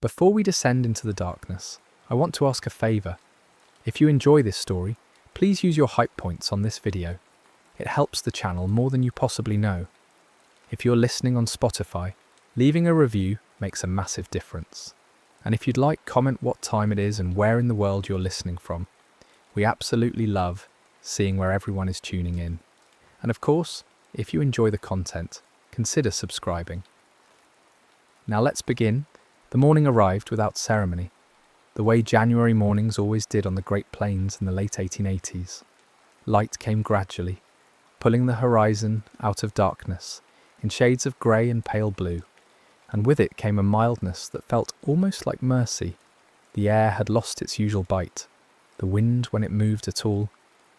Before we descend into the darkness, I want to ask a favour. If you enjoy this story, please use your hype points on this video. It helps the channel more than you possibly know. If you're listening on Spotify, leaving a review makes a massive difference. And if you'd like, comment what time it is and where in the world you're listening from. We absolutely love seeing where everyone is tuning in. And of course, if you enjoy the content, consider subscribing. Now let's begin. The morning arrived without ceremony, the way January mornings always did on the Great Plains in the late 1880s. Light came gradually, pulling the horizon out of darkness in shades of grey and pale blue, and with it came a mildness that felt almost like mercy. The air had lost its usual bite. The wind, when it moved at all,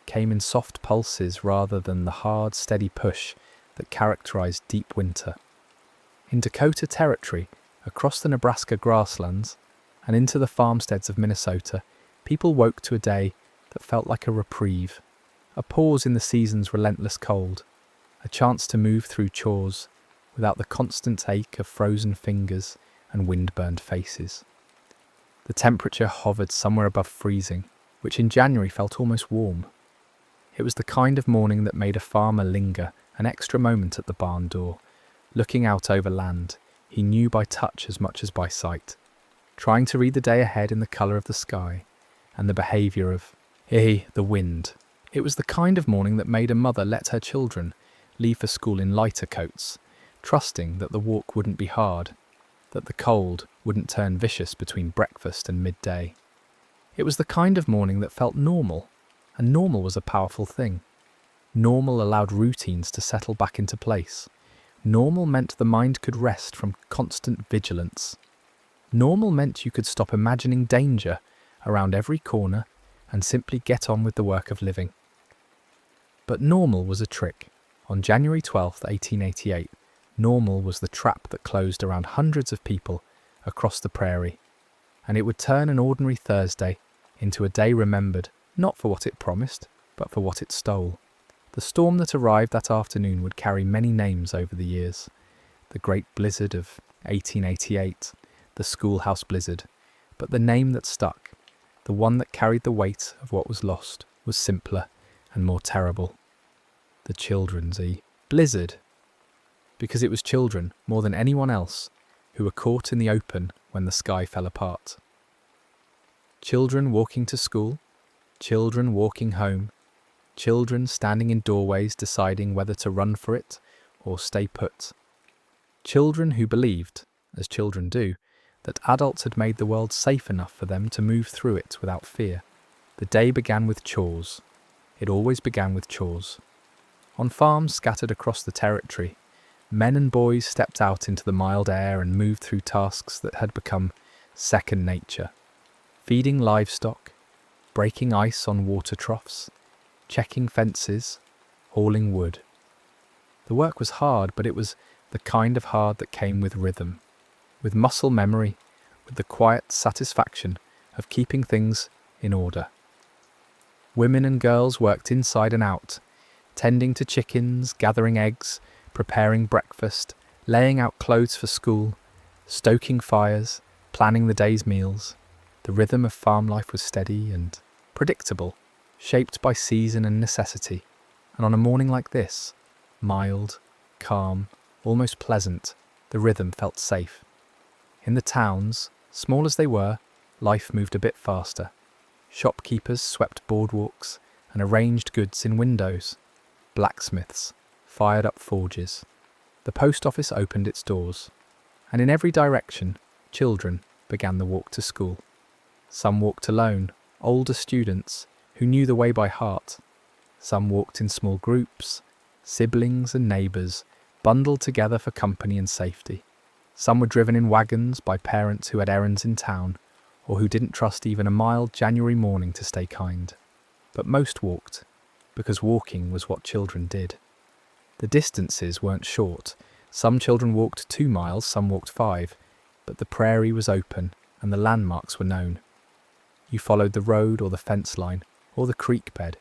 came in soft pulses rather than the hard, steady push that characterized deep winter. In Dakota Territory, across the Nebraska grasslands, and into the farmsteads of Minnesota, people woke to a day that felt like a reprieve, a pause in the season's relentless cold, a chance to move through chores without the constant ache of frozen fingers and wind-burned faces. The temperature hovered somewhere above freezing, which in January felt almost warm. It was the kind of morning that made a farmer linger an extra moment at the barn door, looking out over land he knew by touch as much as by sight, trying to read the day ahead in the colour of the sky and the behaviour of, the wind. It was the kind of morning that made a mother let her children leave for school in lighter coats, trusting that the walk wouldn't be hard, that the cold wouldn't turn vicious between breakfast and midday. It was the kind of morning that felt normal, and normal was a powerful thing. Normal allowed routines to settle back into place. Normal meant the mind could rest from constant vigilance. Normal meant you could stop imagining danger around every corner and simply get on with the work of living. But normal was a trick. On January 12, 1888, normal was the trap that closed around hundreds of people across the prairie, and it would turn an ordinary Thursday into a day remembered not for what it promised, but for what it stole. The storm that arrived that afternoon would carry many names over the years. The Great Blizzard of 1888, the Schoolhouse Blizzard, but the name that stuck, the one that carried the weight of what was lost, was simpler and more terrible. The children's blizzard. Because it was children, more than anyone else, who were caught in the open when the sky fell apart. Children walking to school, children walking home, children standing in doorways deciding whether to run for it or stay put. Children who believed, as children do, that adults had made the world safe enough for them to move through it without fear. The day began with chores. It always began with chores. On farms scattered across the territory, men and boys stepped out into the mild air and moved through tasks that had become second nature. Feeding livestock, breaking ice on water troughs, checking fences, hauling wood. The work was hard, but it was the kind of hard that came with rhythm, with muscle memory, with the quiet satisfaction of keeping things in order. Women and girls worked inside and out, tending to chickens, gathering eggs, preparing breakfast, laying out clothes for school, stoking fires, planning the day's meals. The rhythm of farm life was steady and predictable, shaped by season and necessity, and on a morning like this, mild, calm, almost pleasant, the rhythm felt safe. In the towns, small as they were, life moved a bit faster. Shopkeepers swept boardwalks and arranged goods in windows. Blacksmiths fired up forges. The post office opened its doors, and in every direction, children began the walk to school. Some walked alone, older students who knew the way by heart. Some walked in small groups, siblings and neighbours, bundled together for company and safety. Some were driven in wagons by parents who had errands in town, or who didn't trust even a mild January morning to stay kind. But most walked, because walking was what children did. The distances weren't short. Some children walked 2 miles, some walked 5, but the prairie was open and the landmarks were known. You followed the road or the fence line or the creek bed.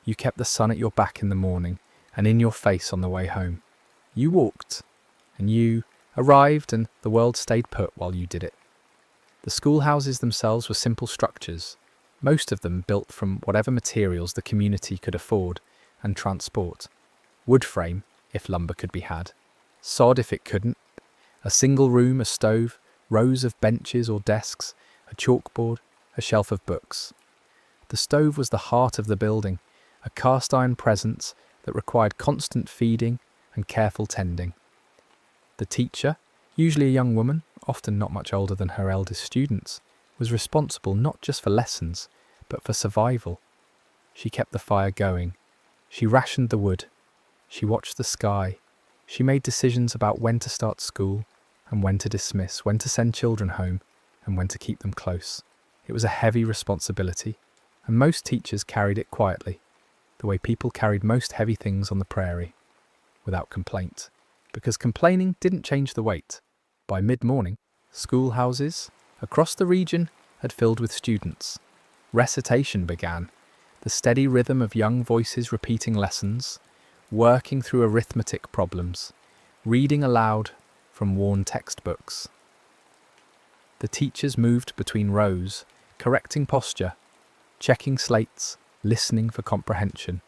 You kept the sun at your back in the morning and in your face on the way home. You walked, and you arrived, and the world stayed put while you did it. The schoolhouses themselves were simple structures, most of them built from whatever materials the community could afford and transport. Wood frame, if lumber could be had. Sod if it couldn't. A single room, a stove, rows of benches or desks, a chalkboard, a shelf of books. The stove was the heart of the building, a cast iron presence that required constant feeding and careful tending. The teacher, usually a young woman, often not much older than her eldest students, was responsible not just for lessons, but for survival. She kept the fire going. She rationed the wood. She watched the sky. She made decisions about when to start school and when to dismiss, when to send children home and when to keep them close. It was a heavy responsibility, and most teachers carried it quietly, the way people carried most heavy things on the prairie, without complaint, because complaining didn't change the weight. By mid-morning, schoolhouses across the region had filled with students. Recitation began, the steady rhythm of young voices repeating lessons, working through arithmetic problems, reading aloud from worn textbooks. The teachers moved between rows, correcting posture, checking slates, listening for comprehension.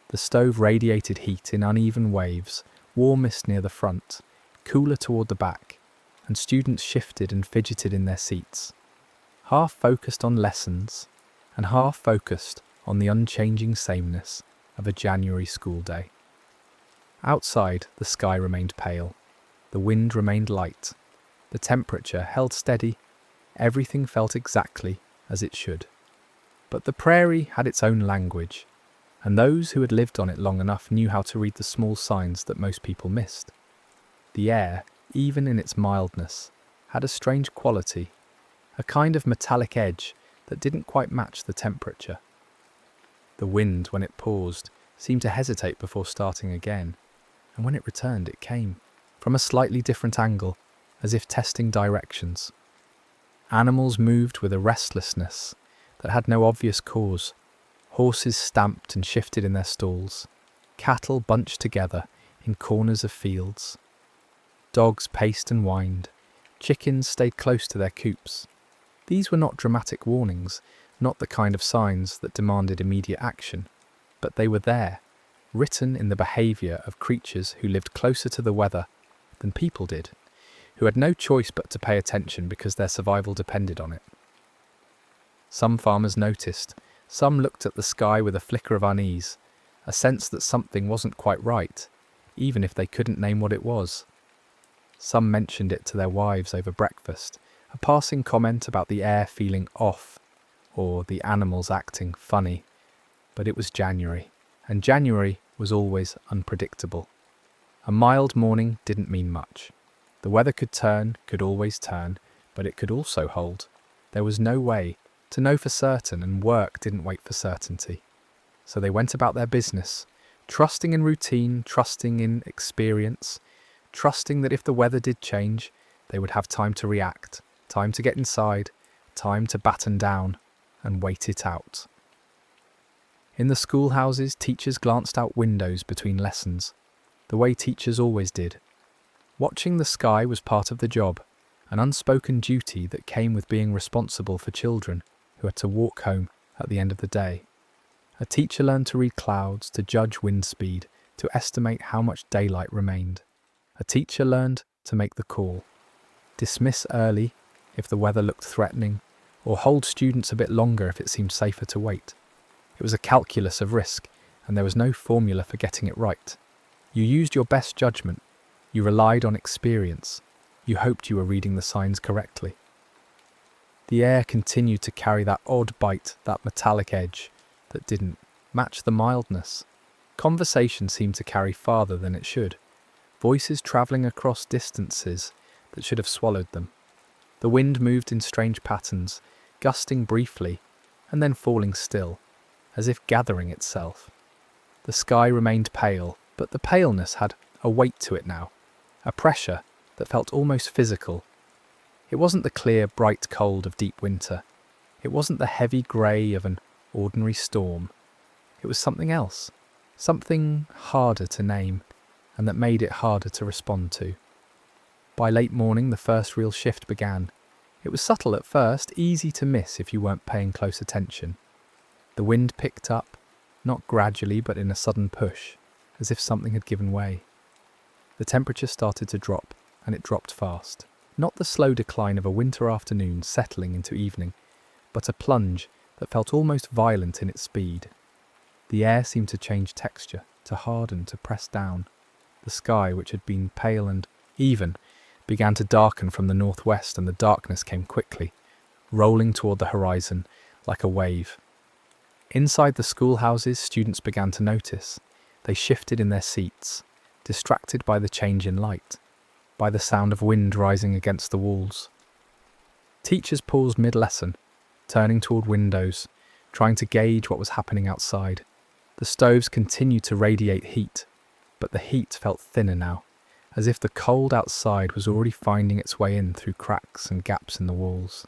The stove radiated heat in uneven waves, warmest near the front, cooler toward the back, and students shifted and fidgeted in their seats, half focused on lessons and half focused on the unchanging sameness of a January school day. Outside, the sky remained pale. The wind remained light. The temperature held steady. Everything felt exactly as it should. But the prairie had its own language, and those who had lived on it long enough knew how to read the small signs that most people missed. The air, even in its mildness, had a strange quality, a kind of metallic edge that didn't quite match the temperature. The wind, when it paused, seemed to hesitate before starting again, and when it returned, it came from a slightly different angle, as if testing directions. Animals moved with a restlessness that had no obvious cause. Horses stamped and shifted in their stalls. Cattle bunched together in corners of fields. Dogs paced and whined. Chickens stayed close to their coops. These were not dramatic warnings, not the kind of signs that demanded immediate action, but they were there, written in the behaviour of creatures who lived closer to the weather than people did, who had no choice but to pay attention because their survival depended on it. Some farmers noticed, some looked at the sky with a flicker of unease, a sense that something wasn't quite right, even if they couldn't name what it was. Some mentioned it to their wives over breakfast, a passing comment about the air feeling off, or the animals acting funny. But it was January, and January was always unpredictable. A mild morning didn't mean much. The weather could always turn, but it could also hold. There was no way to know for certain, and work didn't wait for certainty. So they went about their business, trusting in routine, trusting in experience, trusting that if the weather did change, they would have time to react, time to get inside, time to batten down and wait it out. In the schoolhouses, teachers glanced out windows between lessons, the way teachers always did. Watching the sky was part of the job, an unspoken duty that came with being responsible for children who had to walk home at the end of the day. A teacher learned to read clouds, to judge wind speed, to estimate how much daylight remained. A teacher learned to make the call, dismiss early if the weather looked threatening, or hold students a bit longer if it seemed safer to wait. It was a calculus of risk, and there was no formula for getting it right. You used your best judgment. You relied on experience. You hoped you were reading the signs correctly. The air continued to carry that odd bite, that metallic edge, that didn't match the mildness. Conversation seemed to carry farther than it should, voices travelling across distances that should have swallowed them. The wind moved in strange patterns, gusting briefly and then falling still, as if gathering itself. The sky remained pale, but the paleness had a weight to it now, a pressure that felt almost physical. It wasn't the clear, bright cold of deep winter. It wasn't the heavy grey of an ordinary storm. It was something else, something harder to name, and that made it harder to respond to. By late morning, the first real shift began. It was subtle at first, easy to miss if you weren't paying close attention. The wind picked up, not gradually but in a sudden push, as if something had given way. The temperature started to drop, and it dropped fast. Not the slow decline of a winter afternoon settling into evening, but a plunge that felt almost violent in its speed. The air seemed to change texture, to harden, to press down. The sky, which had been pale and even, began to darken from the northwest, and the darkness came quickly, rolling toward the horizon like a wave. Inside the schoolhouses, students began to notice. They shifted in their seats, distracted by the change in light, by the sound of wind rising against the walls. Teachers paused mid-lesson, turning toward windows, trying to gauge what was happening outside. The stoves continued to radiate heat, but the heat felt thinner now, as if the cold outside was already finding its way in through cracks and gaps in the walls.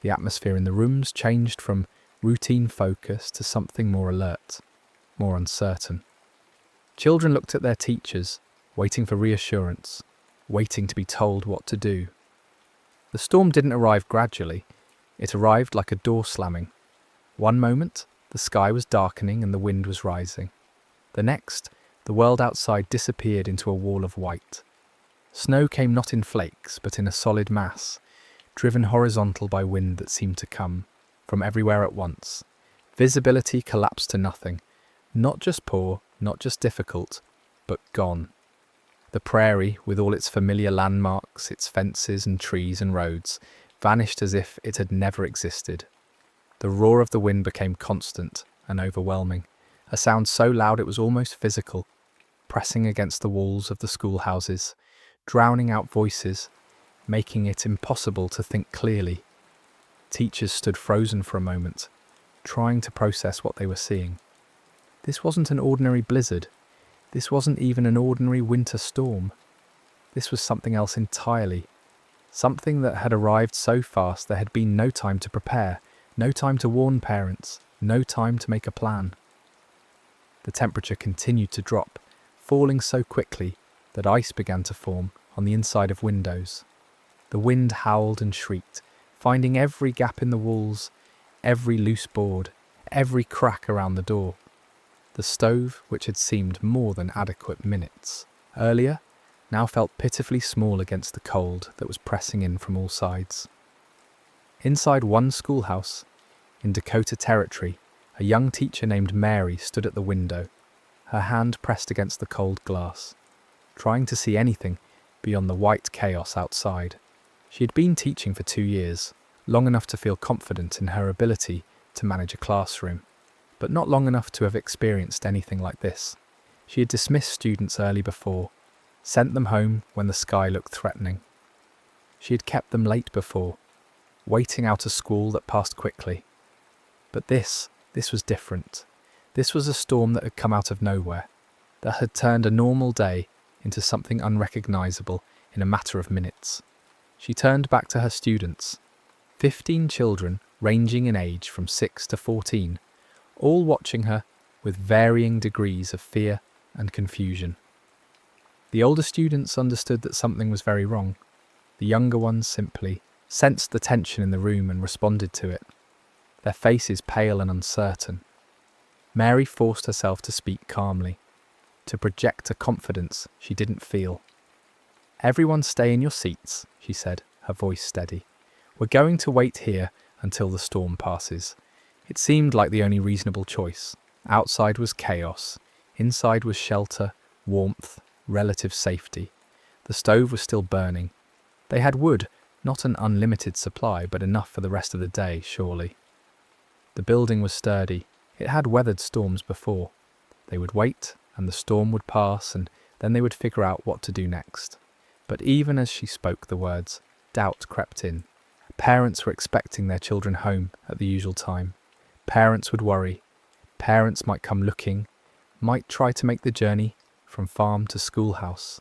The atmosphere in the rooms changed from routine focus to something more alert, more uncertain. Children looked at their teachers, waiting for reassurance, waiting to be told what to do. The storm didn't arrive gradually, it arrived like a door slamming. One moment, the sky was darkening and the wind was rising. The next, the world outside disappeared into a wall of white. Snow came not in flakes, but in a solid mass, driven horizontal by wind that seemed to come from everywhere at once. Visibility collapsed to nothing, not just poor, not just difficult, but gone. The prairie, with all its familiar landmarks, its fences and trees and roads, vanished as if it had never existed. The roar of the wind became constant and overwhelming, a sound so loud it was almost physical, pressing against the walls of the schoolhouses, drowning out voices, making it impossible to think clearly. Teachers stood frozen for a moment, trying to process what they were seeing. This wasn't an ordinary blizzard. This wasn't even an ordinary winter storm. This was something else entirely. Something that had arrived so fast there had been no time to prepare, no time to warn parents, no time to make a plan. The temperature continued to drop, falling so quickly that ice began to form on the inside of windows. The wind howled and shrieked, finding every gap in the walls, every loose board, every crack around the door. The stove, which had seemed more than adequate minutes earlier, now felt pitifully small against the cold that was pressing in from all sides. Inside one schoolhouse, in Dakota Territory, a young teacher named Mary stood at the window, her hand pressed against the cold glass, trying to see anything beyond the white chaos outside. She had been teaching for 2 years, long enough to feel confident in her ability to manage a classroom, but not long enough to have experienced anything like this. She had dismissed students early before, sent them home when the sky looked threatening. She had kept them late before, waiting out a squall that passed quickly. But this was different. This was a storm that had come out of nowhere, that had turned a normal day into something unrecognisable in a matter of minutes. She turned back to her students, 15 children ranging in age from 6 to 14, all watching her with varying degrees of fear and confusion. The older students understood that something was very wrong. The younger ones simply sensed the tension in the room and responded to it, their faces pale and uncertain. Mary forced herself to speak calmly, to project a confidence she didn't feel. "Everyone stay in your seats," she said, her voice steady. "We're going to wait here until the storm passes." It seemed like the only reasonable choice. Outside was chaos. Inside was shelter, warmth, relative safety. The stove was still burning. They had wood, not an unlimited supply, but enough for the rest of the day, surely. The building was sturdy. It had weathered storms before. They would wait, and the storm would pass, and then they would figure out what to do next. But even as she spoke the words, doubt crept in. Parents were expecting their children home at the usual time. Parents would worry. Parents might come looking, might try to make the journey from farm to schoolhouse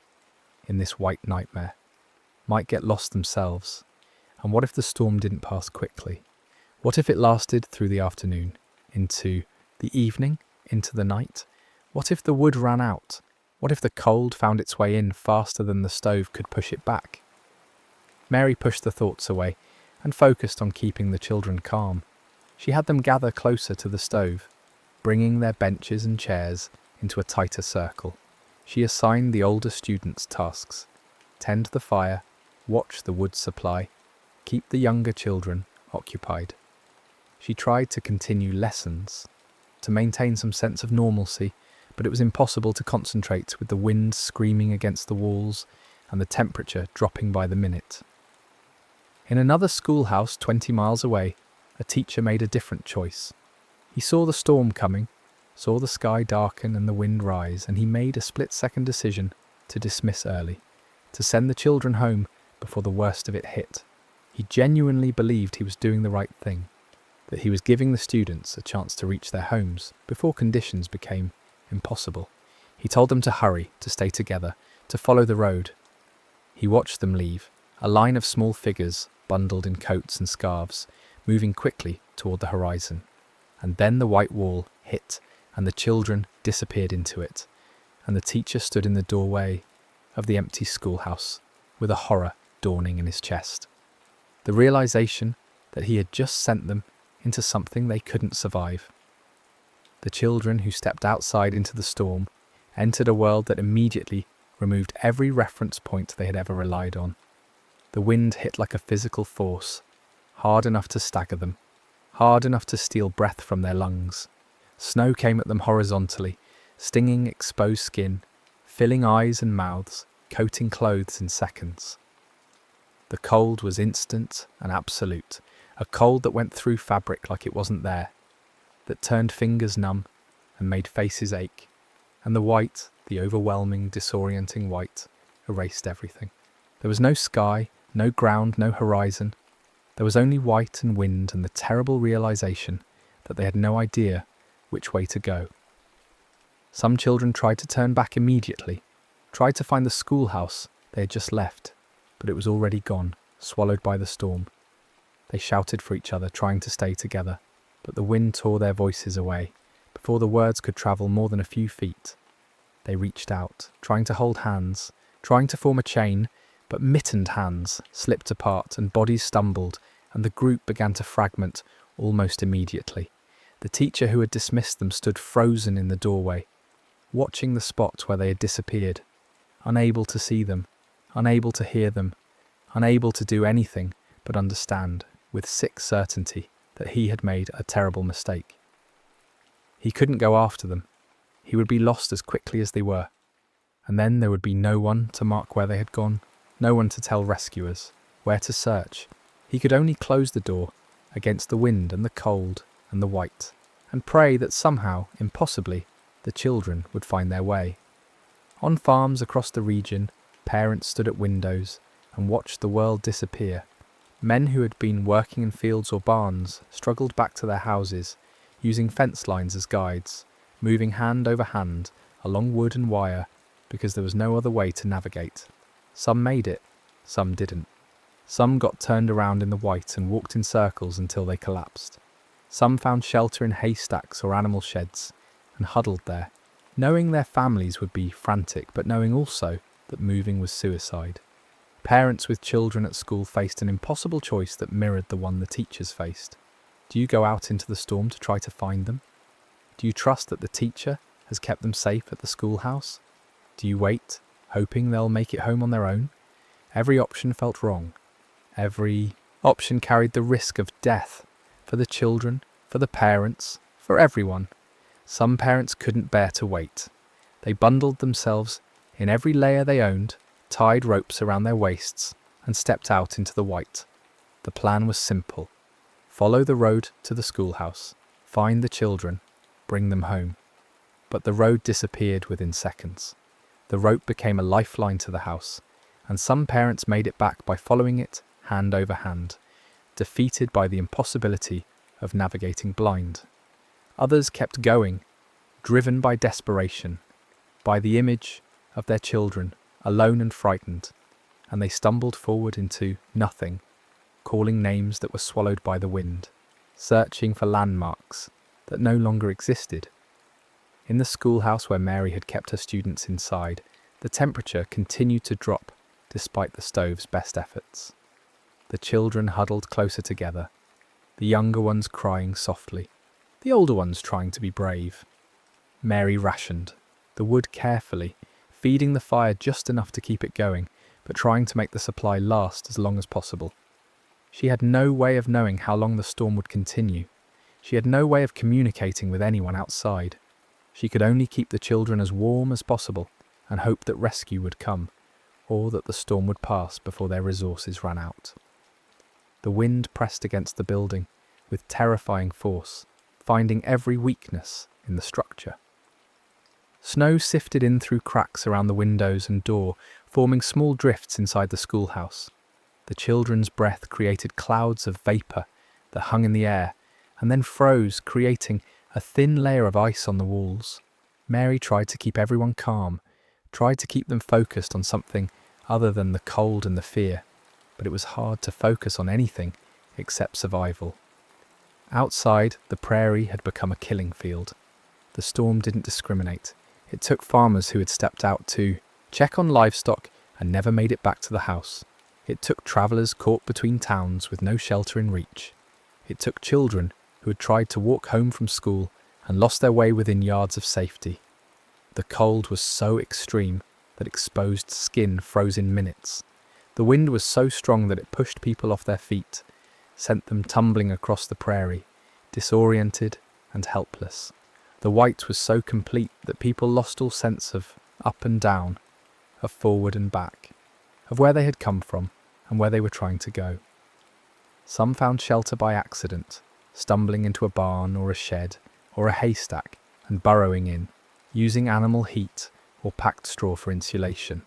in this white nightmare, might get lost themselves. And what if the storm didn't pass quickly? What if it lasted through the afternoon, into the evening, into the night? What if the wood ran out? What if the cold found its way in faster than the stove could push it back? Mary pushed the thoughts away and focused on keeping the children calm. She had them gather closer to the stove, bringing their benches and chairs into a tighter circle. She assigned the older students tasks: tend the fire, watch the wood supply, keep the younger children occupied. She tried to continue lessons, to maintain some sense of normalcy, but it was impossible to concentrate with the wind screaming against the walls and the temperature dropping by the minute. In another schoolhouse 20 miles away, a teacher made a different choice. He saw the storm coming, saw the sky darken and the wind rise, and he made a split-second decision to dismiss early, to send the children home before the worst of it hit. He genuinely believed he was doing the right thing, that he was giving the students a chance to reach their homes before conditions became impossible. He told them to hurry, to stay together, to follow the road. He watched them leave, a line of small figures bundled in coats and scarves, moving quickly toward the horizon. And then the white wall hit, and the children disappeared into it, and the teacher stood in the doorway of the empty schoolhouse with a horror dawning in his chest. The realization that he had just sent them into something they couldn't survive. The children who stepped outside into the storm entered a world that immediately removed every reference point they had ever relied on. The wind hit like a physical force, hard enough to stagger them, hard enough to steal breath from their lungs. Snow came at them horizontally, stinging exposed skin, filling eyes and mouths, coating clothes in seconds. The cold was instant and absolute, a cold that went through fabric like it wasn't there, that turned fingers numb and made faces ache, and the white, the overwhelming, disorienting white, erased everything. There was no sky, no ground, no horizon. There was only white and wind and the terrible realization that they had no idea which way to go. Some children tried to turn back immediately, tried to find the schoolhouse they had just left, but it was already gone, swallowed by the storm. They shouted for each other, trying to stay together, but the wind tore their voices away. Before the words could travel more than a few feet, they reached out, trying to hold hands, trying to form a chain, but mittened hands slipped apart and bodies stumbled, and the group began to fragment almost immediately. The teacher who had dismissed them stood frozen in the doorway, watching the spot where they had disappeared, unable to see them, unable to hear them, unable to do anything but understand with sick certainty that he had made a terrible mistake. He couldn't go after them. He would be lost as quickly as they were, and then there would be no one to mark where they had gone, no one to tell rescuers where to search. He could only close the door against the wind and the cold and the white, and pray that somehow, impossibly, the children would find their way. On farms across the region, parents stood at windows and watched the world disappear. Men who had been working in fields or barns struggled back to their houses, using fence lines as guides, moving hand over hand along wood and wire because there was no other way to navigate. Some made it, some didn't. Some got turned around in the white and walked in circles until they collapsed. Some found shelter in haystacks or animal sheds and huddled there, knowing their families would be frantic, but knowing also that moving was suicide. Parents with children at school faced an impossible choice that mirrored the one the teachers faced. Do you go out into the storm to try to find them? Do you trust that the teacher has kept them safe at the schoolhouse? Do you wait, hoping they'll make it home on their own? Every option felt wrong. Every option carried the risk of death for the children, for the parents, for everyone. Some parents couldn't bear to wait. They bundled themselves in every layer they owned, tied ropes around their waists, and stepped out into the white. The plan was simple. Follow the road to the schoolhouse, find the children, bring them home. But the road disappeared within seconds. The rope became a lifeline to the house, and some parents made it back by following it hand over hand, defeated by the impossibility of navigating blind. Others kept going, driven by desperation, by the image of their children, alone and frightened, and they stumbled forward into nothing, calling names that were swallowed by the wind, searching for landmarks that no longer existed. In the schoolhouse where Mary had kept her students inside, the temperature continued to drop despite the stove's best efforts. The children huddled closer together, the younger ones crying softly, the older ones trying to be brave. Mary rationed the wood carefully, feeding the fire just enough to keep it going, but trying to make the supply last as long as possible. She had no way of knowing how long the storm would continue. She had no way of communicating with anyone outside. She could only keep the children as warm as possible and hope that rescue would come, or that the storm would pass before their resources ran out. The wind pressed against the building with terrifying force, finding every weakness in the structure. Snow sifted in through cracks around the windows and door, forming small drifts inside the schoolhouse. The children's breath created clouds of vapour that hung in the air and then froze, creating a thin layer of ice on the walls. Mary tried to keep everyone calm, tried to keep them focused on something other than the cold and the fear, but it was hard to focus on anything except survival. Outside, the prairie had become a killing field. The storm didn't discriminate. It took farmers who had stepped out to check on livestock and never made it back to the house. It took travellers caught between towns with no shelter in reach. It took children who had tried to walk home from school and lost their way within yards of safety. The cold was so extreme that exposed skin froze in minutes. The wind was so strong that it pushed people off their feet, sent them tumbling across the prairie, disoriented and helpless. The white was so complete that people lost all sense of up and down, of forward and back, of where they had come from and where they were trying to go. Some found shelter by accident, stumbling into a barn or a shed or a haystack and burrowing in, using animal heat or packed straw for insulation.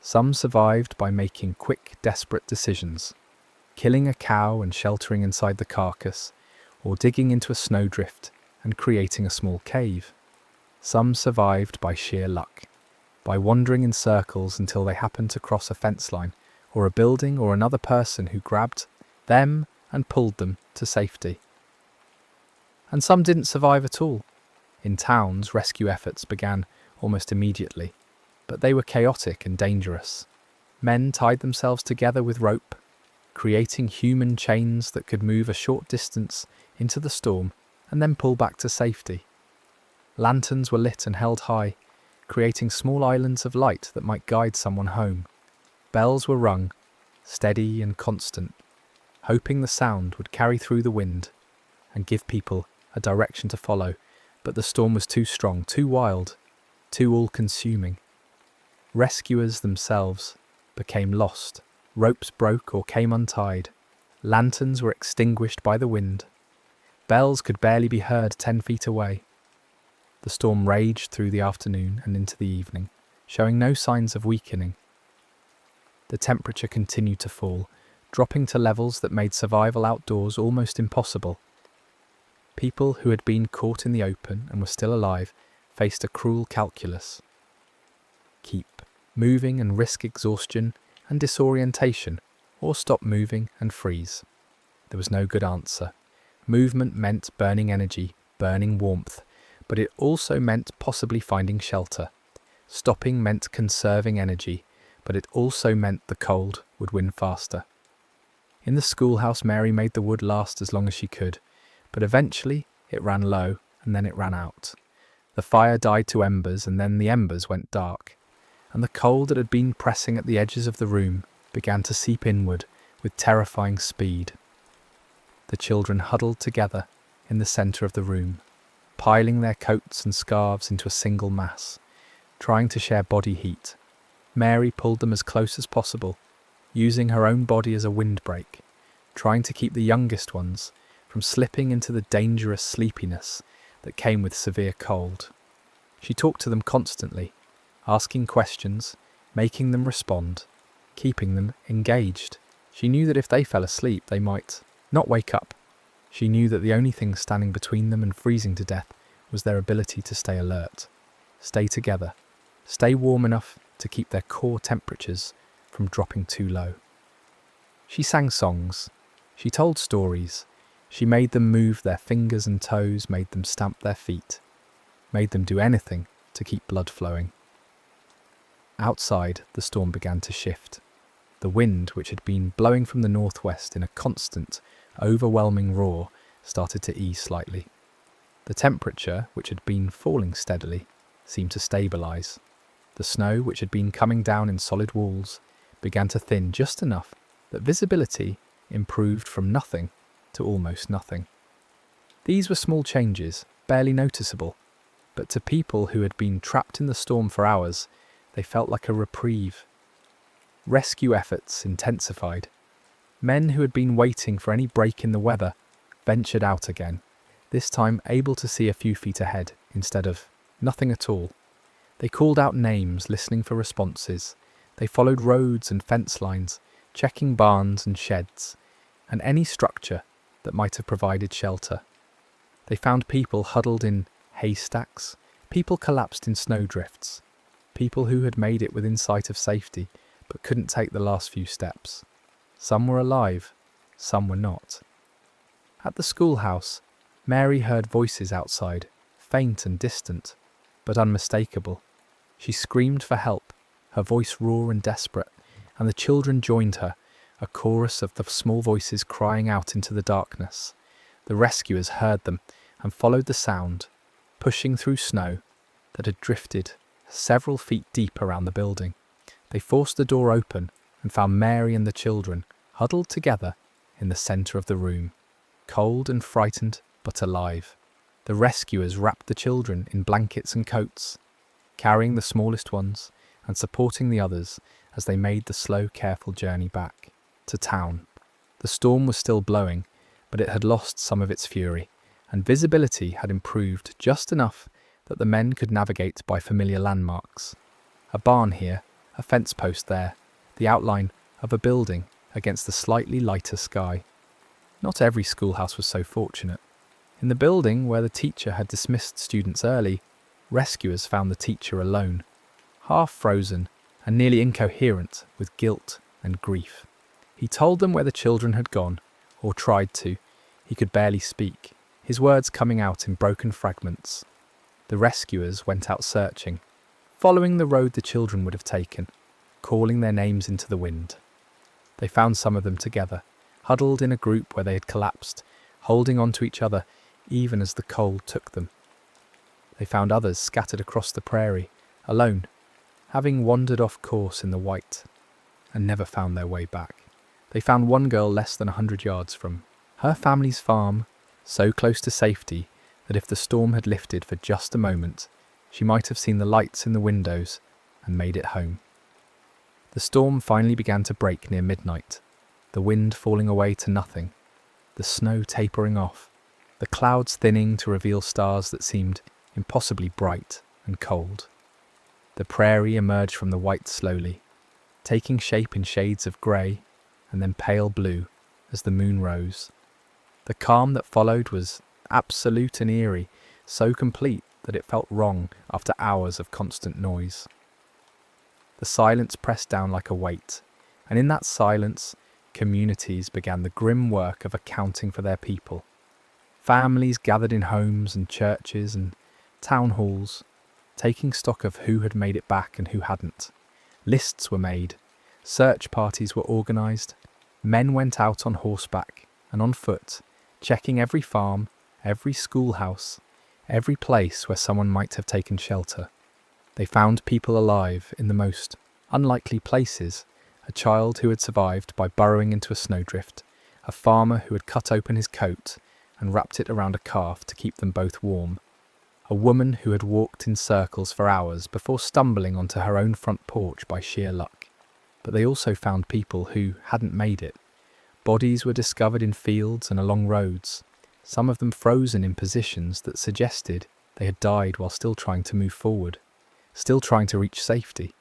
Some survived by making quick, desperate decisions, killing a cow and sheltering inside the carcass, or digging into a snowdrift and creating a small cave. Some survived by sheer luck, by wandering in circles until they happened to cross a fence line or a building or another person who grabbed them and pulled them to safety. And some didn't survive at all. In towns, rescue efforts began almost immediately, but they were chaotic and dangerous. Men tied themselves together with rope, creating human chains that could move a short distance into the storm and then pull back to safety. Lanterns were lit and held high, creating small islands of light that might guide someone home. Bells were rung, steady and constant, hoping the sound would carry through the wind and give people a direction to follow, but the storm was too strong, too wild, too all-consuming. Rescuers themselves became lost. Ropes broke or came untied. Lanterns were extinguished by the wind. Bells could barely be heard 10 feet away. The storm raged through the afternoon and into the evening, showing no signs of weakening. The temperature continued to fall, dropping to levels that made survival outdoors almost impossible. People who had been caught in the open and were still alive faced a cruel calculus. Keep moving and risk exhaustion and disorientation, or stop moving and freeze. There was no good answer. Movement meant burning energy, burning warmth, but it also meant possibly finding shelter. Stopping meant conserving energy, but it also meant the cold would win faster. In the schoolhouse, Mary made the wood last as long as she could, but eventually it ran low and then it ran out. The fire died to embers and then the embers went dark, and the cold that had been pressing at the edges of the room began to seep inward with terrifying speed. The children huddled together in the centre of the room, piling their coats and scarves into a single mass, trying to share body heat. Mary pulled them as close as possible, using her own body as a windbreak, trying to keep the youngest ones from slipping into the dangerous sleepiness that came with severe cold. She talked to them constantly, asking questions, making them respond, keeping them engaged. She knew that if they fell asleep, they might not wake up. She knew that the only thing standing between them and freezing to death was their ability to stay alert, stay together, stay warm enough to keep their core temperatures from dropping too low. She sang songs, she told stories, she made them move their fingers and toes, made them stamp their feet, made them do anything to keep blood flowing. Outside, the storm began to shift. The wind, which had been blowing from the northwest in a constant, overwhelming roar, started to ease slightly. The temperature, which had been falling steadily, seemed to stabilise. The snow, which had been coming down in solid walls, began to thin just enough that visibility improved from nothing to almost nothing. These were small changes, barely noticeable, but to people who had been trapped in the storm for hours, they felt like a reprieve. Rescue efforts intensified. Men who had been waiting for any break in the weather ventured out again, this time able to see a few feet ahead instead of nothing at all. They called out names, listening for responses. They followed roads and fence lines, checking barns and sheds, and any structure that might have provided shelter. They found people huddled in haystacks, people collapsed in snowdrifts, people who had made it within sight of safety but couldn't take the last few steps. Some were alive, some were not. At the schoolhouse, Mary heard voices outside, faint and distant, but unmistakable. She screamed for help, her voice raw and desperate, and the children joined her, a chorus of the small voices crying out into the darkness. The rescuers heard them and followed the sound, pushing through snow that had drifted several feet deep around the building. They forced the door open and found Mary and the children huddled together in the centre of the room, cold and frightened but alive. The rescuers wrapped the children in blankets and coats, carrying the smallest ones and supporting the others as they made the slow, careful journey back to town. The storm was still blowing, but it had lost some of its fury, and visibility had improved just enough that the men could navigate by familiar landmarks. A barn here, a fence post there, the outline of a building against the slightly lighter sky. Not every schoolhouse was so fortunate. In the building where the teacher had dismissed students early, rescuers found the teacher alone, half frozen and nearly incoherent with guilt and grief. He told them where the children had gone, or tried to. He could barely speak, his words coming out in broken fragments. The rescuers went out searching, following the road the children would have taken, calling their names into the wind. They found some of them together, huddled in a group where they had collapsed, holding on to each other even as the cold took them. They found others scattered across the prairie, alone, having wandered off course in the white, and never found their way back. They found one girl less than 100 yards from her family's farm, so close to safety that if the storm had lifted for just a moment, she might have seen the lights in the windows and made it home. The storm finally began to break near midnight, the wind falling away to nothing, the snow tapering off, the clouds thinning to reveal stars that seemed impossibly bright and cold. The prairie emerged from the white slowly, taking shape in shades of grey and then pale blue as the moon rose. The calm that followed was absolute and eerie, so complete that it felt wrong after hours of constant noise. The silence pressed down like a weight, and in that silence, communities began the grim work of accounting for their people. Families gathered in homes and churches and town halls, taking stock of who had made it back and who hadn't. Lists were made, search parties were organised, men went out on horseback and on foot, checking every farm, every schoolhouse, every place where someone might have taken shelter. They found people alive in the most unlikely places, a child who had survived by burrowing into a snowdrift, a farmer who had cut open his coat and wrapped it around a calf to keep them both warm, a woman who had walked in circles for hours before stumbling onto her own front porch by sheer luck. But they also found people who hadn't made it. Bodies were discovered in fields and along roads, some of them frozen in positions that suggested they had died while still trying to move forward, still trying to reach safety.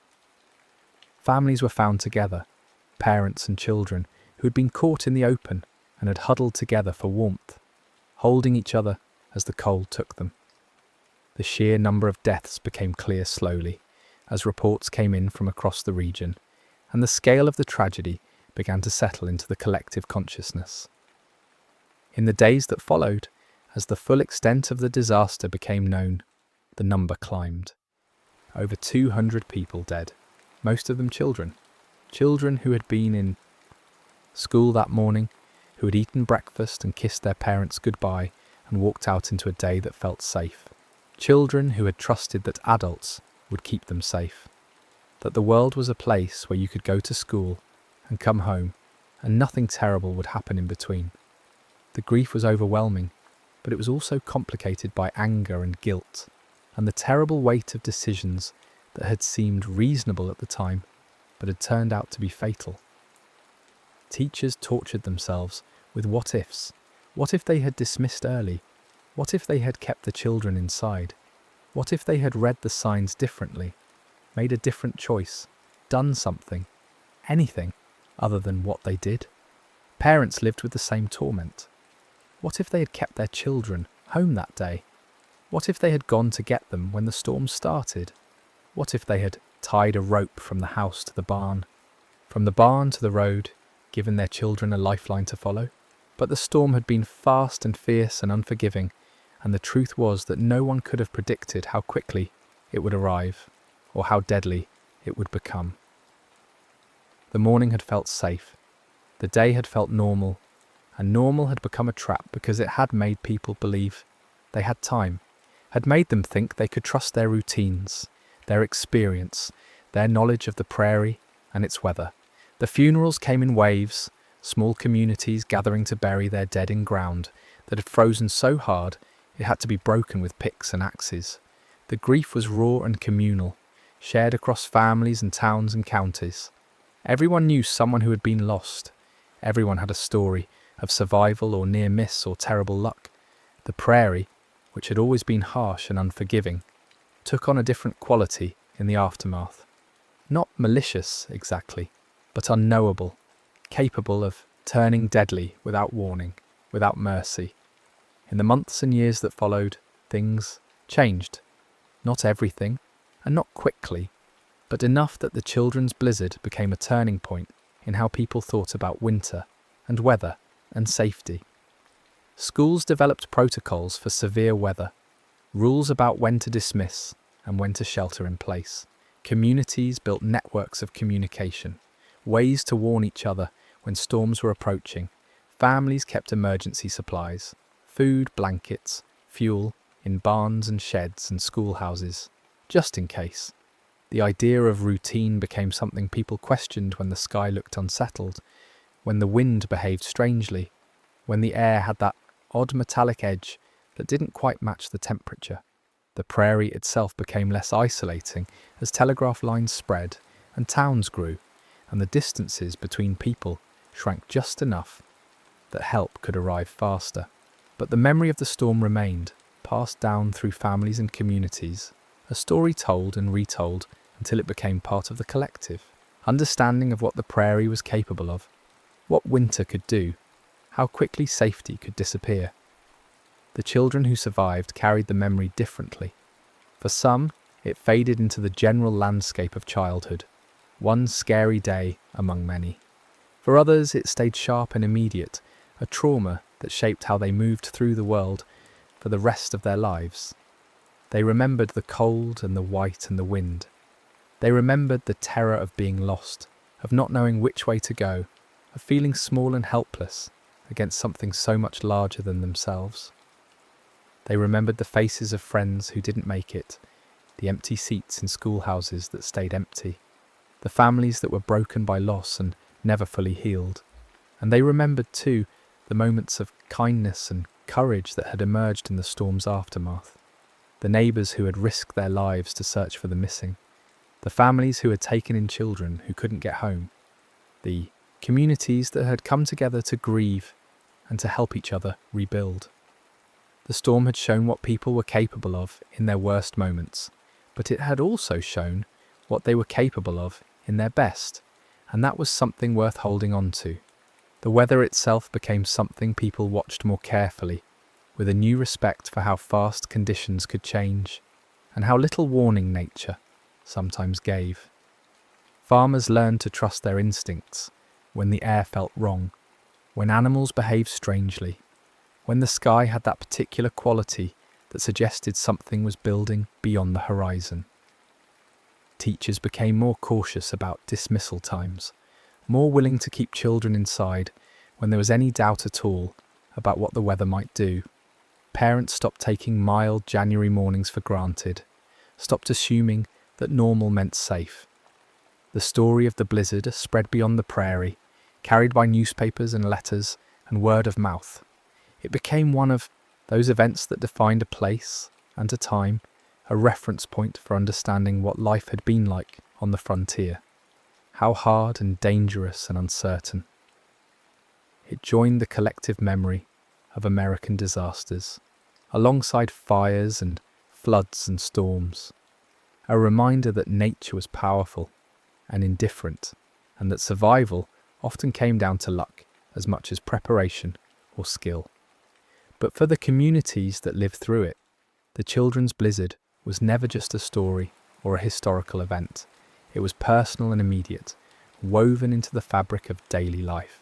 Families were found together, parents and children who had been caught in the open and had huddled together for warmth, holding each other as the cold took them. The sheer number of deaths became clear slowly as reports came in from across the region, and the scale of the tragedy began to settle into the collective consciousness. In the days that followed, as the full extent of the disaster became known, the number climbed. Over 200 people dead, most of them children, Children who had been in school that morning, who had eaten breakfast and kissed their parents goodbye and walked out into a day that felt safe. Children who had trusted that adults would keep them safe. That the world was a place where you could go to school and come home and nothing terrible would happen in between. The grief was overwhelming, but it was also complicated by anger and guilt and the terrible weight of decisions that had seemed reasonable at the time but had turned out to be fatal. Teachers tortured themselves with what ifs. What if they had dismissed early? What if they had kept the children inside? What if they had read the signs differently, made a different choice, done something, anything other than what they did? Parents lived with the same torment. What if they had kept their children home that day? What if they had gone to get them when the storm started? What if they had tied a rope from the house to the barn, from the barn to the road, given their children a lifeline to follow? But the storm had been fast and fierce and unforgiving, and the truth was that no one could have predicted how quickly it would arrive, or how deadly it would become. The morning had felt safe. The day had felt normal, and normal had become a trap because it had made people believe they had time, had made them think they could trust their routines, their experience, their knowledge of the prairie and its weather. The funerals came in waves, small communities gathering to bury their dead in ground that had frozen so hard it had to be broken with picks and axes. The grief was raw and communal, shared across families and towns and counties. Everyone knew someone who had been lost. Everyone had a story of survival or near miss or terrible luck. The prairie, which had always been harsh and unforgiving, took on a different quality in the aftermath. Not malicious exactly, but unknowable, capable of turning deadly without warning, without mercy. In the months and years that followed, things changed. Not everything, and not quickly, but enough that the children's blizzard became a turning point in how people thought about winter and weather and safety. Schools developed protocols for severe weather, rules about when to dismiss and when to shelter in place. Communities built networks of communication, ways to warn each other when storms were approaching. Families kept emergency supplies, food, blankets, fuel, in barns and sheds and schoolhouses, just in case. The idea of routine became something people questioned when the sky looked unsettled, when the wind behaved strangely, when the air had that odd metallic edge that didn't quite match the temperature. The prairie itself became less isolating as telegraph lines spread and towns grew, and the distances between people shrank just enough that help could arrive faster. But the memory of the storm remained, passed down through families and communities, a story told and retold until it became part of the collective. Understanding of what the prairie was capable of, what winter could do, how quickly safety could disappear. The children who survived carried the memory differently. For some, it faded into the general landscape of childhood, one scary day among many. For others, it stayed sharp and immediate, a trauma that shaped how they moved through the world for the rest of their lives. They remembered the cold and the white and the wind. They remembered the terror of being lost, of not knowing which way to go, of feeling small and helpless against something so much larger than themselves. They remembered the faces of friends who didn't make it, the empty seats in schoolhouses that stayed empty, the families that were broken by loss and never fully healed. And they remembered, too, the moments of kindness and courage that had emerged in the storm's aftermath, the neighbours who had risked their lives to search for the missing, the families who had taken in children who couldn't get home, the communities that had come together to grieve and to help each other rebuild. The storm had shown what people were capable of in their worst moments, but it had also shown what they were capable of in their best, and that was something worth holding on to. The weather itself became something people watched more carefully, with a new respect for how fast conditions could change, and how little warning nature sometimes gave. Farmers learned to trust their instincts when the air felt wrong, when animals behaved strangely, when the sky had that particular quality that suggested something was building beyond the horizon. Teachers became more cautious about dismissal times, more willing to keep children inside when there was any doubt at all about what the weather might do. Parents stopped taking mild January mornings for granted, stopped assuming that normal meant safe. The story of the blizzard spread beyond the prairie, carried by newspapers and letters and word of mouth. It became one of those events that defined a place and a time, a reference point for understanding what life had been like on the frontier, how hard and dangerous and uncertain. It joined the collective memory of American disasters, alongside fires and floods and storms, a reminder that nature was powerful and indifferent, and that survival often came down to luck as much as preparation or skill. But for the communities that lived through it, the children's blizzard was never just a story or a historical event. It was personal and immediate, woven into the fabric of daily life.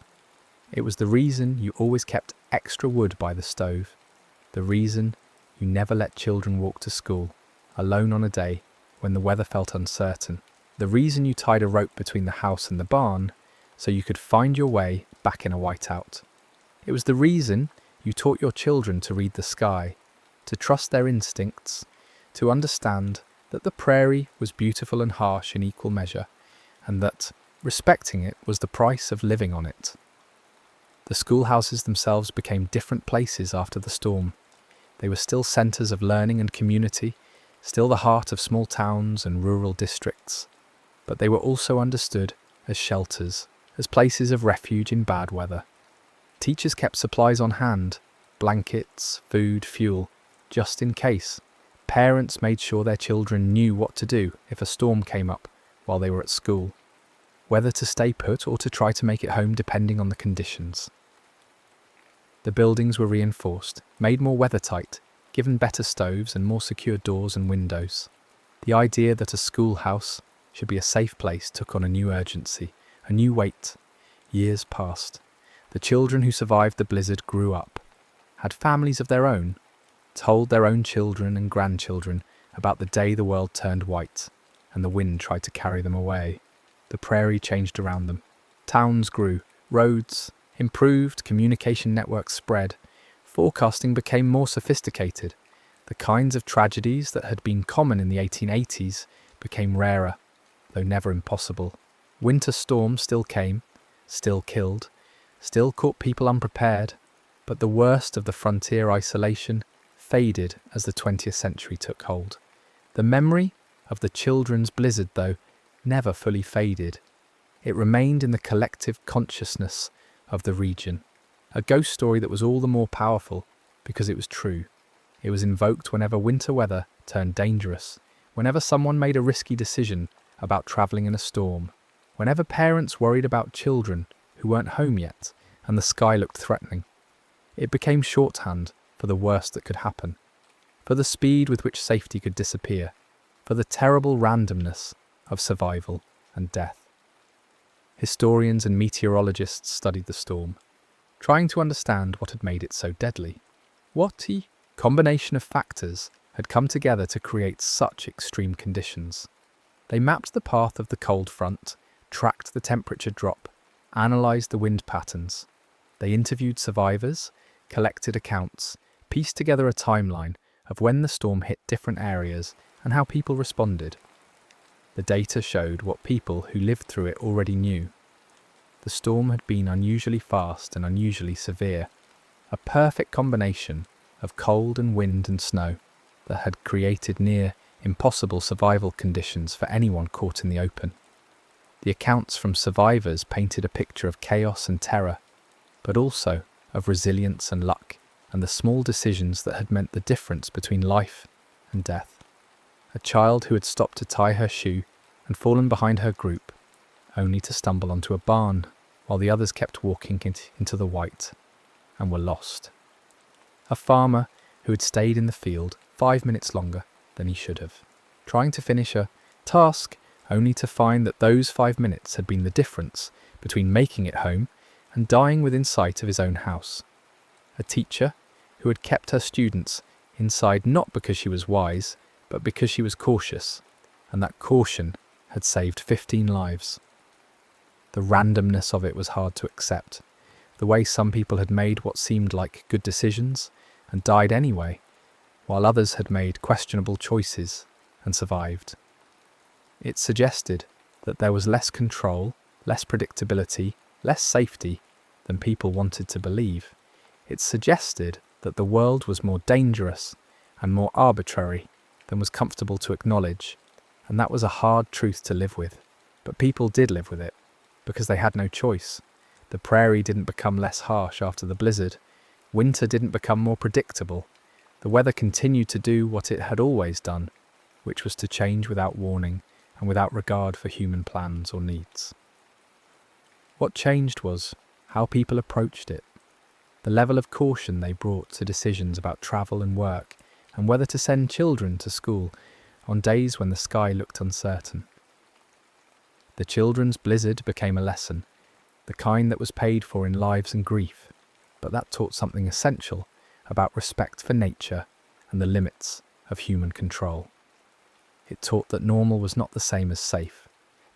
It was the reason you always kept extra wood by the stove, the reason you never let children walk to school alone on a day when the weather felt uncertain, the reason you tied a rope between the house and the barn so you could find your way back in a whiteout. It was the reason you taught your children to read the sky, to trust their instincts, to understand that the prairie was beautiful and harsh in equal measure, and that respecting it was the price of living on it. The schoolhouses themselves became different places after the storm. They were still centres of learning and community, still the heart of small towns and rural districts, but they were also understood as shelters, as places of refuge in bad weather. Teachers kept supplies on hand, blankets, food, fuel, just in case. Parents made sure their children knew what to do if a storm came up while they were at school, whether to stay put or to try to make it home depending on the conditions. The buildings were reinforced, made more weathertight, given better stoves and more secure doors and windows. The idea that a schoolhouse should be a safe place took on a new urgency, a new weight. Years passed. The children who survived the blizzard grew up, had families of their own, told their own children and grandchildren about the day the world turned white and the wind tried to carry them away. The prairie changed around them. Towns grew, roads improved, communication networks spread. Forecasting became more sophisticated. The kinds of tragedies that had been common in the 1880s became rarer, though never impossible. Winter storms still came, still killed, still caught people unprepared, but the worst of the frontier isolation faded as the 20th century took hold. The memory of the children's blizzard, though, never fully faded. It remained in the collective consciousness of the region, a ghost story that was all the more powerful because it was true. It was invoked whenever winter weather turned dangerous, whenever someone made a risky decision about travelling in a storm, whenever parents worried about children who weren't home yet and the sky looked threatening. It became shorthand for the worst that could happen, for the speed with which safety could disappear, for the terrible randomness of survival and death. Historians and meteorologists studied the storm, trying to understand what had made it so deadly. What combination of factors had come together to create such extreme conditions? They mapped the path of the cold front, tracked the temperature drop, analysed the wind patterns. They interviewed survivors, collected accounts, pieced together a timeline of when the storm hit different areas and how people responded. The data showed what people who lived through it already knew. The storm had been unusually fast and unusually severe, a perfect combination of cold and wind and snow that had created near impossible survival conditions for anyone caught in the open. The accounts from survivors painted a picture of chaos and terror, but also of resilience and luck, and the small decisions that had meant the difference between life and death. A child who had stopped to tie her shoe and fallen behind her group, only to stumble onto a barn, while the others kept walking into the white and were lost. A farmer who had stayed in the field 5 minutes longer than he should have, trying to finish a task only to find that those 5 minutes had been the difference between making it home and dying within sight of his own house. A teacher who had kept her students inside not because she was wise, but because she was cautious, and that caution had saved 15 lives. The randomness of it was hard to accept. The way some people had made what seemed like good decisions and died anyway, while others had made questionable choices and survived. It suggested that there was less control, less predictability, less safety than people wanted to believe. It suggested that the world was more dangerous and more arbitrary than was comfortable to acknowledge, and that was a hard truth to live with. But people did live with it, because they had no choice. The prairie didn't become less harsh after the blizzard. Winter didn't become more predictable. The weather continued to do what it had always done, which was to change without warning and without regard for human plans or needs. What changed was how people approached it, the level of caution they brought to decisions about travel and work, and whether to send children to school on days when the sky looked uncertain. The children's blizzard became a lesson, the kind that was paid for in lives and grief, but that taught something essential about respect for nature and the limits of human control. It taught that normal was not the same as safe,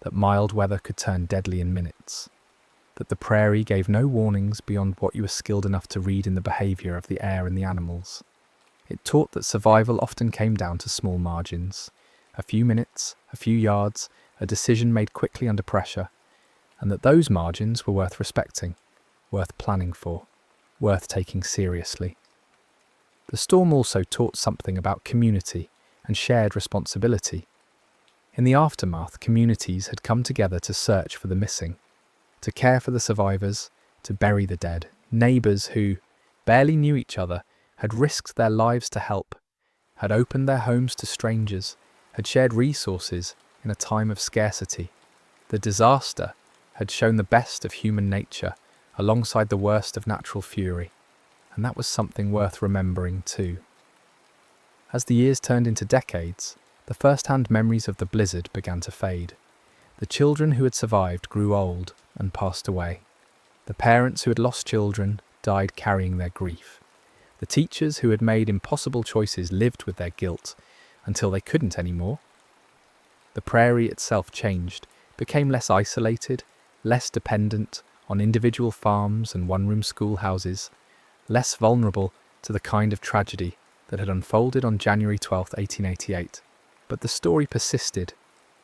that mild weather could turn deadly in minutes, that the prairie gave no warnings beyond what you were skilled enough to read in the behaviour of the air and the animals. It taught that survival often came down to small margins, a few minutes, a few yards, a decision made quickly under pressure, and that those margins were worth respecting, worth planning for, worth taking seriously. The storm also taught something about community and shared responsibility. In the aftermath, communities had come together to search for the missing, to care for the survivors, to bury the dead. Neighbours who barely knew each other had risked their lives to help, had opened their homes to strangers, had shared resources in a time of scarcity. The disaster had shown the best of human nature alongside the worst of natural fury, and that was something worth remembering too. As the years turned into decades, the first-hand memories of the blizzard began to fade. The children who had survived grew old and passed away. The parents who had lost children died carrying their grief. The teachers who had made impossible choices lived with their guilt until they couldn't anymore. The prairie itself changed, became less isolated, less dependent on individual farms and one-room schoolhouses, less vulnerable to the kind of tragedy that had unfolded on January 12, 1888. But the story persisted,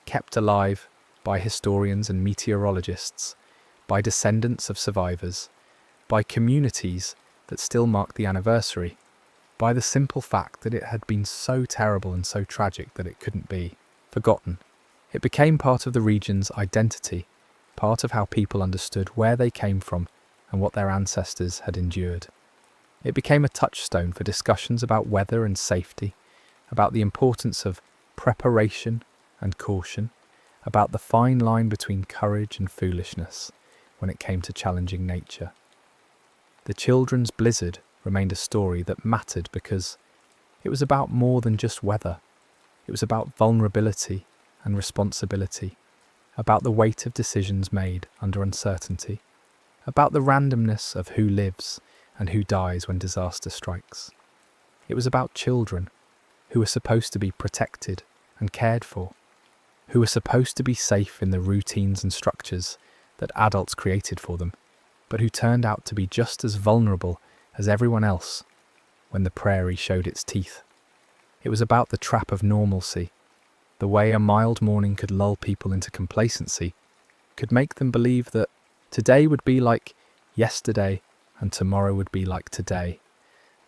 kept alive by historians and meteorologists, by descendants of survivors, by communities that still mark the anniversary, by the simple fact that it had been so terrible and so tragic that it couldn't be forgotten. It became part of the region's identity, part of how people understood where they came from and what their ancestors had endured. It became a touchstone for discussions about weather and safety, about the importance of preparation and caution, about the fine line between courage and foolishness when it came to challenging nature. The children's blizzard remained a story that mattered because it was about more than just weather. It was about vulnerability and responsibility, about the weight of decisions made under uncertainty, about the randomness of who lives and who dies when disaster strikes. It was about children who were supposed to be protected and cared for, who were supposed to be safe in the routines and structures that adults created for them, but who turned out to be just as vulnerable as everyone else when the prairie showed its teeth. It was about the trap of normalcy, the way a mild morning could lull people into complacency, could make them believe that today would be like yesterday and tomorrow would be like today,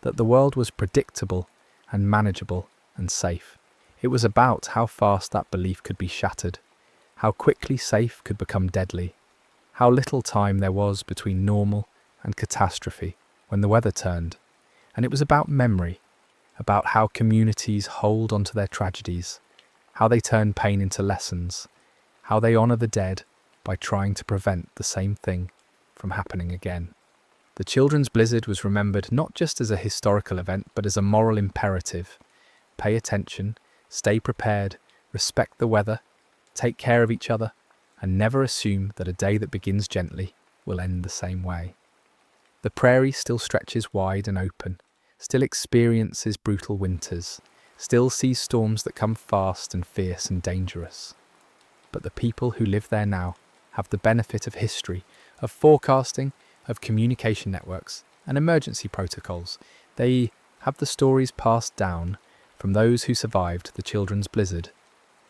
that the world was predictable and manageable and safe. It was about how fast that belief could be shattered, how quickly safe could become deadly, how little time there was between normal and catastrophe when the weather turned. And it was about memory, about how communities hold onto their tragedies, how they turn pain into lessons, how they honour the dead by trying to prevent the same thing from happening again. The children's blizzard was remembered not just as a historical event, but as a moral imperative. Pay attention, stay prepared, respect the weather, take care of each other, and never assume that a day that begins gently will end the same way. The prairie still stretches wide and open, still experiences brutal winters, still sees storms that come fast and fierce and dangerous. but the people who live there now have the benefit of history, of forecasting, of communication networks, and emergency protocols. They have the stories passed down from those who survived the children's blizzard,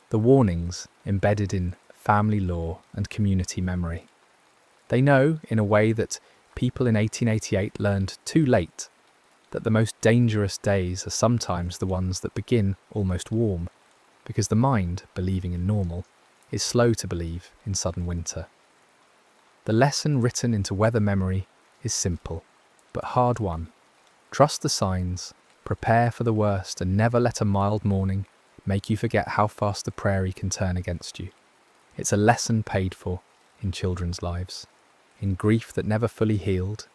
the warnings embedded in family lore and community memory. They know, in a way that people in 1888 learned too late, that the most dangerous days are sometimes the ones that begin almost warm, because the mind, believing in normal, is slow to believe in sudden winter. The lesson written into weather memory is simple, but hard won. Trust the signs, prepare for the worst, and never let a mild morning make you forget how fast the prairie can turn against you. It's a lesson paid for in children's lives, in grief that never fully healed,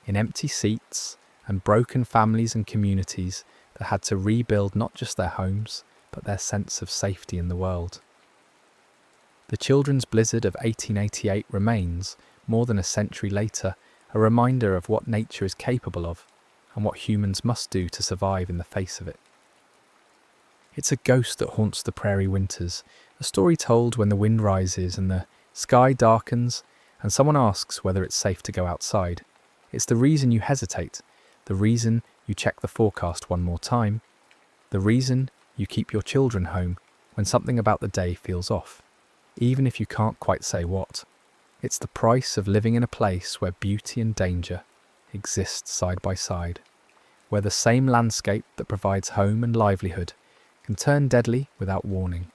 in empty seats and broken families and communities that had to rebuild not just their homes, but their sense of safety in the world. The children's blizzard of 1888 remains, more than a century later, a reminder of what nature is capable of and what humans must do to survive in the face of it. It's a ghost that haunts the prairie winters, a story told when the wind rises and the sky darkens and someone asks whether it's safe to go outside. It's the reason you hesitate, the reason you check the forecast one more time, the reason you keep your children home when something about the day feels off, even if you can't quite say what. It's the price of living in a place where beauty and danger exist side by side, where the same landscape that provides home and livelihood can turn deadly without warning.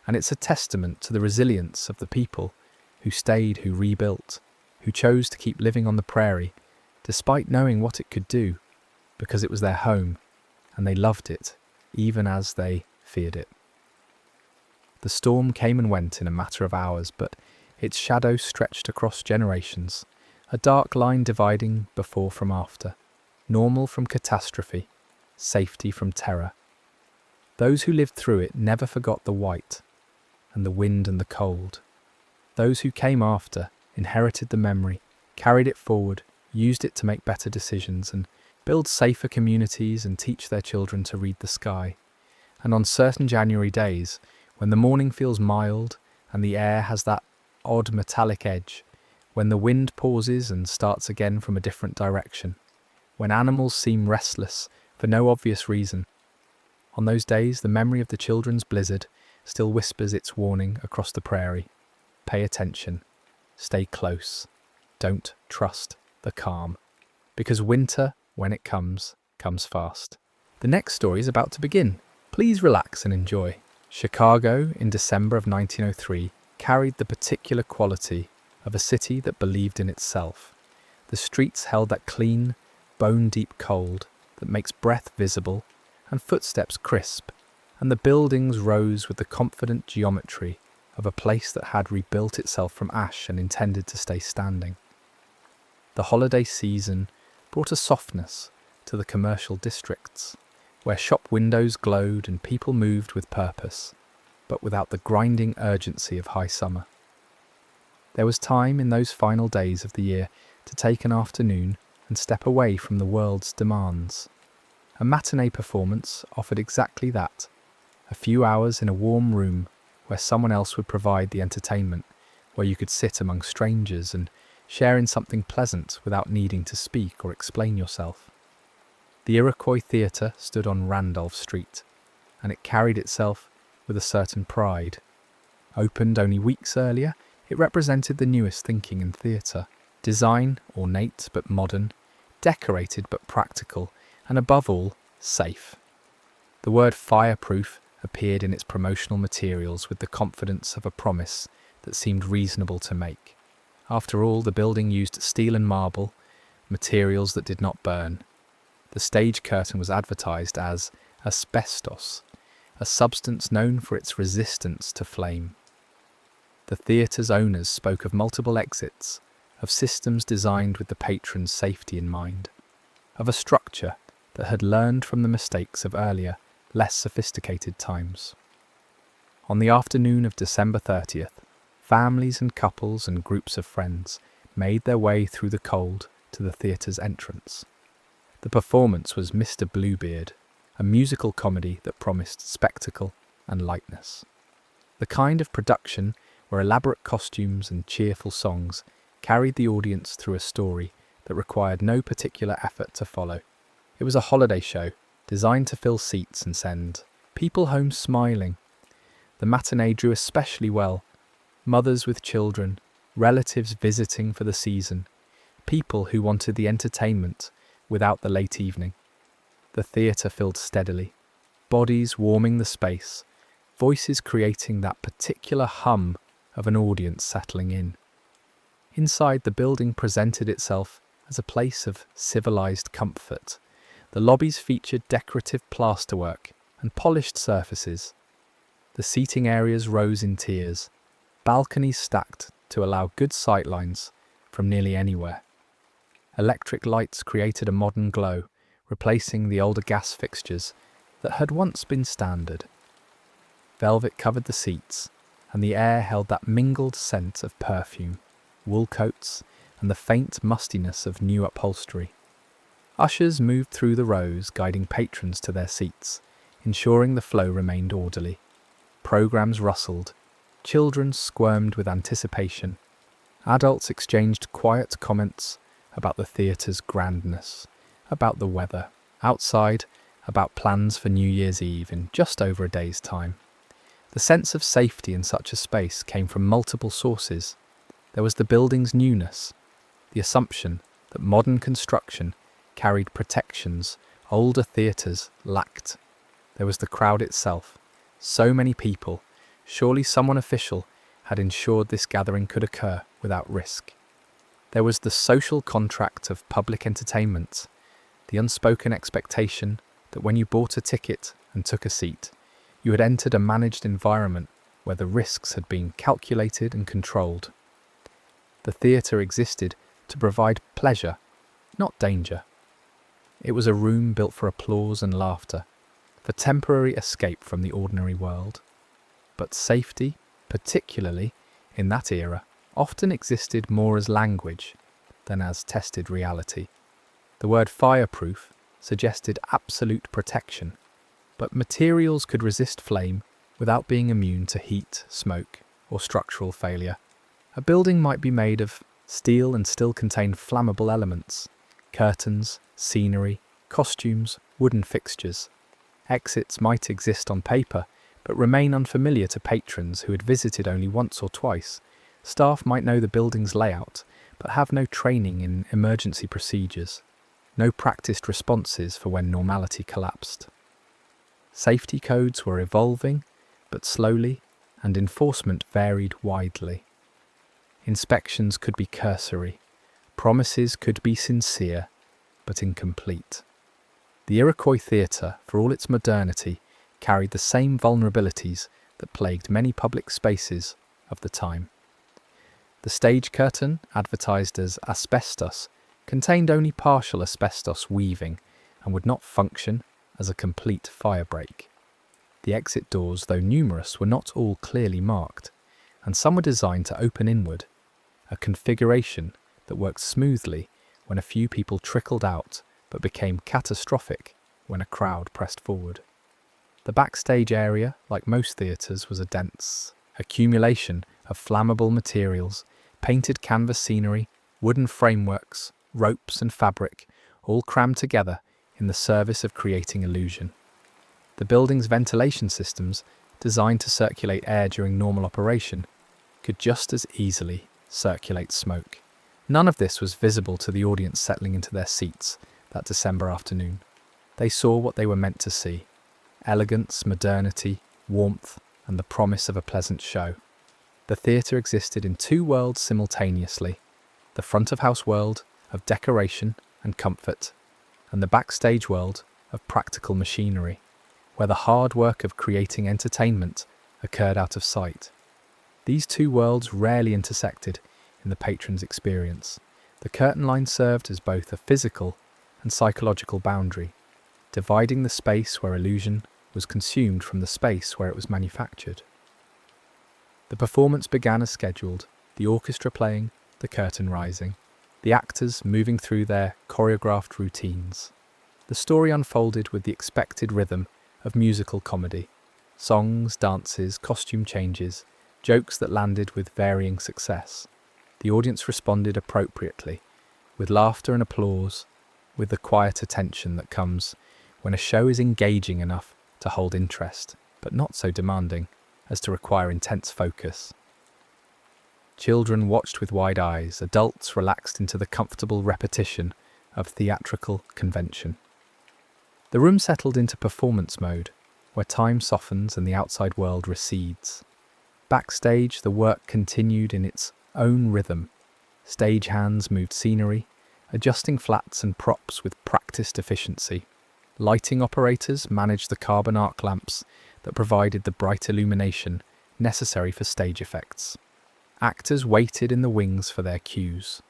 And it's a testament to the resilience of the people who stayed, who rebuilt, who chose to keep living on the prairie, despite knowing what it could do, because it was their home, and they loved it, even as they feared it. The storm came and went in a matter of hours, but its shadow stretched across generations, a dark line dividing before from after, normal from catastrophe, safety from terror. Those who lived through it never forgot the white, and the wind and the cold. Those who came after inherited the memory, carried it forward, used it to make better decisions and build safer communities and teach their children to read the sky. And on certain January days, when the morning feels mild and the air has that odd metallic edge, when the wind pauses and starts again from a different direction, when animals seem restless for no obvious reason, on those days the memory of the children's blizzard still whispers its warning across the prairie. Pay attention. Stay close. Don't trust the calm. Because winter, when it comes fast. The next story is about to begin. Please relax and enjoy. Chicago, in December of 1903, carried the particular quality of a city that believed in itself. The streets held that clean, bone-deep cold that makes breath visible and footsteps crisp, and the buildings rose with the confident geometry of a place that had rebuilt itself from ash and intended to stay standing. The holiday season brought a softness to the commercial districts, where shop windows glowed and people moved with purpose, but without the grinding urgency of high summer. There was time in those final days of the year to take an afternoon and step away from the world's demands. A matinee performance offered exactly that, a few hours in a warm room where someone else would provide the entertainment, where you could sit among strangers and share in something pleasant without needing to speak or explain yourself. The Iroquois Theatre stood on Randolph Street, and it carried itself with a certain pride. Opened only weeks earlier, it represented the newest thinking in theatre. Design, ornate but modern, decorated but practical, and above all, safe. The word fireproof appeared in its promotional materials with the confidence of a promise that seemed reasonable to make. After all, the building used steel and marble, materials that did not burn. The stage curtain was advertised as asbestos, a substance known for its resistance to flame. The theatre's owners spoke of multiple exits, of systems designed with the patron's safety in mind, of a structure that had learned from the mistakes of earlier, less sophisticated times. On the afternoon of December 30th, families and couples and groups of friends made their way through the cold to the theatre's entrance. The performance was Mr. Bluebeard, a musical comedy that promised spectacle and lightness. The kind of production where elaborate costumes and cheerful songs carried the audience through a story that required no particular effort to follow. It was a holiday show designed to fill seats and send people home smiling. The matinee drew especially well. Mothers with children, relatives visiting for the season, people who wanted the entertainment without the late evening. The theatre filled steadily, bodies warming the space, voices creating that particular hum of an audience settling in. Inside, the building presented itself as a place of civilized comfort. The lobbies featured decorative plasterwork and polished surfaces. The seating areas rose in tiers, balconies stacked to allow good sightlines from nearly anywhere. Electric lights created a modern glow, replacing the older gas fixtures that had once been standard. Velvet covered the seats, and the air held that mingled scent of perfume, wool coats, and the faint mustiness of new upholstery. Ushers moved through the rows, guiding patrons to their seats, ensuring the flow remained orderly. Programs rustled, children squirmed with anticipation. Adults exchanged quiet comments about the theatre's grandness, about the weather outside, about plans for New Year's Eve in just over a day's time. The sense of safety in such a space came from multiple sources. There was the building's newness, the assumption that modern construction carried protections older theatres lacked. There was the crowd itself. So many people, surely someone official had ensured this gathering could occur without risk. There was the social contract of public entertainment, the unspoken expectation that when you bought a ticket and took a seat, you had entered a managed environment where the risks had been calculated and controlled. The theatre existed to provide pleasure, not danger. It was a room built for applause and laughter, for temporary escape from the ordinary world. But safety, particularly in that era, often existed more as language than as tested reality. The word fireproof suggested absolute protection, but materials could resist flame without being immune to heat, smoke, or structural failure. A building might be made of steel and still contain flammable elements, curtains, scenery, costumes, wooden fixtures. Exits might exist on paper, but remain unfamiliar to patrons who had visited only once or twice. Staff might know the building's layout, but have no training in emergency procedures, no practiced responses for when normality collapsed. Safety codes were evolving, but slowly, and enforcement varied widely. Inspections could be cursory, promises could be sincere, but incomplete. The Iroquois theatre, for all its modernity, carried the same vulnerabilities that plagued many public spaces of the time. The stage curtain, advertised as asbestos, contained only partial asbestos weaving and would not function as a complete firebreak. The exit doors, though numerous, were not all clearly marked, and some were designed to open inward, a configuration that worked smoothly when a few people trickled out but became catastrophic when a crowd pressed forward. The backstage area, like most theatres, was a dense accumulation of flammable materials, painted canvas scenery, wooden frameworks, ropes and fabric, all crammed together in the service of creating illusion. The building's ventilation systems, designed to circulate air during normal operation, could just as easily circulate smoke. None of this was visible to the audience settling into their seats that December afternoon. They saw what they were meant to see: elegance, modernity, warmth, and the promise of a pleasant show. The theatre existed in two worlds simultaneously: the front-of-house world of decoration and comfort, and the backstage world of practical machinery, where the hard work of creating entertainment occurred out of sight. These two worlds rarely intersected in the patron's experience. The curtain line served as both a physical and psychological boundary, dividing the space where illusion was consumed from the space where it was manufactured. The performance began as scheduled, the orchestra playing, the curtain rising, the actors moving through their choreographed routines. The story unfolded with the expected rhythm of musical comedy: songs, dances, costume changes, jokes that landed with varying success. The audience responded appropriately, with laughter and applause, with the quiet attention that comes when a show is engaging enough to hold interest, but not so demanding as to require intense focus. Children watched with wide eyes, adults relaxed into the comfortable repetition of theatrical convention. The room settled into performance mode, where time softens and the outside world recedes. Backstage, the work continued in its own rhythm. Stagehands moved scenery, adjusting flats and props with practiced efficiency. Lighting operators managed the carbon arc lamps that provided the bright illumination necessary for stage effects. Actors waited in the wings for their cues.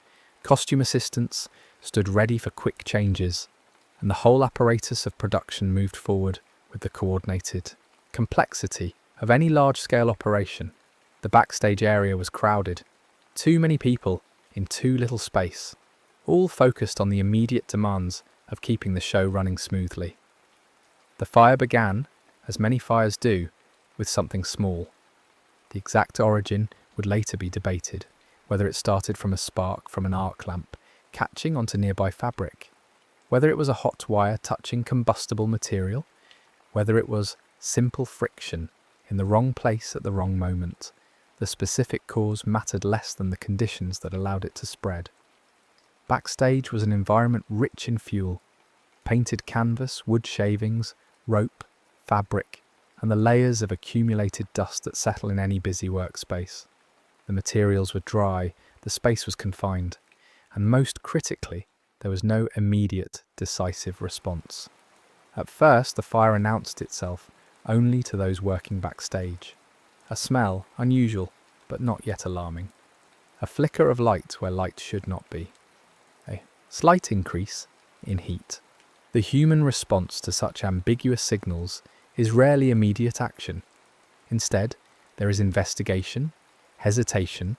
Costume assistants stood ready for quick changes, and the whole apparatus of production moved forward with the coordinated complexity of any large-scale operation. The backstage area was crowded. Too many people in too little space, all focused on the immediate demands of keeping the show running smoothly. The fire began, as many fires do, with something small. The exact origin would later be debated, whether it started from a spark from an arc lamp catching onto nearby fabric, whether it was a hot wire touching combustible material, whether it was simple friction in the wrong place at the wrong moment. The specific cause mattered less than the conditions that allowed it to spread. Backstage was an environment rich in fuel. Painted canvas, wood shavings, rope, fabric, and the layers of accumulated dust that settle in any busy workspace. The materials were dry, the space was confined, and most critically, there was no immediate, decisive response. At first, the fire announced itself only to those working backstage. A smell, unusual, but not yet alarming. A flicker of light where light should not be. A slight increase in heat. The human response to such ambiguous signals is rarely immediate action. Instead, there is investigation, hesitation,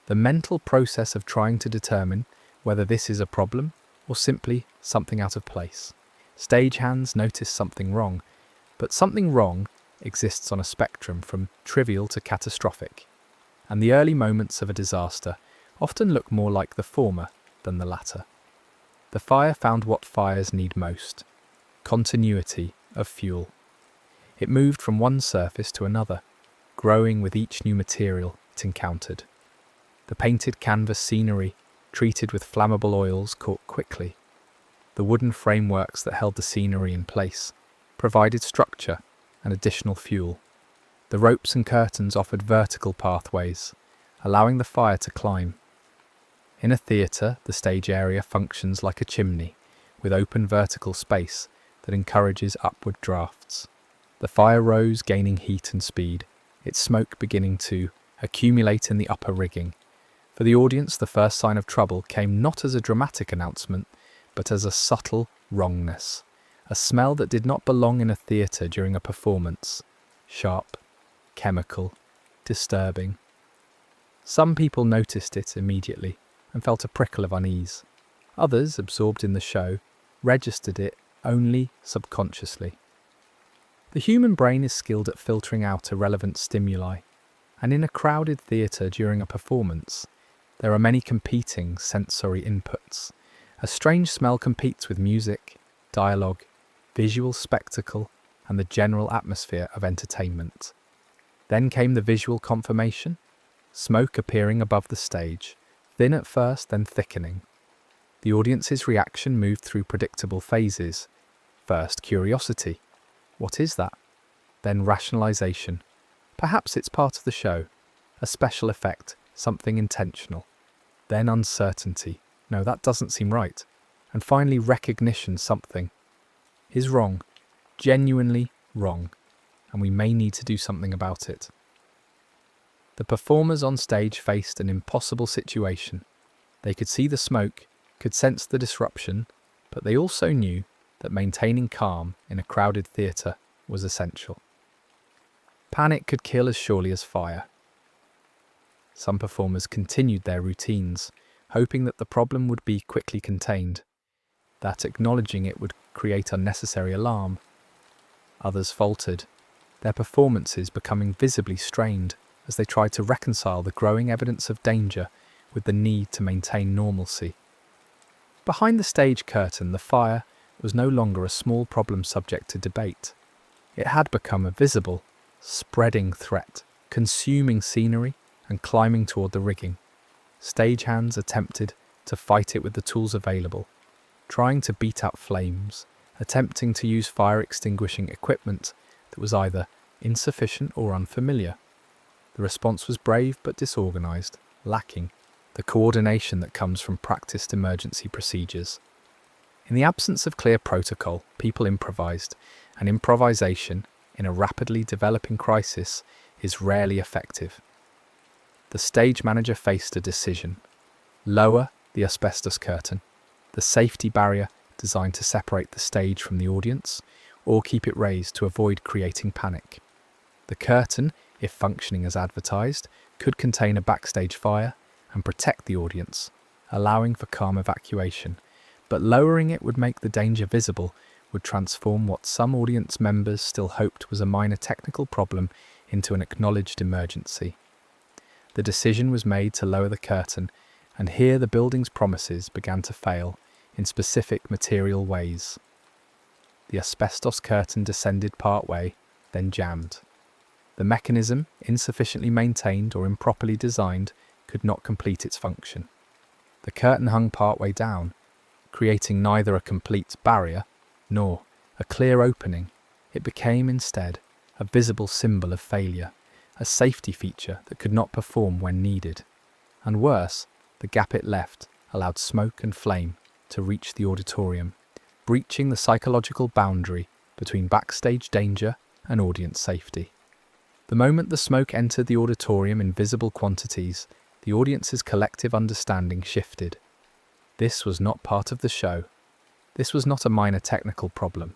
the mental process of trying to determine whether this is a problem or simply something out of place. Stagehands notice something wrong, but something wrong exists on a spectrum from trivial to catastrophic, and the early moments of a disaster often look more like the former than the latter. The fire found what fires need most: continuity of fuel. It moved from one surface to another, growing with each new material it encountered. The painted canvas scenery, treated with flammable oils, caught quickly. The wooden frameworks that held the scenery in place provided structure and additional fuel. The ropes and curtains offered vertical pathways, allowing the fire to climb. In a theatre, the stage area functions like a chimney, with open vertical space that encourages upward drafts. The fire rose, gaining heat and speed, its smoke beginning to accumulate in the upper rigging. For the audience, the first sign of trouble came not as a dramatic announcement, but as a subtle wrongness, a smell that did not belong in a theatre during a performance. Sharp, chemical, disturbing. Some people noticed it immediately and felt a prickle of unease. Others, absorbed in the show, registered it only subconsciously. The human brain is skilled at filtering out irrelevant stimuli, and in a crowded theatre during a performance, there are many competing sensory inputs. A strange smell competes with music, dialogue, visual spectacle, and the general atmosphere of entertainment. Then came the visual confirmation, smoke appearing above the stage, thin at first, then thickening. The audience's reaction moved through predictable phases. First, curiosity. What is that? Then rationalization. Perhaps it's part of the show, a special effect, something intentional. Then uncertainty. No, that doesn't seem right. And finally, recognition, something is wrong, genuinely wrong, and we may need to do something about it. The performers on stage faced an impossible situation. They could see the smoke, could sense the disruption, but they also knew that maintaining calm in a crowded theatre was essential. Panic could kill as surely as fire. Some performers continued their routines, hoping that the problem would be quickly contained, that acknowledging it would create unnecessary alarm. Others faltered, their performances becoming visibly strained. as they tried to reconcile the growing evidence of danger with the need to maintain normalcy. Behind the stage curtain, the fire was no longer a small problem subject to debate. It had become a visible, spreading threat, consuming scenery and climbing toward the rigging. Stagehands attempted to fight it with the tools available, trying to beat out flames, attempting to use fire-extinguishing equipment that was either insufficient or unfamiliar. The response was brave but disorganized, lacking the coordination that comes from practiced emergency procedures. In the absence of clear protocol, people improvised, and improvisation in a rapidly developing crisis is rarely effective. The stage manager faced a decision: lower the asbestos curtain, the safety barrier designed to separate the stage from the audience, or keep it raised to avoid creating panic. The curtain, if functioning as advertised, could contain a backstage fire and protect the audience, allowing for calm evacuation, but lowering it would make the danger visible, would transform what some audience members still hoped was a minor technical problem into an acknowledged emergency. The decision was made to lower the curtain, and here the building's promises began to fail in specific material ways. The asbestos curtain descended partway, then jammed. The mechanism, insufficiently maintained or improperly designed, could not complete its function. The curtain hung partway down, creating neither a complete barrier nor a clear opening. It became instead a visible symbol of failure, a safety feature that could not perform when needed. And worse, the gap it left allowed smoke and flame to reach the auditorium, breaching the psychological boundary between backstage danger and audience safety. The moment the smoke entered the auditorium in visible quantities, the audience's collective understanding shifted. This was not part of the show. This was not a minor technical problem.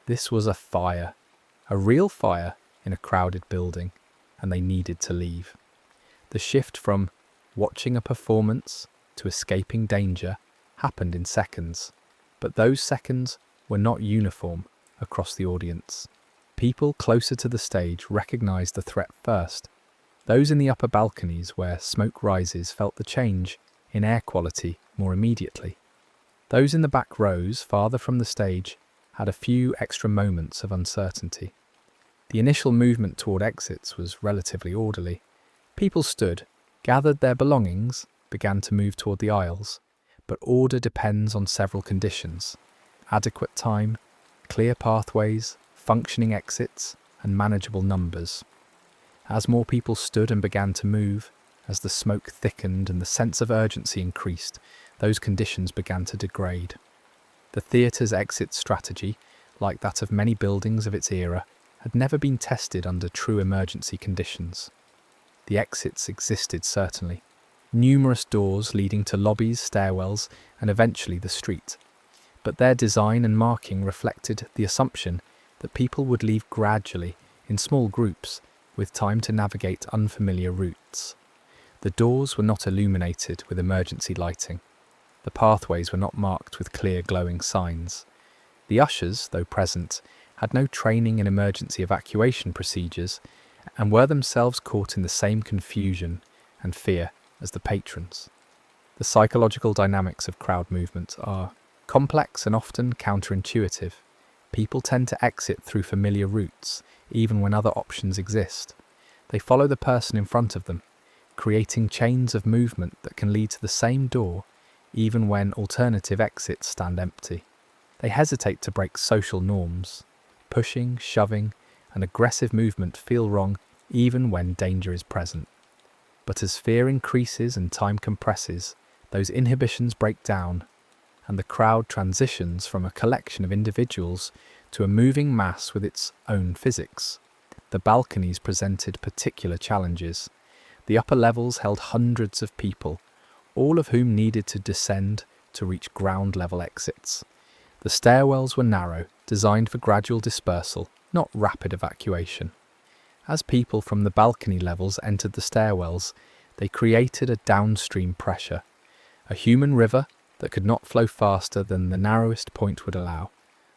This was a fire, a real fire in a crowded building, and they needed to leave. The shift from watching a performance to escaping danger happened in seconds, but those seconds were not uniform across the audience. People closer to the stage recognized the threat first. Those in the upper balconies where smoke rises felt the change in air quality more immediately. Those in the back rows, farther from the stage, had a few extra moments of uncertainty. The initial movement toward exits was relatively orderly. People stood, gathered their belongings, began to move toward the aisles, but order depends on several conditions: adequate time, clear pathways, functioning exits, and manageable numbers. As more people stood and began to move, as the smoke thickened and the sense of urgency increased, those conditions began to degrade. The theatre's exit strategy, like that of many buildings of its era, had never been tested under true emergency conditions. The exits existed certainly, numerous doors leading to lobbies, stairwells, and eventually the street. But their design and marking reflected the assumption that people would leave gradually, in small groups, with time to navigate unfamiliar routes. The doors were not illuminated with emergency lighting. The pathways were not marked with clear glowing signs. The ushers, though present, had no training in emergency evacuation procedures and were themselves caught in the same confusion and fear as the patrons. The psychological dynamics of crowd movement are complex and often counterintuitive. People tend to exit through familiar routes, even when other options exist. They follow the person in front of them, creating chains of movement that can lead to the same door, even when alternative exits stand empty. They hesitate to break social norms. Pushing, shoving, and aggressive movement feel wrong even when danger is present. But as fear increases and time compresses, those inhibitions break down, and the crowd transitions from a collection of individuals to a moving mass with its own physics. The balconies presented particular challenges. The upper levels held hundreds of people, all of whom needed to descend to reach ground-level exits. The stairwells were narrow, designed for gradual dispersal, not rapid evacuation. As people from the balcony levels entered the stairwells, they created a downstream pressure, a human river that could not flow faster than the narrowest point would allow.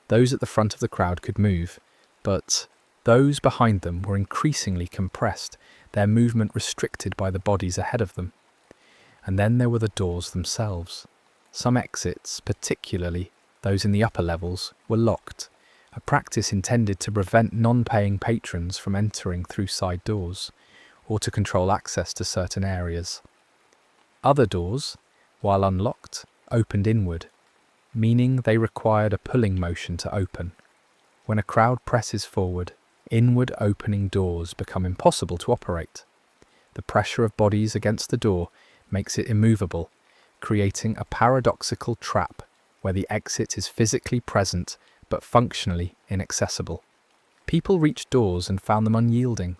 Those at the front of the crowd could move, but Those behind them were increasingly compressed, their movement restricted by the bodies ahead of them. And then there were the doors themselves. Some exits, particularly those in the upper levels, were locked, a practice intended to prevent non-paying patrons from entering through side doors, or to control access to certain areas. Other doors, while unlocked, opened inward, meaning they required a pulling motion to open. When a crowd presses forward, inward opening doors become impossible to operate. The pressure of bodies against the door makes it immovable, creating a paradoxical trap where the exit is physically present but functionally inaccessible. People reached doors and found them unyielding.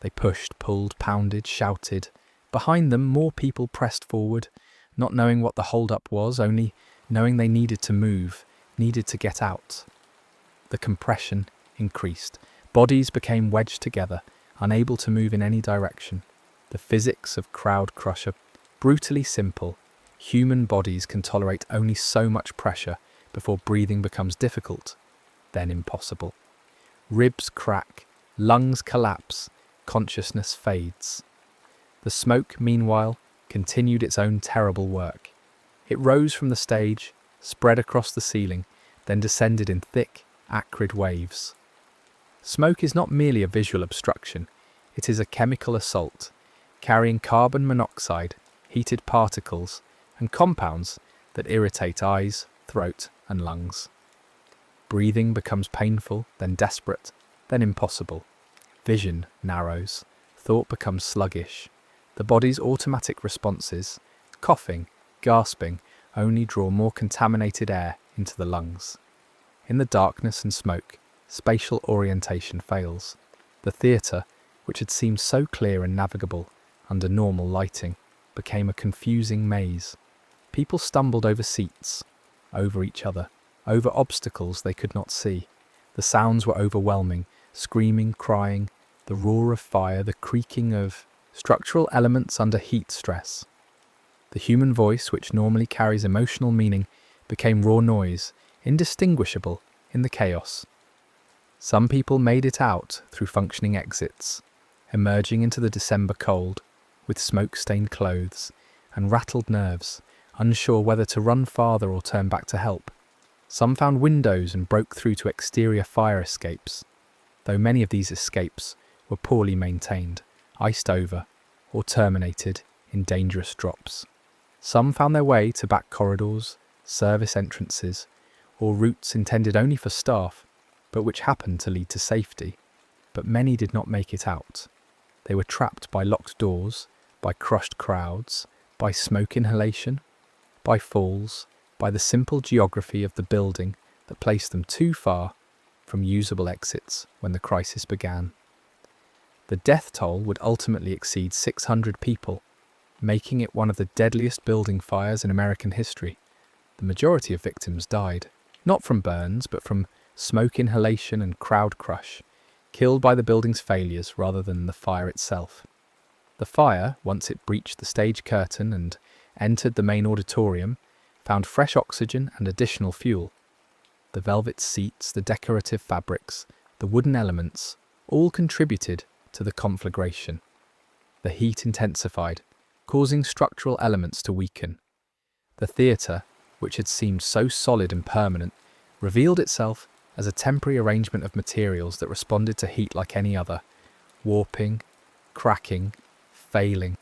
They pushed, pulled, pounded, shouted. Behind them, more people pressed forward, not knowing what the hold-up was, only knowing they needed to move, needed to get out. The compression increased. Bodies became wedged together, unable to move in any direction. The physics of crowd crusher, brutally simple. Human bodies can tolerate only so much pressure before breathing becomes difficult, then impossible. Ribs crack, lungs collapse, consciousness fades. The smoke, meanwhile, continued its own terrible work. It rose from the stage, spread across the ceiling, then descended in thick, acrid waves. Smoke is not merely a visual obstruction, it is a chemical assault, carrying carbon monoxide, heated particles, and compounds that irritate eyes, throat, and lungs. Breathing becomes painful, then desperate, then impossible. Vision narrows, thought becomes sluggish. The body's automatic responses, coughing, gasping, only draw more contaminated air into the lungs. In the darkness and smoke, spatial orientation fails. The theatre, which had seemed so clear and navigable under normal lighting, became a confusing maze. People stumbled over seats, over each other, over obstacles they could not see. The sounds were overwhelming, screaming, crying, the roar of fire, the creaking of structural elements under heat stress. The human voice, which normally carries emotional meaning, became raw noise, indistinguishable in the chaos. Some people made it out through functioning exits, emerging into the December cold, with smoke-stained clothes and rattled nerves, unsure whether to run farther or turn back to help. Some found windows and broke through to exterior fire escapes, though many of these escapes were poorly maintained, iced over, or terminated in dangerous drops. Some found their way to back corridors, service entrances, or routes intended only for staff, but which happened to lead to safety. But many did not make it out. They were trapped by locked doors, by crushed crowds, by smoke inhalation, by falls, by the simple geography of the building that placed them too far from usable exits when the crisis began. The death toll would ultimately exceed 600 people, making it one of the deadliest building fires in American history. The majority of victims died, not from burns, but from smoke inhalation and crowd crush, killed by the building's failures rather than the fire itself. The fire, once it breached the stage curtain and entered the main auditorium, found fresh oxygen and additional fuel. The velvet seats, the decorative fabrics, the wooden elements, all contributed to the conflagration. The heat intensified, causing structural elements to weaken. The theatre, which had seemed so solid and permanent, revealed itself as a temporary arrangement of materials that responded to heat like any other, warping, cracking, failing.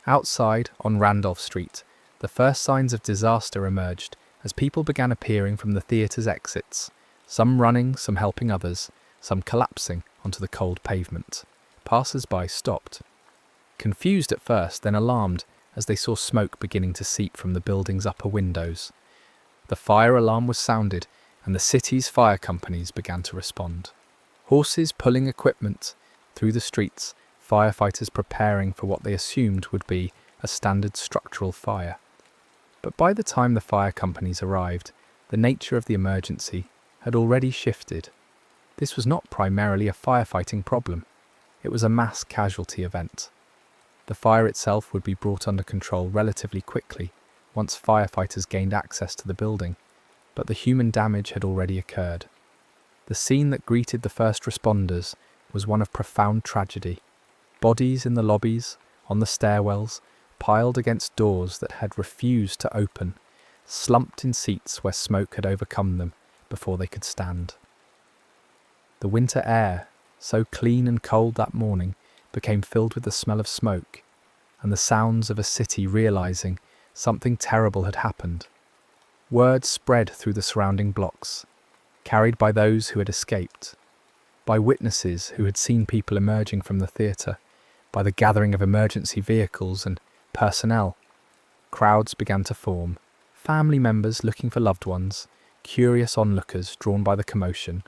Outside, on Randolph Street, the first signs of disaster emerged as people began appearing from the theatre's exits, some running, some helping others, some collapsing onto the cold pavement. Passers-by stopped, confused at first, then alarmed as they saw smoke beginning to seep from the building's upper windows. The fire alarm was sounded, and the city's fire companies began to respond. Horses pulling equipment through the streets, firefighters preparing for what they assumed would be a standard structural fire. But by the time the fire companies arrived, the nature of the emergency had already shifted. This was not primarily a firefighting problem. It was a mass casualty event. The fire itself would be brought under control relatively quickly once firefighters gained access to the building, but the human damage had already occurred. The scene that greeted the first responders was one of profound tragedy. Bodies in the lobbies, on the stairwells, piled against doors that had refused to open, slumped in seats where smoke had overcome them before they could stand. The winter air, so clean and cold that morning, became filled with the smell of smoke and the sounds of a city realizing something terrible had happened. Word spread through the surrounding blocks, carried by those who had escaped, by witnesses who had seen people emerging from the theatre, by the gathering of emergency vehicles and personnel. Crowds began to form, family members looking for loved ones, curious onlookers drawn by the commotion,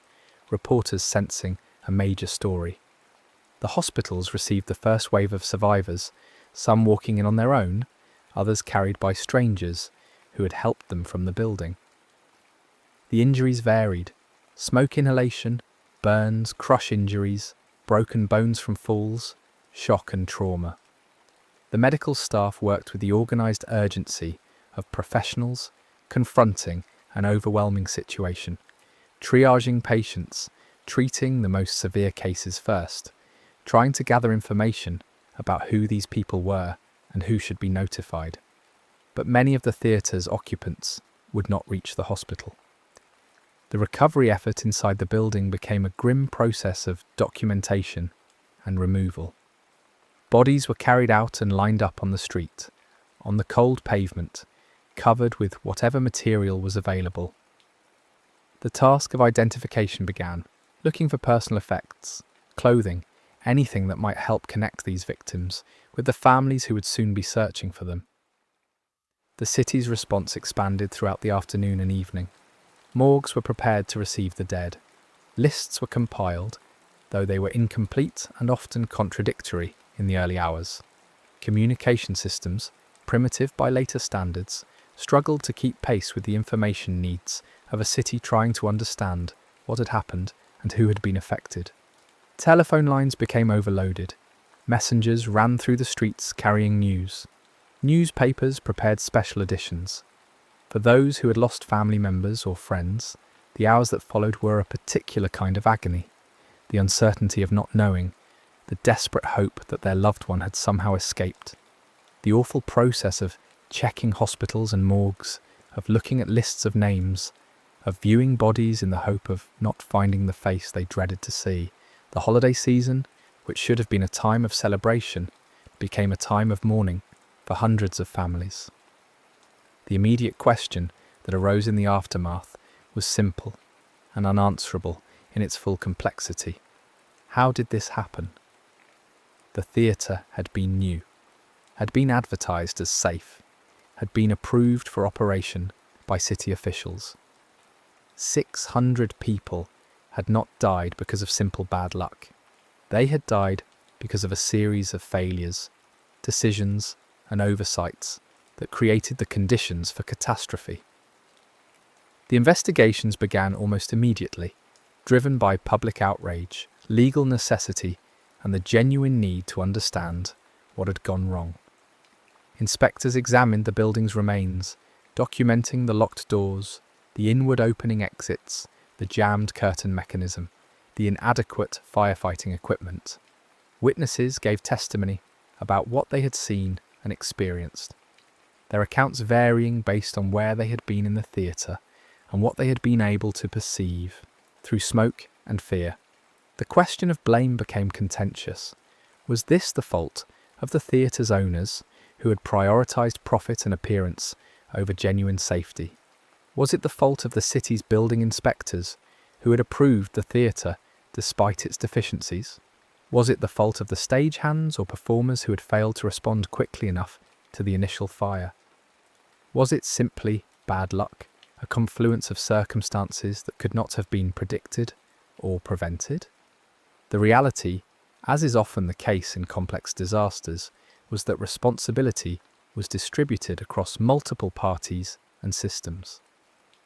reporters sensing a major story. The hospitals received the first wave of survivors, some walking in on their own, others carried by strangers who had helped them from the building. The injuries varied: smoke inhalation, burns, crush injuries, broken bones from falls, shock and trauma. The medical staff worked with the organised urgency of professionals confronting an overwhelming situation, triaging patients, treating the most severe cases first, trying to gather information about who these people were and who should be notified. But many of the theatre's occupants would not reach the hospital. The recovery effort inside the building became a grim process of documentation and removal. Bodies were carried out and lined up on the street, on the cold pavement, covered with whatever material was available. The task of identification began, looking for personal effects, clothing, anything that might help connect these victims with the families who would soon be searching for them. The city's response expanded throughout the afternoon and evening. Morgues were prepared to receive the dead. Lists were compiled, though they were incomplete and often contradictory in the early hours. Communication systems, primitive by later standards, struggled to keep pace with the information needs of a city trying to understand what had happened and who had been affected. Telephone lines became overloaded. Messengers ran through the streets carrying news. Newspapers prepared special editions. For those who had lost family members or friends, the hours that followed were a particular kind of agony. The uncertainty of not knowing, the desperate hope that their loved one had somehow escaped. The awful process of checking hospitals and morgues, of looking at lists of names, of viewing bodies in the hope of not finding the face they dreaded to see. The holiday season, which should have been a time of celebration, became a time of mourning for hundreds of families. The immediate question that arose in the aftermath was simple and unanswerable in its full complexity. How did this happen? The theatre had been new, had been advertised as safe, had been approved for operation by city officials. 600 people had not died because of simple bad luck. They had died because of a series of failures, decisions and oversights that created the conditions for catastrophe. The investigations began almost immediately, driven by public outrage, legal necessity, and the genuine need to understand what had gone wrong. Inspectors examined the building's remains, documenting the locked doors, the inward opening exits, the jammed curtain mechanism, the inadequate firefighting equipment. Witnesses gave testimony about what they had seen and experienced, their accounts varying based on where they had been in the theatre and what they had been able to perceive through smoke and fear. The question of blame became contentious. Was this the fault of the theatre's owners, who had prioritised profit and appearance over genuine safety? Was it the fault of the city's building inspectors, who had approved the theatre despite its deficiencies? Was it the fault of the stagehands or performers who had failed to respond quickly enough to the initial fire? Was it simply bad luck, a confluence of circumstances that could not have been predicted or prevented? The reality, as is often the case in complex disasters, was that responsibility was distributed across multiple parties and systems.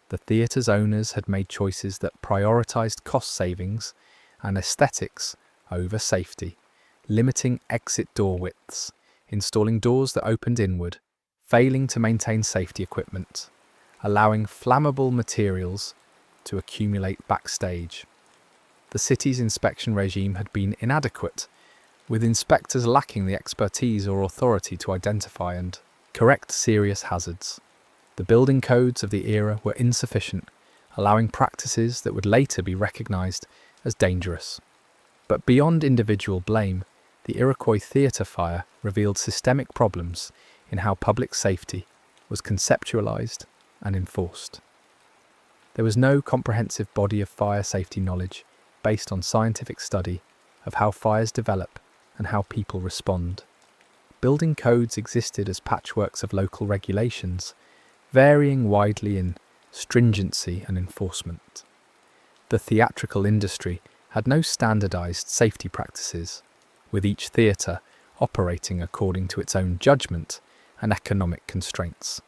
The theatre's owners had made choices that prioritised cost savings and aesthetics over safety, limiting exit door widths, installing doors that opened inward, failing to maintain safety equipment, allowing flammable materials to accumulate backstage. The city's inspection regime had been inadequate, with inspectors lacking the expertise or authority to identify and correct serious hazards. The building codes of the era were insufficient, allowing practices that would later be recognised as dangerous. But beyond individual blame, the Iroquois theatre fire revealed systemic problems in how public safety was conceptualised and enforced. There was no comprehensive body of fire safety knowledge based on scientific study of how fires develop and how people respond. Building codes existed as patchworks of local regulations, varying widely in stringency and enforcement. The theatrical industry had no standardised safety practices, with each theatre operating according to its own judgment and economic constraints.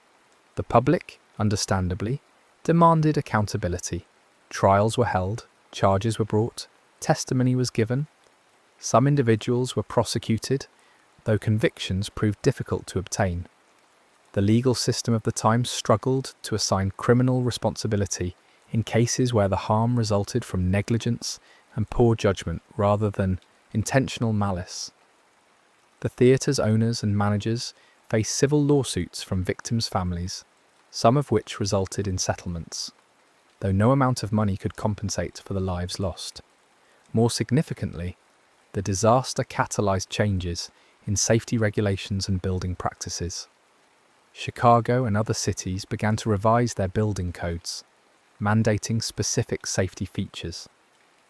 The public, understandably, demanded accountability. Trials were held, charges were brought, testimony was given. Some individuals were prosecuted, though convictions proved difficult to obtain. The legal system of the time struggled to assign criminal responsibility in cases where the harm resulted from negligence and poor judgment rather than intentional malice. The theatre's owners and managers faced civil lawsuits from victims' families, some of which resulted in settlements, though no amount of money could compensate for the lives lost. More significantly, the disaster catalyzed changes in safety regulations and building practices. Chicago and other cities began to revise their building codes, mandating specific safety features.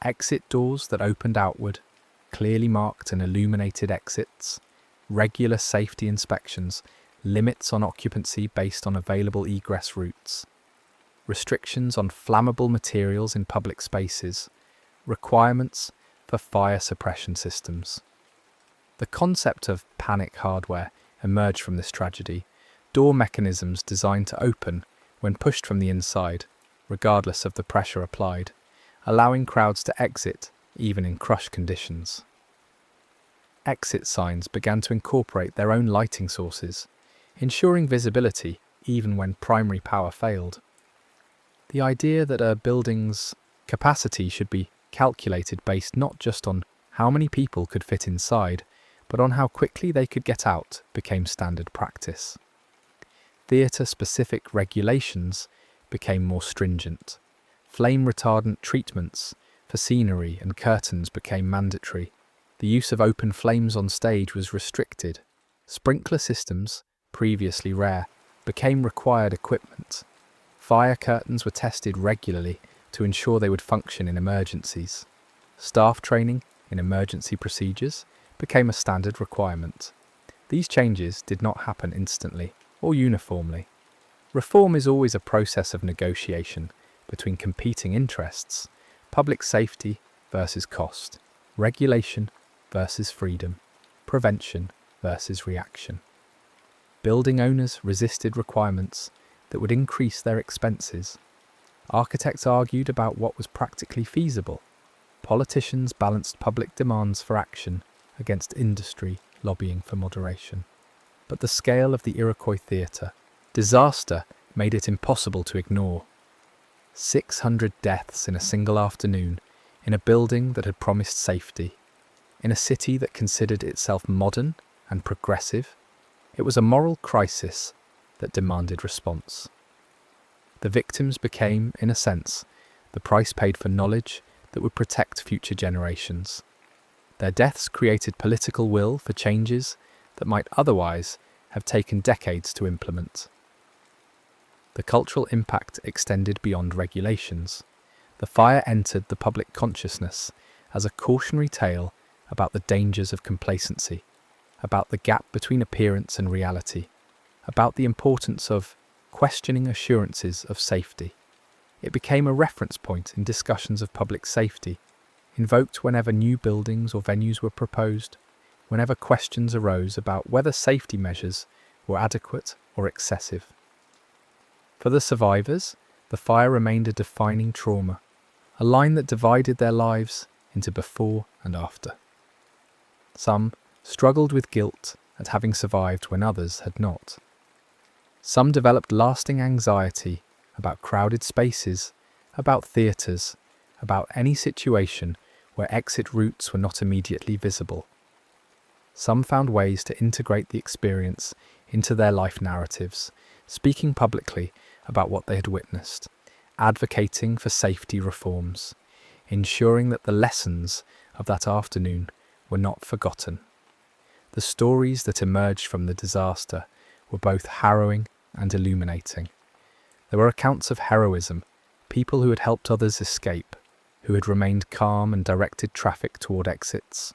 Exit doors that opened outward, clearly marked and illuminated exits, regular safety inspections, limits on occupancy based on available egress routes, restrictions on flammable materials in public spaces, requirements for fire suppression systems. The concept of panic hardware emerged from this tragedy, door mechanisms designed to open when pushed from the inside, regardless of the pressure applied, allowing crowds to exit even in crushed conditions. Exit signs began to incorporate their own lighting sources, ensuring visibility even when primary power failed. The idea that a building's capacity should be calculated based not just on how many people could fit inside, but on how quickly they could get out became standard practice. Theatre-specific regulations became more stringent. Flame-retardant treatments for scenery and curtains became mandatory. The use of open flames on stage was restricted. Sprinkler systems, previously rare, became required equipment. Fire curtains were tested regularly to ensure they would function in emergencies. Staff training in emergency procedures became a standard requirement. These changes did not happen instantly or uniformly. Reform is always a process of negotiation between competing interests: public safety versus cost, regulation versus freedom, prevention versus reaction. Building owners resisted requirements that would increase their expenses. Architects argued about what was practically feasible. Politicians balanced public demands for action against industry lobbying for moderation. But the scale of the Iroquois theatre disaster made it impossible to ignore. 600 deaths in a single afternoon in a building that had promised safety, in a city that considered itself modern and progressive. It was a moral crisis that demanded response. The victims became, in a sense, the price paid for knowledge that would protect future generations. Their deaths created political will for changes that might otherwise have taken decades to implement. The cultural impact extended beyond regulations. The fire entered the public consciousness as a cautionary tale about the dangers of complacency, about the gap between appearance and reality, about the importance of questioning assurances of safety. It became a reference point in discussions of public safety, invoked whenever new buildings or venues were proposed, whenever questions arose about whether safety measures were adequate or excessive. For the survivors, the fire remained a defining trauma, a line that divided their lives into before and after. Some struggled with guilt at having survived when others had not. Some developed lasting anxiety about crowded spaces, about theatres, about any situation where exit routes were not immediately visible. Some found ways to integrate the experience into their life narratives, speaking publicly about what they had witnessed, advocating for safety reforms, ensuring that the lessons of that afternoon were not forgotten. The stories that emerged from the disaster were both harrowing and illuminating. There were accounts of heroism, people who had helped others escape, who had remained calm and directed traffic toward exits,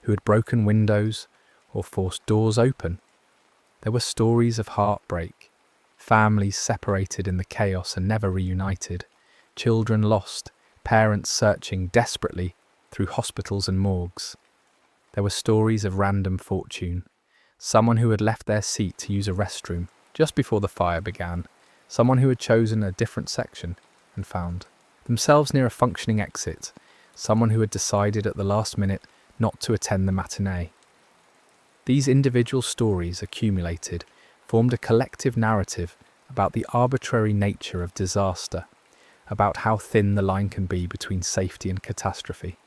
who had broken windows or forced doors open. There were stories of heartbreak, families separated in the chaos and never reunited, children lost, parents searching desperately through hospitals and morgues. There were stories of random fortune, someone who had left their seat to use a restroom just before the fire began, someone who had chosen a different section and found themselves near a functioning exit, someone who had decided at the last minute not to attend the matinee. These individual stories accumulated formed a collective narrative about the arbitrary nature of disaster, about how thin the line can be between safety and catastrophe,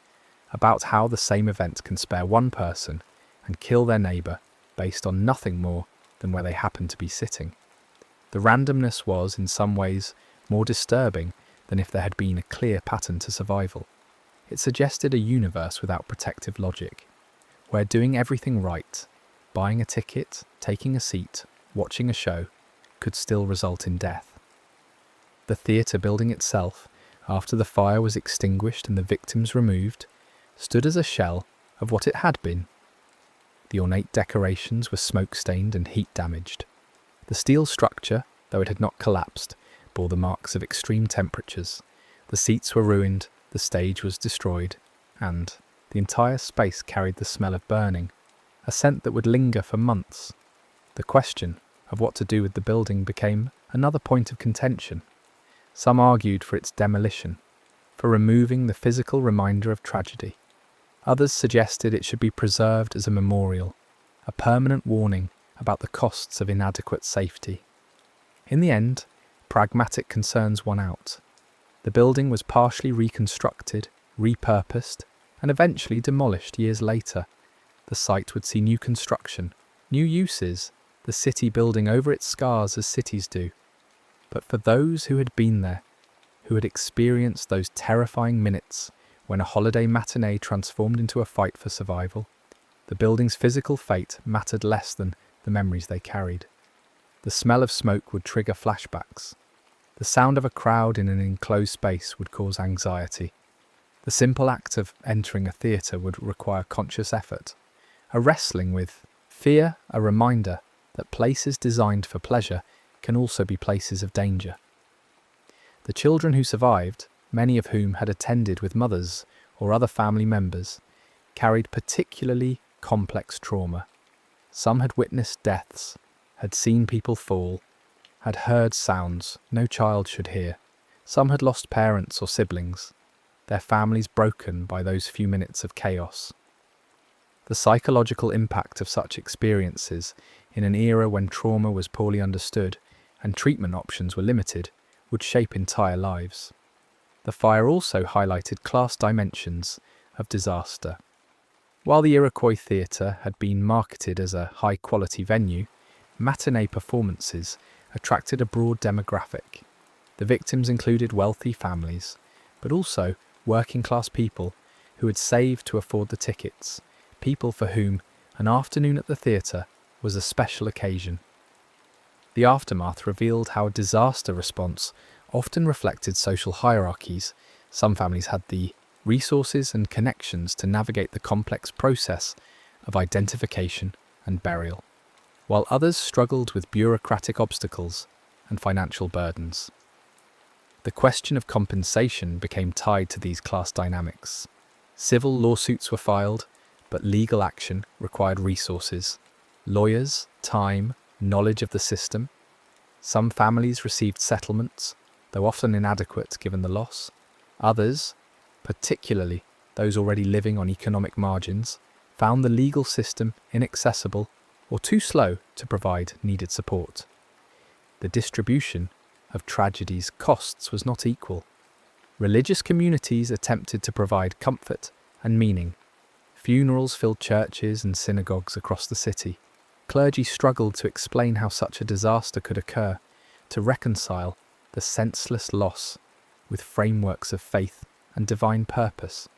about how the same event can spare one person and kill their neighbour based on nothing more than where they happen to be sitting. The randomness was, in some ways, more disturbing than if there had been a clear pattern to survival. It suggested a universe without protective logic, where doing everything right, buying a ticket, taking a seat, watching a show, could still result in death. The theatre building itself, after the fire was extinguished and the victims removed, stood as a shell of what it had been. The ornate decorations were smoke-stained and heat-damaged. The steel structure, though it had not collapsed, bore the marks of extreme temperatures. The seats were ruined, the stage was destroyed, and the entire space carried the smell of burning, a scent that would linger for months. The question of what to do with the building became another point of contention. Some argued for its demolition, for removing the physical reminder of tragedy. Others suggested it should be preserved as a memorial, a permanent warning about the costs of inadequate safety. In the end, pragmatic concerns won out. The building was partially reconstructed, repurposed, and eventually demolished years later. The site would see new construction, new uses, the city building over its scars as cities do. But for those who had been there, who had experienced those terrifying minutes when a holiday matinee transformed into a fight for survival, the building's physical fate mattered less than the memories they carried. The smell of smoke would trigger flashbacks. The sound of a crowd in an enclosed space would cause anxiety. The simple act of entering a theatre would require conscious effort, a wrestling with fear, a reminder that places designed for pleasure can also be places of danger. The children who survived, many of whom had attended with mothers or other family members, carried particularly complex trauma. Some had witnessed deaths, had seen people fall, had heard sounds no child should hear. Some had lost parents or siblings, their families broken by those few minutes of chaos. The psychological impact of such experiences in an era when trauma was poorly understood and treatment options were limited would shape entire lives. The fire also highlighted class dimensions of disaster. While the Iroquois Theatre had been marketed as a high-quality venue, matinee performances attracted a broad demographic. The victims included wealthy families, but also working-class people who had saved to afford the tickets, people for whom an afternoon at the theatre was a special occasion. The aftermath revealed how a disaster response often reflected social hierarchies. Some families had the resources and connections to navigate the complex process of identification and burial, while others struggled with bureaucratic obstacles and financial burdens. The question of compensation became tied to these class dynamics. Civil lawsuits were filed, but legal action required resources, lawyers, time, knowledge of the system. Some families received settlements, though often inadequate given the loss. Others, particularly those already living on economic margins, found the legal system inaccessible or too slow to provide needed support. The distribution of tragedy's costs was not equal. Religious communities attempted to provide comfort and meaning. Funerals filled churches and synagogues across the city. Clergy struggled to explain how such a disaster could occur, to reconcile the senseless loss with frameworks of faith and divine purpose.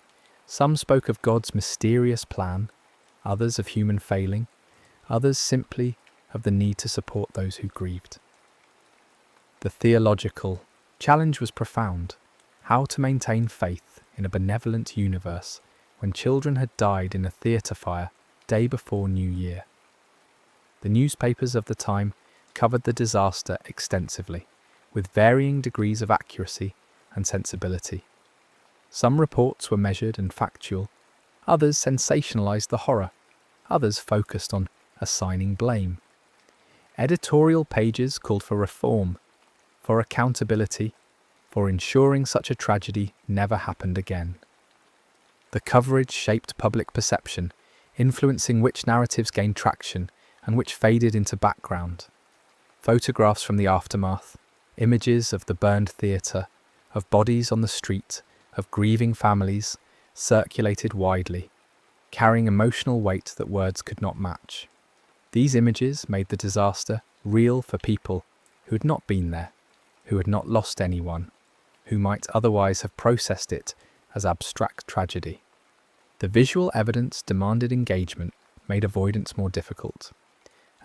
Some spoke of God's mysterious plan, others of human failing, others simply of the need to support those who grieved. The theological challenge was profound: how to maintain faith in a benevolent universe when children had died in a theatre fire day before New Year. The newspapers of the time covered the disaster extensively, with varying degrees of accuracy and sensibility. Some reports were measured and factual, others sensationalized the horror, others focused on assigning blame. Editorial pages called for reform, for accountability, for ensuring such a tragedy never happened again. The coverage shaped public perception, influencing which narratives gained traction and which faded into background. Photographs from the aftermath, images of the burned theatre, of bodies on the street, of grieving families, circulated widely, carrying emotional weight that words could not match. These images made the disaster real for people who had not been there, who had not lost anyone, who might otherwise have processed it as abstract tragedy. The visual evidence demanded engagement, made avoidance more difficult.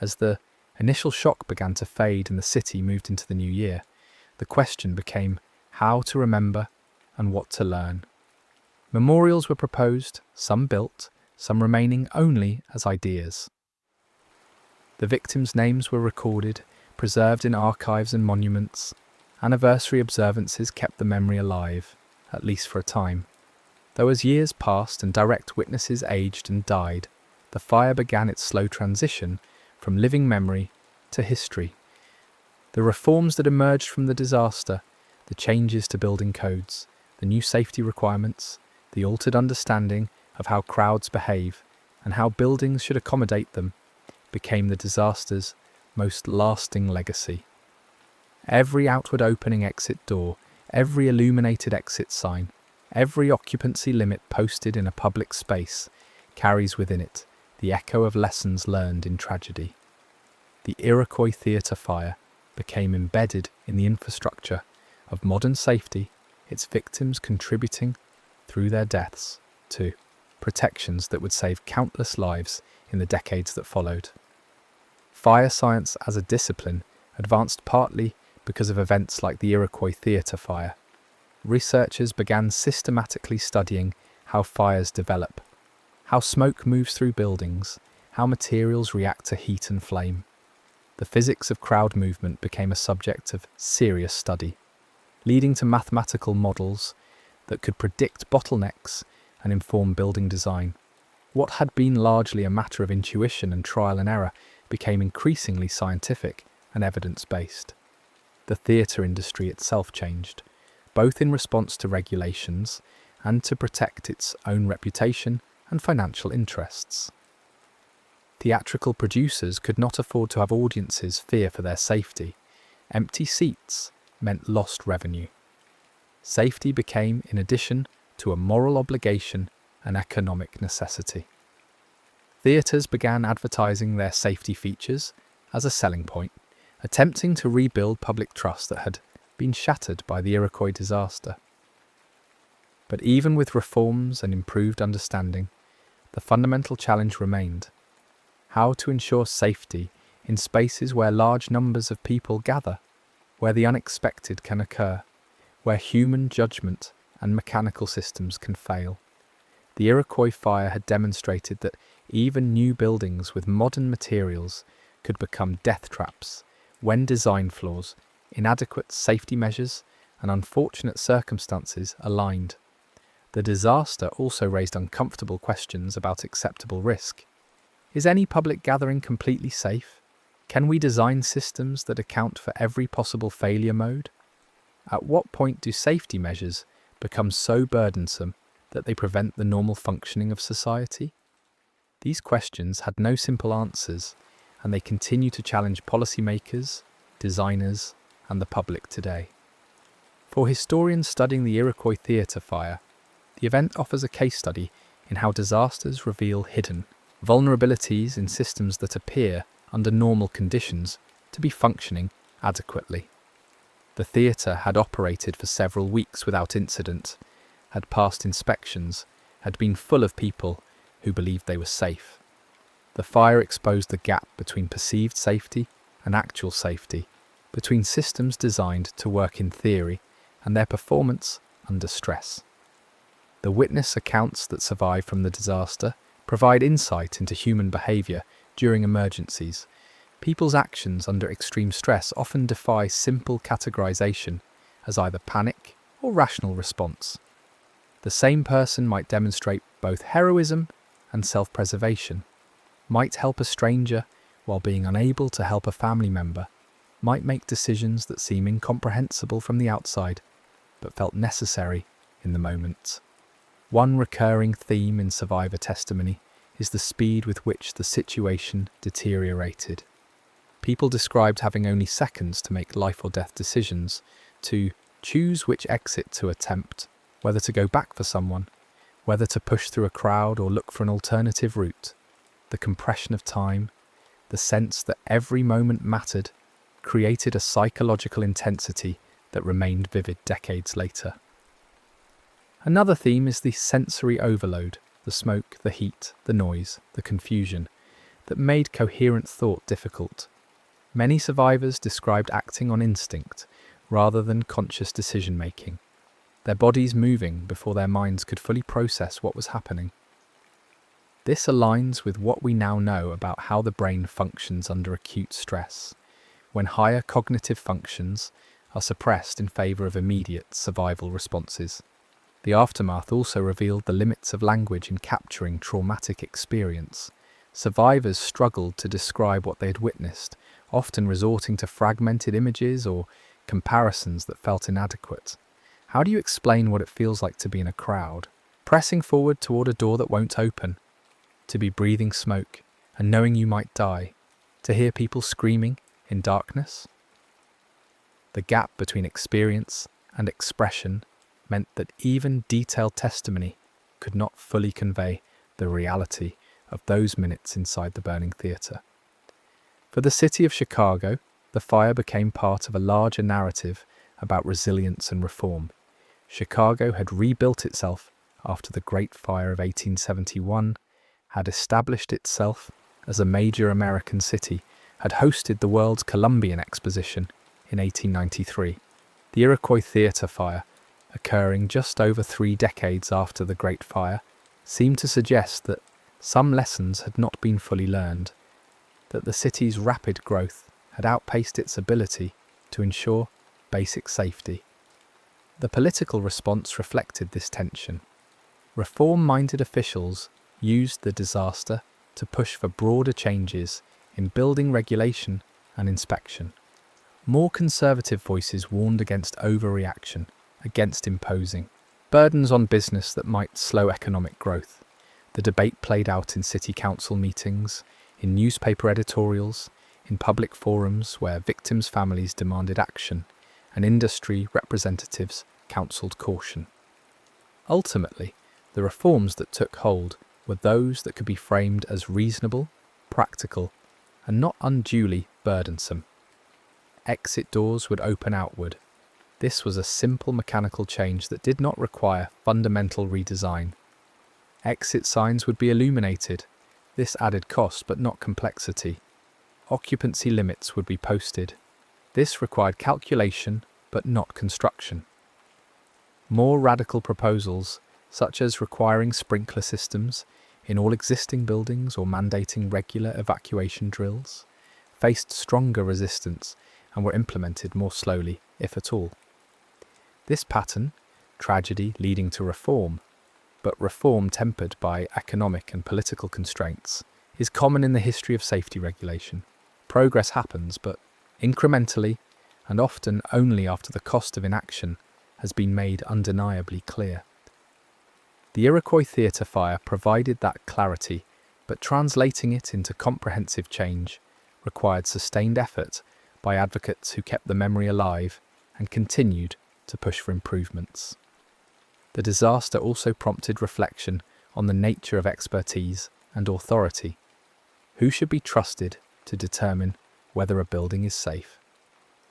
As the initial shock began to fade and the city moved into the new year, the question became how to remember and what to learn. Memorials were proposed, some built, some remaining only as ideas. The victims' names were recorded, preserved in archives and monuments. Anniversary observances kept the memory alive, at least for a time. Though as years passed and direct witnesses aged and died, the fire began its slow transition from living memory to history. The reforms that emerged from the disaster, the changes to building codes, the new safety requirements, the altered understanding of how crowds behave and how buildings should accommodate them, became the disaster's most lasting legacy. Every outward opening exit door, every illuminated exit sign, every occupancy limit posted in a public space carries within it the echo of lessons learned in tragedy. The Iroquois theatre fire became embedded in the infrastructure of modern safety, its victims contributing, through their deaths, to protections that would save countless lives in the decades that followed. Fire science as a discipline advanced partly because of events like the Iroquois theatre fire. Researchers began systematically studying how fires develop, how smoke moves through buildings, how materials react to heat and flame. The physics of crowd movement became a subject of serious study, leading to mathematical models that could predict bottlenecks and inform building design. What had been largely a matter of intuition and trial and error became increasingly scientific and evidence-based. The theatre industry itself changed, both in response to regulations and to protect its own reputation and financial interests. Theatrical producers could not afford to have audiences fear for their safety. Empty seats meant lost revenue. Safety became, in addition to a moral obligation, an economic necessity. Theatres began advertising their safety features as a selling point, attempting to rebuild public trust that had been shattered by the Iroquois disaster. But even with reforms and improved understanding, the fundamental challenge remained: how to ensure safety in spaces where large numbers of people gather, where the unexpected can occur, where human judgment and mechanical systems can fail. The Iroquois fire had demonstrated that even new buildings with modern materials could become death traps when design flaws, inadequate safety measures, and unfortunate circumstances aligned. The disaster also raised uncomfortable questions about acceptable risk. Is any public gathering completely safe? Can we design systems that account for every possible failure mode? At what point do safety measures become so burdensome that they prevent the normal functioning of society? These questions had no simple answers, and they continue to challenge policymakers, designers, and the public today. For historians studying the Iroquois theatre fire, the event offers a case study in how disasters reveal hidden vulnerabilities in systems that appear, under normal conditions, to be functioning adequately. The theatre had operated for several weeks without incident, had passed inspections, had been full of people who believed they were safe. The fire exposed the gap between perceived safety and actual safety, between systems designed to work in theory and their performance under stress. The witness accounts that survive from the disaster provide insight into human behaviour during emergencies. People's actions under extreme stress often defy simple categorization as either panic or rational response. The same person might demonstrate both heroism and self-preservation, might help a stranger while being unable to help a family member, might make decisions that seem incomprehensible from the outside, but felt necessary in the moment. One recurring theme in survivor testimony is the speed with which the situation deteriorated. People described having only seconds to make life or death decisions, to choose which exit to attempt, whether to go back for someone, whether to push through a crowd or look for an alternative route. The compression of time, the sense that every moment mattered, created a psychological intensity that remained vivid decades later. Another theme is the sensory overload, the smoke, the heat, the noise, the confusion, that made coherent thought difficult. Many survivors described acting on instinct rather than conscious decision-making, their bodies moving before their minds could fully process what was happening. This aligns with what we now know about how the brain functions under acute stress, when higher cognitive functions are suppressed in favour of immediate survival responses. The aftermath also revealed the limits of language in capturing traumatic experience. Survivors struggled to describe what they had witnessed, often resorting to fragmented images or comparisons that felt inadequate. How do you explain what it feels like to be in a crowd, pressing forward toward a door that won't open, to be breathing smoke and knowing you might die, to hear people screaming in darkness? The gap between experience and expression meant that even detailed testimony could not fully convey the reality of those minutes inside the burning theatre. For the city of Chicago, the fire became part of a larger narrative about resilience and reform. Chicago had rebuilt itself after the Great Fire of 1871, had established itself as a major American city, had hosted the World's Columbian Exposition in 1893. The Iroquois Theatre fire, occurring just over 3 decades after the Great Fire, seemed to suggest that some lessons had not been fully learned, that the city's rapid growth had outpaced its ability to ensure basic safety. The political response reflected this tension. Reform-minded officials used the disaster to push for broader changes in building regulation and inspection. More conservative voices warned against overreaction, against imposing burdens on business that might slow economic growth. The debate played out in city council meetings, in newspaper editorials, in public forums where victims' families demanded action and industry representatives counselled caution. Ultimately, the reforms that took hold were those that could be framed as reasonable, practical, and not unduly burdensome. Exit doors would open outward. This was a simple mechanical change that did not require fundamental redesign. Exit signs would be illuminated. This added cost but not complexity. Occupancy limits would be posted. This required calculation but not construction. More radical proposals, such as requiring sprinkler systems in all existing buildings or mandating regular evacuation drills, faced stronger resistance and were implemented more slowly, if at all. This pattern, tragedy leading to reform, but reform tempered by economic and political constraints, is common in the history of safety regulation. Progress happens, but incrementally, and often only after the cost of inaction has been made undeniably clear. The Iroquois Theatre fire provided that clarity, but translating it into comprehensive change required sustained effort by advocates who kept the memory alive and continued to push for improvements. The disaster also prompted reflection on the nature of expertise and authority. Who should be trusted to determine whether a building is safe?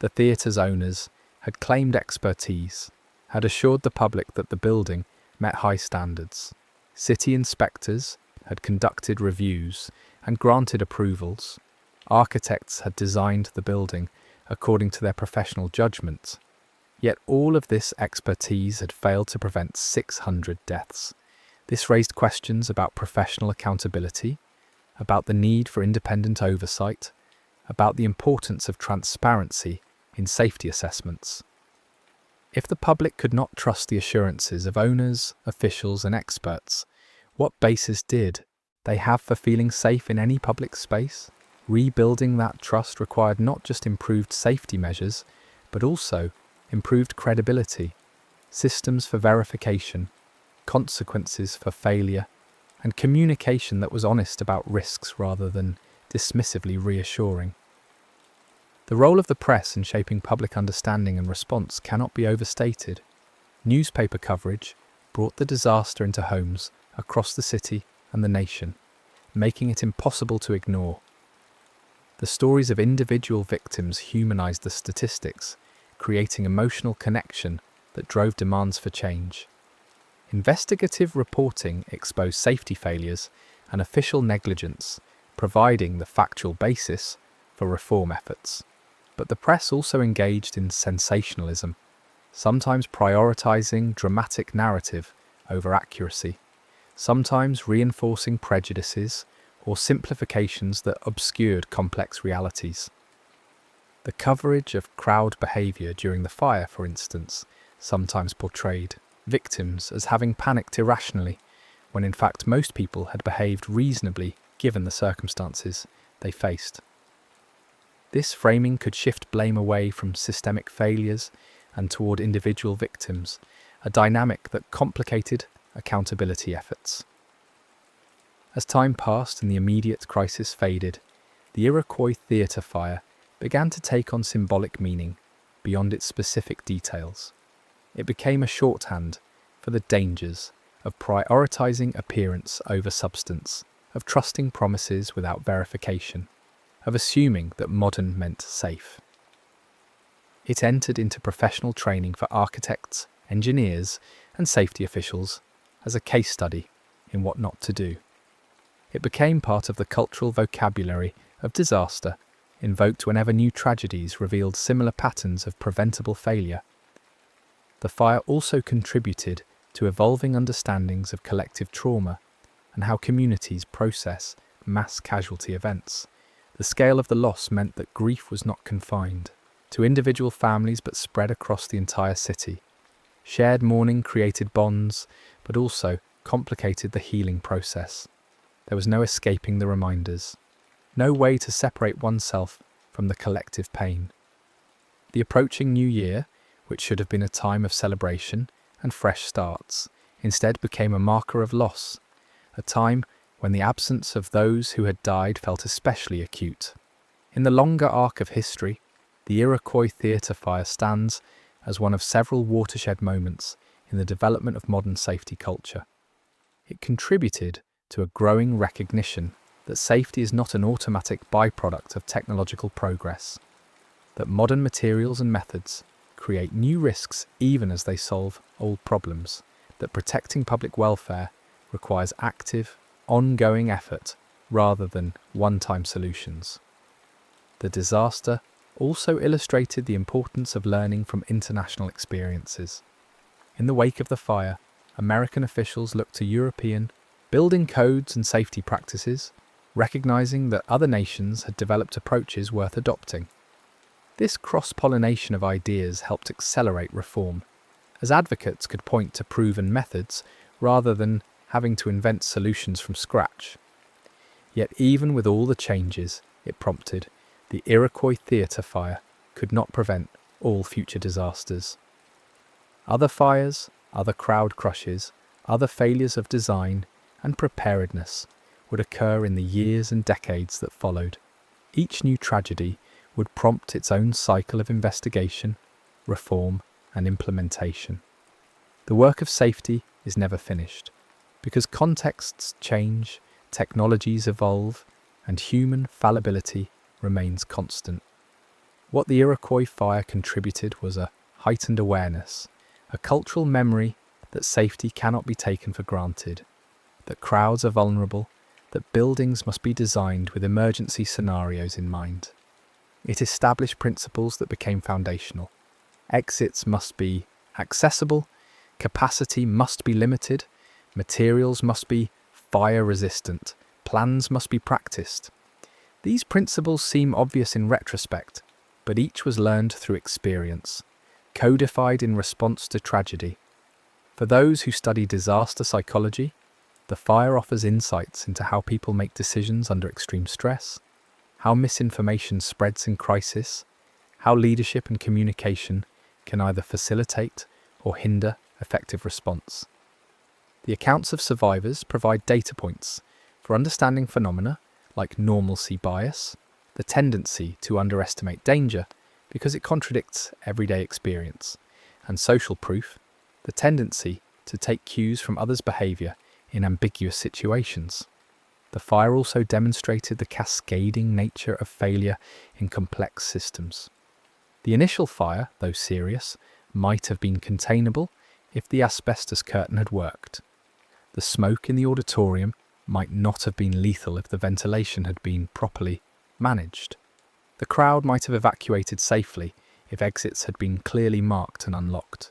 The theatre's owners had claimed expertise, had assured the public that the building met high standards. City inspectors had conducted reviews and granted approvals. Architects had designed the building according to their professional judgment. Yet all of this expertise had failed to prevent 600 deaths. This raised questions about professional accountability, about the need for independent oversight, about the importance of transparency in safety assessments. If the public could not trust the assurances of owners, officials, and experts, what basis did they have for feeling safe in any public space? Rebuilding that trust required not just improved safety measures, but also improved credibility, systems for verification, consequences for failure, and communication that was honest about risks rather than dismissively reassuring. The role of the press in shaping public understanding and response cannot be overstated. Newspaper coverage brought the disaster into homes across the city and the nation, making it impossible to ignore. The stories of individual victims humanized the statistics, creating emotional connection that drove demands for change. Investigative reporting exposed safety failures and official negligence, providing the factual basis for reform efforts. But the press also engaged in sensationalism, sometimes prioritizing dramatic narrative over accuracy, sometimes reinforcing prejudices or simplifications that obscured complex realities. The coverage of crowd behavior during the fire, for instance, sometimes portrayed victims as having panicked irrationally, when in fact most people had behaved reasonably given the circumstances they faced. This framing could shift blame away from systemic failures and toward individual victims, a dynamic that complicated accountability efforts. As time passed and the immediate crisis faded, the Iroquois theatre fire began to take on symbolic meaning beyond its specific details. It became a shorthand for the dangers of prioritizing appearance over substance, of trusting promises without verification, of assuming that modern meant safe. It entered into professional training for architects, engineers, and safety officials as a case study in what not to do. It became part of the cultural vocabulary of disaster, invoked whenever new tragedies revealed similar patterns of preventable failure. The fire also contributed to evolving understandings of collective trauma and how communities process mass casualty events. The scale of the loss meant that grief was not confined to individual families but spread across the entire city. Shared mourning created bonds, but also complicated the healing process. There was no escaping the reminders, no way to separate oneself from the collective pain. The approaching new year, which should have been a time of celebration and fresh starts, instead became a marker of loss, a time when the absence of those who had died felt especially acute. In the longer arc of history, the Iroquois theatre fire stands as one of several watershed moments in the development of modern safety culture. It contributed to a growing recognition that safety is not an automatic byproduct of technological progress, that modern materials and methods create new risks even as they solve old problems, that protecting public welfare requires active, ongoing effort rather than one-time solutions. The disaster also illustrated the importance of learning from international experiences. In the wake of the fire, American officials looked to European building codes and safety practices, recognizing that other nations had developed approaches worth adopting. This cross-pollination of ideas helped accelerate reform, as advocates could point to proven methods rather than having to invent solutions from scratch. Yet even with all the changes it prompted, the Iroquois theatre fire could not prevent all future disasters. Other fires, other crowd crushes, other failures of design and preparedness would occur in the years and decades that followed. Each new tragedy would prompt its own cycle of investigation, reform, and implementation. The work of safety is never finished. Because contexts change, technologies evolve, and human fallibility remains constant. What the Iroquois fire contributed was a heightened awareness, a cultural memory that safety cannot be taken for granted, that crowds are vulnerable, that buildings must be designed with emergency scenarios in mind. It established principles that became foundational. Exits must be accessible, capacity must be limited, materials must be fire-resistant, plans must be practiced. These principles seem obvious in retrospect, but each was learned through experience, codified in response to tragedy. For those who study disaster psychology, the fire offers insights into how people make decisions under extreme stress, how misinformation spreads in crisis, how leadership and communication can either facilitate or hinder effective response. The accounts of survivors provide data points for understanding phenomena like normalcy bias, the tendency to underestimate danger because it contradicts everyday experience, and social proof, the tendency to take cues from others' behaviour in ambiguous situations. The fire also demonstrated the cascading nature of failure in complex systems. The initial fire, though serious, might have been containable if the asbestos curtain had worked. The smoke in the auditorium might not have been lethal if the ventilation had been properly managed. The crowd might have evacuated safely if exits had been clearly marked and unlocked.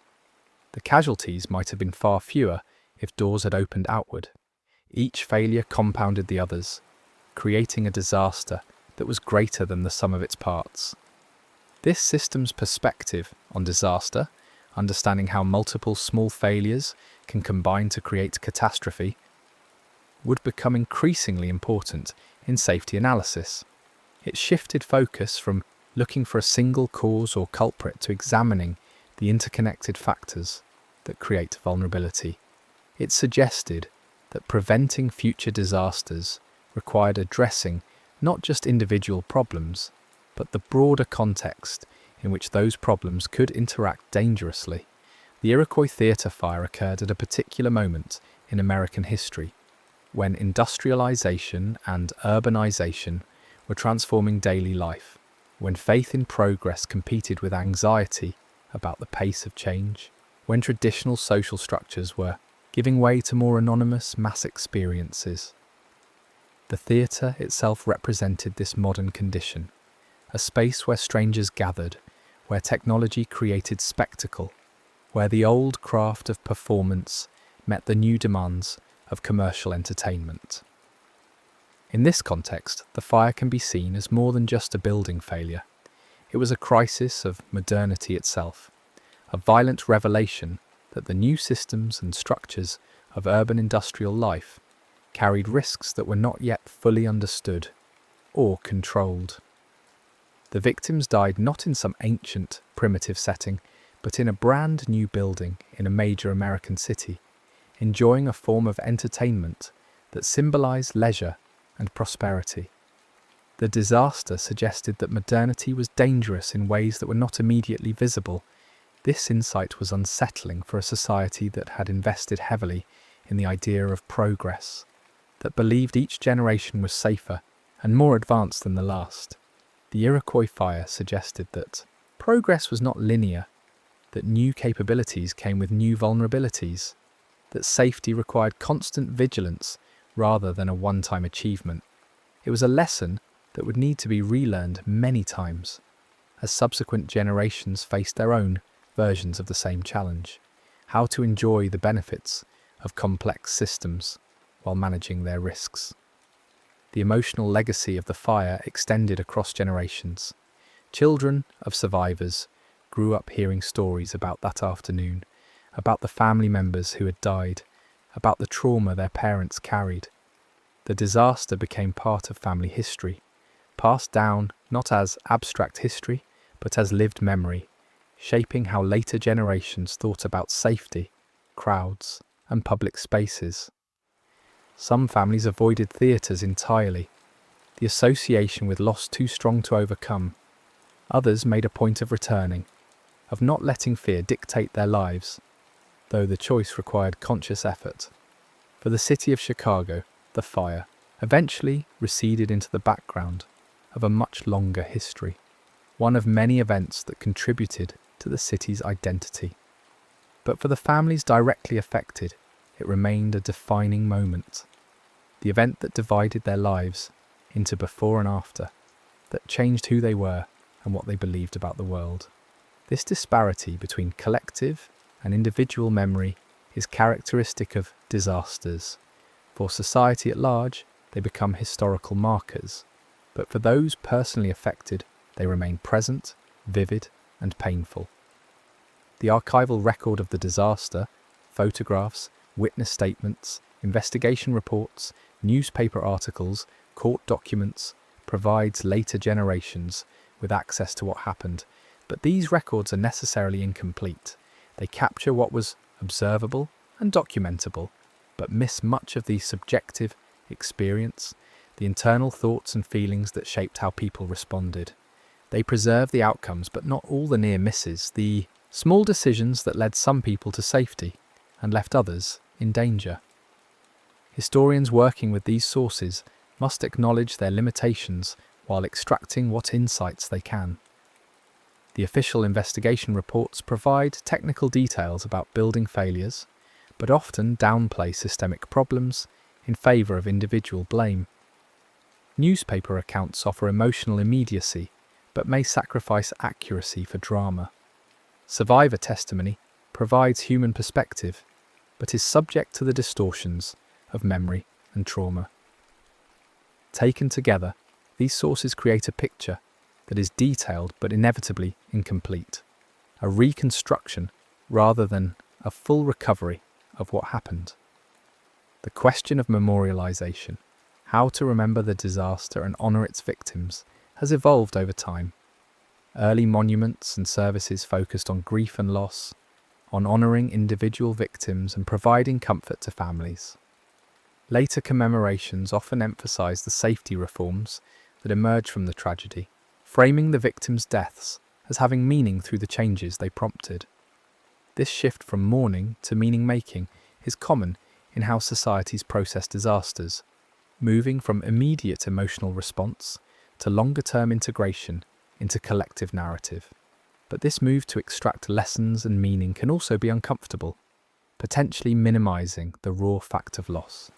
The casualties might have been far fewer if doors had opened outward. Each failure compounded the others, creating a disaster that was greater than the sum of its parts. This system's perspective on disaster, understanding how multiple small failures can combine to create catastrophe, would become increasingly important in safety analysis. It shifted focus from looking for a single cause or culprit to examining the interconnected factors that create vulnerability. It suggested that preventing future disasters required addressing not just individual problems, but the broader context in which those problems could interact dangerously. The Iroquois Theatre fire occurred at a particular moment in American history, when industrialization and urbanization were transforming daily life, when faith in progress competed with anxiety about the pace of change, when traditional social structures were giving way to more anonymous mass experiences. The theatre itself represented this modern condition, a space where strangers gathered, where technology created spectacle, where the old craft of performance met the new demands of commercial entertainment. In this context, the fire can be seen as more than just a building failure. It was a crisis of modernity itself, a violent revelation that the new systems and structures of urban industrial life carried risks that were not yet fully understood or controlled. The victims died not in some ancient, primitive setting, but in a brand new building in a major American city, enjoying a form of entertainment that symbolized leisure and prosperity. The disaster suggested that modernity was dangerous in ways that were not immediately visible. This insight was unsettling for a society that had invested heavily in the idea of progress, that believed each generation was safer and more advanced than the last. The Iroquois fire suggested that progress was not linear, that new capabilities came with new vulnerabilities, that safety required constant vigilance rather than a one-time achievement. It was a lesson that would need to be relearned many times, as subsequent generations faced their own versions of the same challenge: how to enjoy the benefits of complex systems while managing their risks. The emotional legacy of the fire extended across generations. Children of survivors grew up hearing stories about that afternoon, about the family members who had died, about the trauma their parents carried. The disaster became part of family history, passed down not as abstract history, but as lived memory, shaping how later generations thought about safety, crowds, and public spaces. Some families avoided theatres entirely, the association with loss too strong to overcome. Others made a point of returning, of not letting fear dictate their lives, though the choice required conscious effort. For the city of Chicago, the fire eventually receded into the background of a much longer history, one of many events that contributed to the city's identity. But for the families directly affected, it remained a defining moment, the event that divided their lives into before and after, that changed who they were and what they believed about the world. This disparity between collective and individual memory is characteristic of disasters. For society at large, they become historical markers, but for those personally affected, they remain present, vivid, and painful. The archival record of the disaster, photographs, witness statements, investigation reports, newspaper articles, court documents, provides later generations with access to what happened, but these records are necessarily incomplete. They capture what was observable and documentable, but miss much of the subjective experience, the internal thoughts and feelings that shaped how people responded. They preserve the outcomes, but not all the near misses, the small decisions that led some people to safety and left others in danger. Historians working with these sources must acknowledge their limitations while extracting what insights they can. The official investigation reports provide technical details about building failures, but often downplay systemic problems in favour of individual blame. Newspaper accounts offer emotional immediacy, but may sacrifice accuracy for drama. Survivor testimony provides human perspective, but is subject to the distortions of memory and trauma. Taken together, these sources create a picture that is detailed but inevitably incomplete, a reconstruction rather than a full recovery of what happened. The question of memorialization, how to remember the disaster and honour its victims, has evolved over time. Early monuments and services focused on grief and loss, on honouring individual victims and providing comfort to families. Later commemorations often emphasise the safety reforms that emerge from the tragedy, framing the victims' deaths as having meaning through the changes they prompted. This shift from mourning to meaning-making is common in how societies process disasters, moving from immediate emotional response to longer-term integration into collective narrative. But this move to extract lessons and meaning can also be uncomfortable, potentially minimising the raw fact of loss.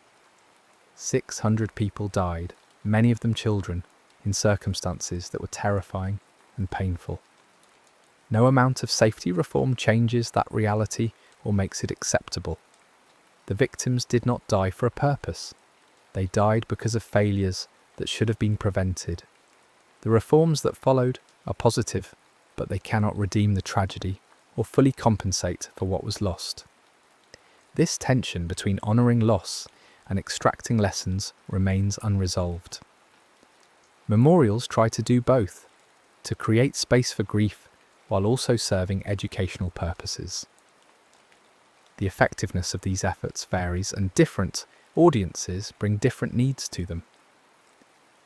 600 people died, many of them children, in circumstances that were terrifying and painful. No amount of safety reform changes that reality or makes it acceptable. The victims did not die for a purpose. They died because of failures that should have been prevented. The reforms that followed are positive, but they cannot redeem the tragedy or fully compensate for what was lost. This tension between honouring loss and extracting lessons remains unresolved. Memorials try to do both, to create space for grief while also serving educational purposes. The effectiveness of these efforts varies, and different audiences bring different needs to them.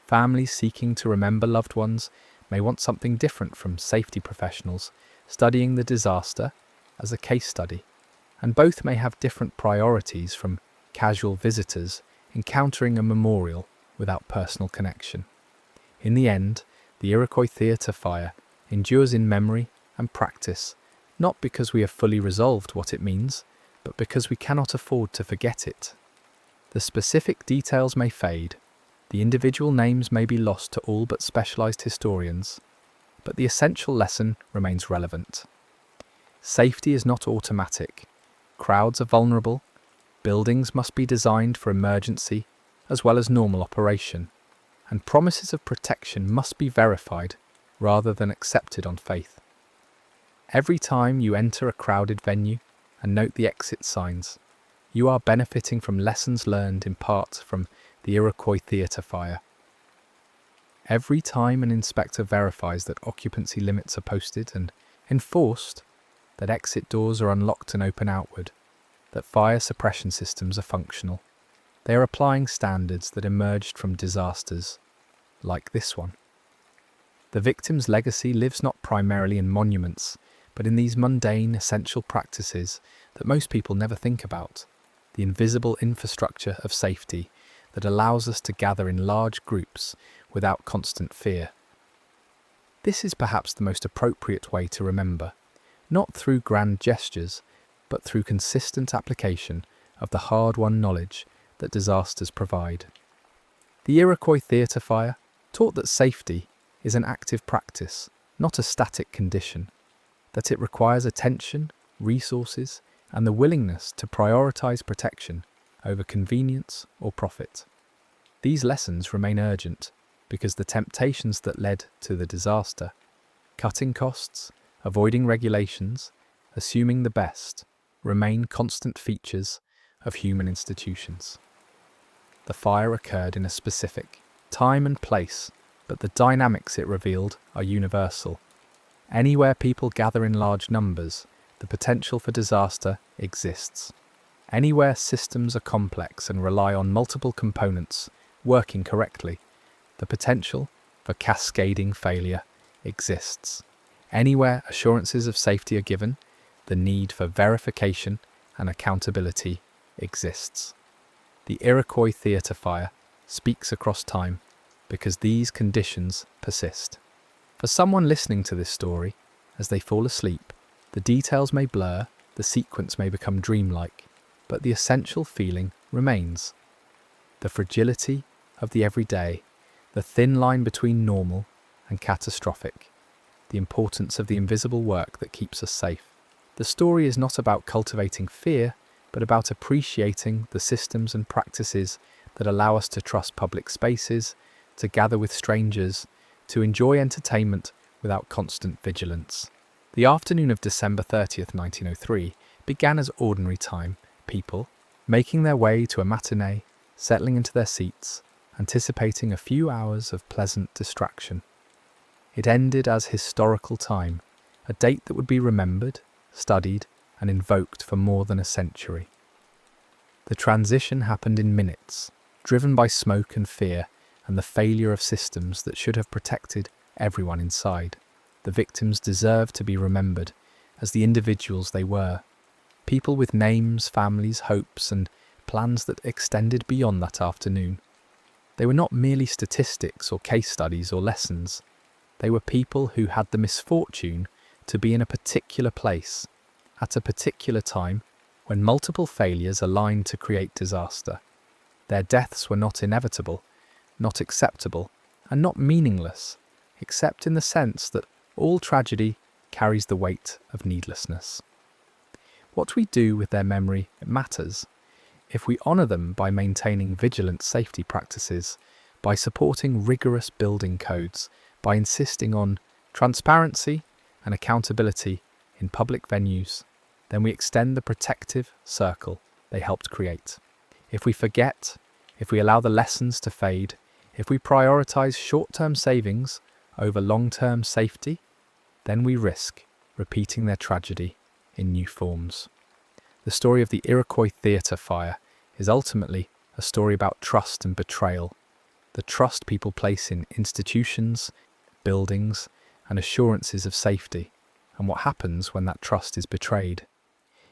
Families seeking to remember loved ones may want something different from safety professionals studying the disaster as a case study, and both may have different priorities from casual visitors encountering a memorial without personal connection. In the end, the Iroquois Theatre fire endures in memory and practice, not because we have fully resolved what it means, but because we cannot afford to forget it. The specific details may fade, the individual names may be lost to all but specialised historians, but the essential lesson remains relevant. Safety is not automatic. Crowds are vulnerable. Buildings must be designed for emergency as well as normal operation, and promises of protection must be verified rather than accepted on faith. Every time you enter a crowded venue and note the exit signs, you are benefiting from lessons learned in part from the Iroquois Theatre fire. Every time an inspector verifies that occupancy limits are posted and enforced, that exit doors are unlocked and open outward, that fire suppression systems are functional, they are applying standards that emerged from disasters like this one. The victim's legacy lives not primarily in monuments, but in these mundane, essential practices that most people never think about. the invisible infrastructure of safety that allows us to gather in large groups without constant fear. This is perhaps the most appropriate way to remember, not through grand gestures, but through consistent application of the hard-won knowledge that disasters provide. The Iroquois theatre fire taught that safety is an active practice, not a static condition, that it requires attention, resources, and the willingness to prioritize protection over convenience or profit. These lessons remain urgent because the temptations that led to the disaster, cutting costs, avoiding regulations, assuming the best, remain constant features of human institutions. The fire occurred in a specific time and place, but the dynamics it revealed are universal. Anywhere people gather in large numbers, the potential for disaster exists. Anywhere systems are complex and rely on multiple components working correctly, the potential for cascading failure exists. Anywhere assurances of safety are given, the need for verification and accountability exists. The Iroquois theatre fire speaks across time because these conditions persist. For someone listening to this story, as they fall asleep, the details may blur, the sequence may become dreamlike, but the essential feeling remains. The fragility of the everyday, the thin line between normal and catastrophic, the importance of the invisible work that keeps us safe. The story is not about cultivating fear, but about appreciating the systems and practices that allow us to trust public spaces, to gather with strangers, to enjoy entertainment without constant vigilance. The afternoon of December 30th, 1903 began as ordinary time, people making their way to a matinee, settling into their seats, anticipating a few hours of pleasant distraction. It ended as historical time, a date that would be remembered, studied, and invoked for more than a century. The transition happened in minutes, driven by smoke and fear and the failure of systems that should have protected everyone inside. The victims deserve to be remembered as the individuals they were, people with names, families, hopes, and plans that extended beyond that afternoon. They were not merely statistics or case studies or lessons. They were people who had the misfortune to be in a particular place, at a particular time, when multiple failures aligned to create disaster. Their deaths were not inevitable, not acceptable, and not meaningless, except in the sense that all tragedy carries the weight of needlessness. What we do with their memory matters. If we honour them by maintaining vigilant safety practices, by supporting rigorous building codes, by insisting on transparency and accountability in public venues, then we extend the protective circle they helped create. If we forget, if we allow the lessons to fade, if we prioritise short-term savings over long-term safety, then we risk repeating their tragedy in new forms. The story of the Iroquois theatre fire is ultimately a story about trust and betrayal, the trust people place in institutions, buildings, and assurances of safety, and what happens when that trust is betrayed.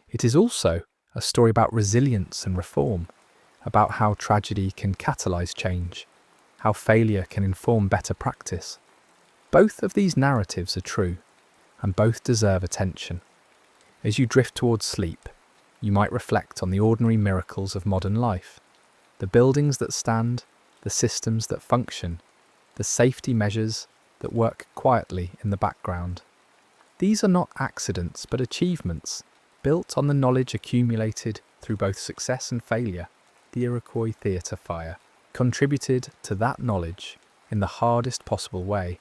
It is also a story about resilience and reform, about how tragedy can catalyse change, how failure can inform better practice. Both of these narratives are true, and both deserve attention. As you drift towards sleep, you might reflect on the ordinary miracles of modern life, the buildings that stand, the systems that function, the safety measures that work quietly in the background. These are not accidents but achievements, built on the knowledge accumulated through both success and failure. The Iroquois theatre fire contributed to that knowledge in the hardest possible way,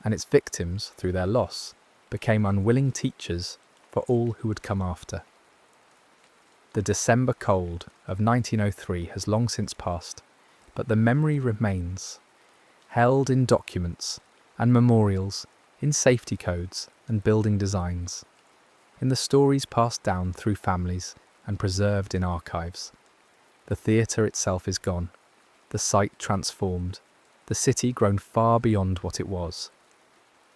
and its victims, through their loss, became unwilling teachers for all who would come after. The December cold of 1903 has long since passed, but the memory remains, held in documents and memorials, in safety codes and building designs, in the stories passed down through families and preserved in archives. The theatre itself is gone, the site transformed, the city grown far beyond what it was.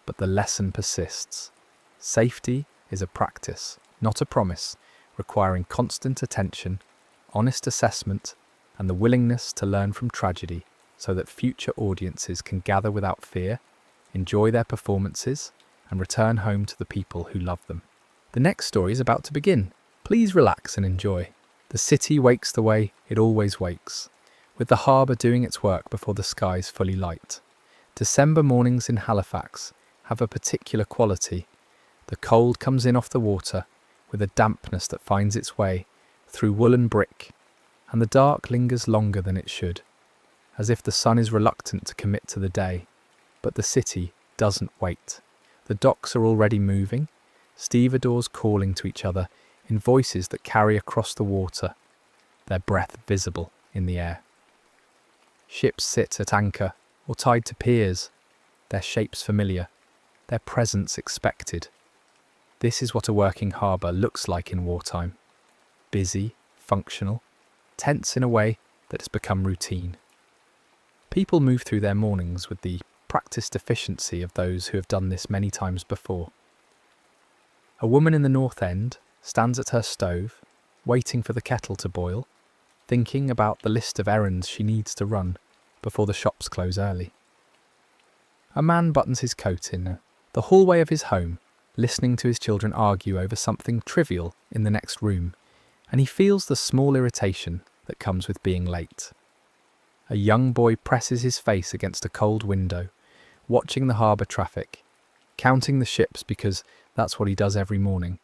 But the lesson persists. Safety is a practice, not a promise, requiring constant attention, honest assessment, and the willingness to learn from tragedy so that future audiences can gather without fear, enjoy their performances, and return home to the people who love them. The next story is about to begin. Please relax and enjoy. The city wakes the way it always wakes, with the harbour doing its work before the skies fully light. December mornings in Halifax have a particular quality. The cold comes in off the water with a dampness that finds its way through woolen brick, and the dark lingers longer than it should, as if the sun is reluctant to commit to the day. But the city doesn't wait. The docks are already moving, stevedores calling to each other in voices that carry across the water, their breath visible in the air. Ships sit at anchor or tied to piers, their shapes familiar, their presence expected. This is what a working harbour looks like in wartime. Busy, functional, tense in a way that has become routine. People move through their mornings with the practiced efficiency of those who have done this many times before. A woman in the North End stands at her stove, waiting for the kettle to boil, thinking about the list of errands she needs to run before the shops close early. A man buttons his coat in the hallway of his home, listening to his children argue over something trivial in the next room, and he feels the small irritation that comes with being late. A young boy presses his face against a cold window, watching the harbour traffic, counting the ships because that's what he does every morning,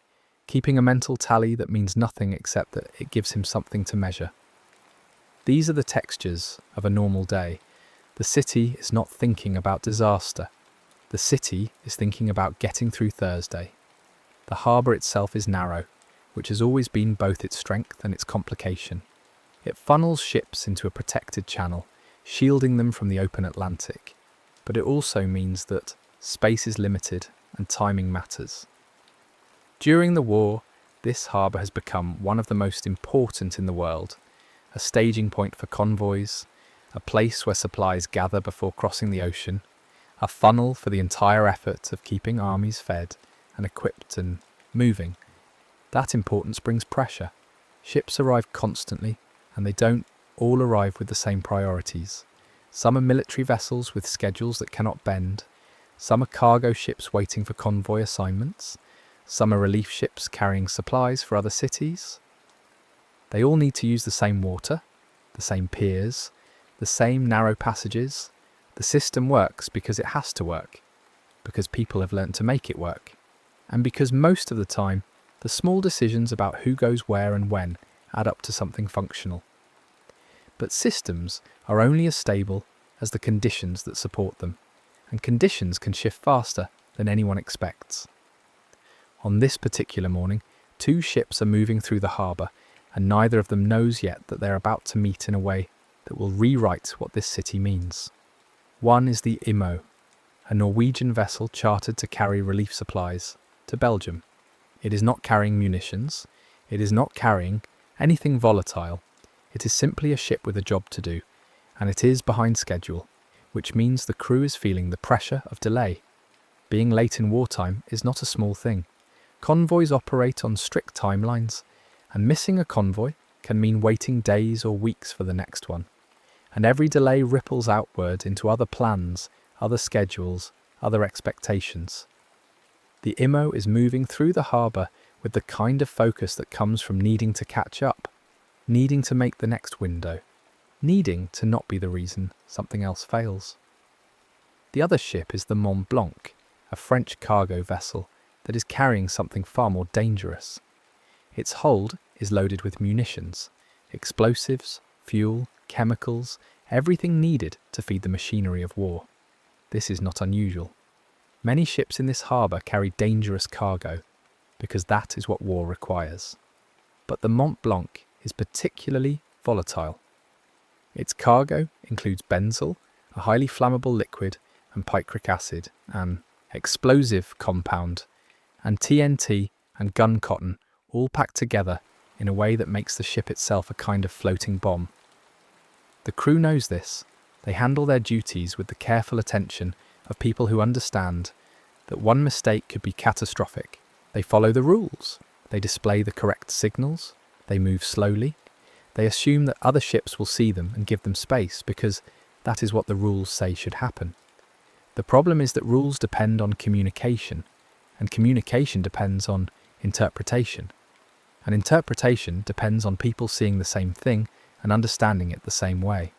keeping a mental tally that means nothing except that it gives him something to measure. These are the textures of a normal day. The city is not thinking about disaster. The city is thinking about getting through Thursday. The harbour itself is narrow, which has always been both its strength and its complication. It funnels ships into a protected channel, shielding them from the open Atlantic. But it also means that space is limited and timing matters. During the war, this harbour has become one of the most important in the world, a staging point for convoys, a place where supplies gather before crossing the ocean, a funnel for the entire effort of keeping armies fed and equipped and moving. That importance brings pressure. Ships arrive constantly, and they don't all arrive with the same priorities. Some are military vessels with schedules that cannot bend. Some are cargo ships waiting for convoy assignments. Some are relief ships carrying supplies for other cities. They all need to use the same water, the same piers, the same narrow passages. The system works because it has to work, because people have learnt to make it work, and because most of the time, the small decisions about who goes where and when add up to something functional. But systems are only as stable as the conditions that support them, and conditions can shift faster than anyone expects. On this particular morning, 2 ships are moving through the harbour, and neither of them knows yet that they're about to meet in a way that will rewrite what this city means. One is the Imo, a Norwegian vessel chartered to carry relief supplies to Belgium. It is not carrying munitions, it is not carrying anything volatile, it is simply a ship with a job to do, and it is behind schedule, which means the crew is feeling the pressure of delay. Being late in wartime is not a small thing. Convoys operate on strict timelines, and missing a convoy can mean waiting days or weeks for the next one. And every delay ripples outward into other plans, other schedules, other expectations. The Imo is moving through the harbour with the kind of focus that comes from needing to catch up, needing to make the next window, needing to not be the reason something else fails. The other ship is the Mont Blanc, a French cargo vessel that is carrying something far more dangerous. Its hold is loaded with munitions, explosives, fuel, chemicals, everything needed to feed the machinery of war. This is not unusual. Many ships in this harbour carry dangerous cargo, because that is what war requires. But the Mont Blanc is particularly volatile. Its cargo includes benzol, a highly flammable liquid, and picric acid, an explosive compound, and TNT and gun cotton, all packed together in a way that makes the ship itself a kind of floating bomb. The crew knows this. They handle their duties with the careful attention of people who understand that one mistake could be catastrophic. They follow the rules. They display the correct signals. They move slowly. They assume that other ships will see them and give them space because that is what the rules say should happen. The problem is that rules depend on communication, and communication depends on interpretation. And interpretation depends on people seeing the same thing and understanding it the same way.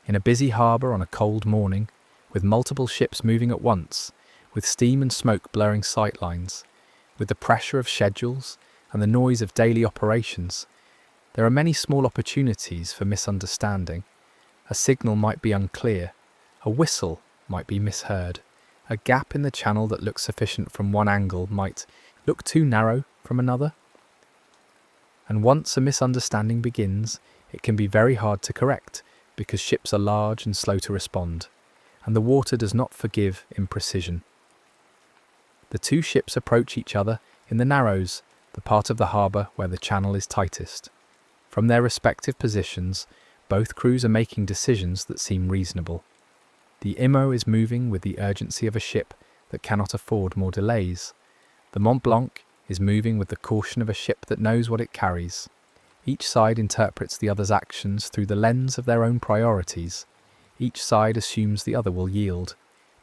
In a busy harbour on a cold morning, with multiple ships moving at once, with steam and smoke blurring sightlines, with the pressure of schedules and the noise of daily operations, there are many small opportunities for misunderstanding. A signal might be unclear, a whistle might be misheard, a gap in the channel that looks sufficient from one angle might look too narrow from another. And once a misunderstanding begins, it can be very hard to correct because ships are large and slow to respond, and the water does not forgive imprecision. The two ships approach each other in the narrows, the part of the harbour where the channel is tightest. From their respective positions, both crews are making decisions that seem reasonable. The Imo is moving with the urgency of a ship that cannot afford more delays. The Mont Blanc is moving with the caution of a ship that knows what it carries. Each side interprets the other's actions through the lens of their own priorities. Each side assumes the other will yield,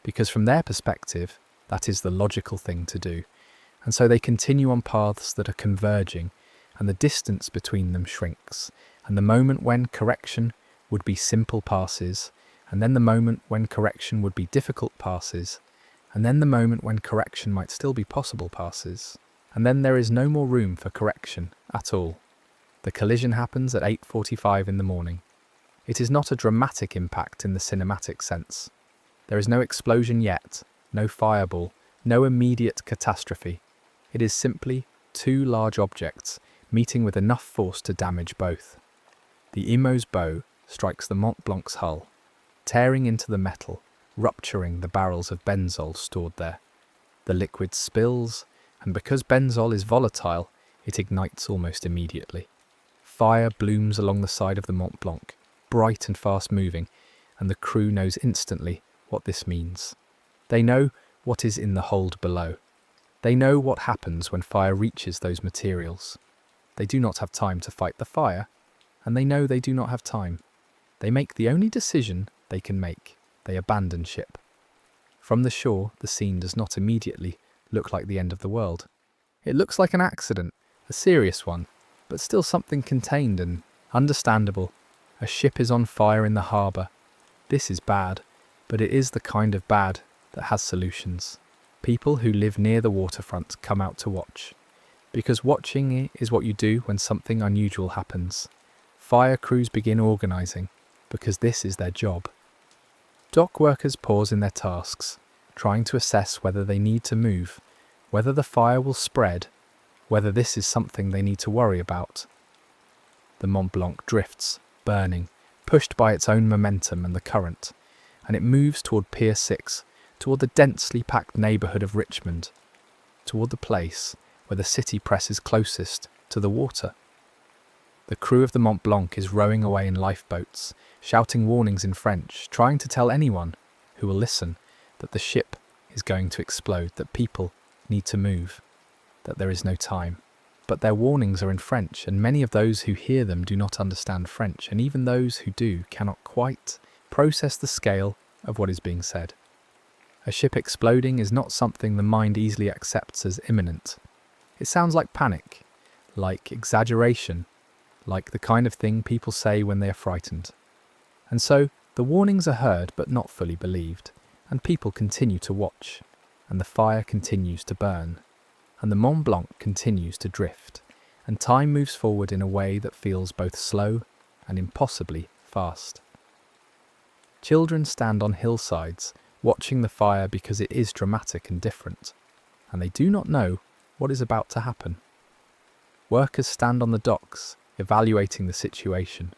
because from their perspective, that is the logical thing to do. And so they continue on paths that are converging, and the distance between them shrinks, and the moment when correction would be simple passes, and then the moment when correction would be difficult passes, and then the moment when correction might still be possible passes, and then there is no more room for correction at all. The collision happens at 8:45 in the morning. It is not a dramatic impact in the cinematic sense. There is no explosion yet, no fireball, no immediate catastrophe. It is simply two large objects meeting with enough force to damage both. The Imo's bow strikes the Mont Blanc's hull, tearing into the metal, rupturing the barrels of benzol stored there. The liquid spills, and because benzol is volatile, it ignites almost immediately. Fire blooms along the side of the Mont Blanc, bright and fast-moving, and the crew knows instantly what this means. They know what is in the hold below. They know what happens when fire reaches those materials. They do not have time to fight the fire, and they know they do not have time. They make the only decision they can make. They abandon ship. From the shore, the scene does not immediately look like the end of the world. It looks like an accident, a serious one, but still something contained and understandable. A ship is on fire in the harbour. This is bad, but it is the kind of bad that has solutions. People who live near the waterfront come out to watch, because watching is what you do when something unusual happens. Fire crews begin organising, because this is their job. Dock workers pause in their tasks, trying to assess whether they need to move, whether the fire will spread, whether this is something they need to worry about. The Mont Blanc drifts, burning, pushed by its own momentum and the current, and it moves toward Pier 6, toward the densely packed neighbourhood of Richmond, toward the place where the city presses closest to the water. The crew of the Mont Blanc is rowing away in lifeboats, shouting warnings in French, trying to tell anyone who will listen that the ship is going to explode, that people need to move, that there is no time. But their warnings are in French, and many of those who hear them do not understand French, and even those who do cannot quite process the scale of what is being said. A ship exploding is not something the mind easily accepts as imminent. It sounds like panic, like exaggeration, like the kind of thing people say when they are frightened. And so the warnings are heard but not fully believed, and people continue to watch, and the fire continues to burn, and the Mont Blanc continues to drift, and time moves forward in a way that feels both slow and impossibly fast. Children stand on hillsides, watching the fire because it is dramatic and different, and they do not know what is about to happen. Workers stand on the docks, evaluating the situation,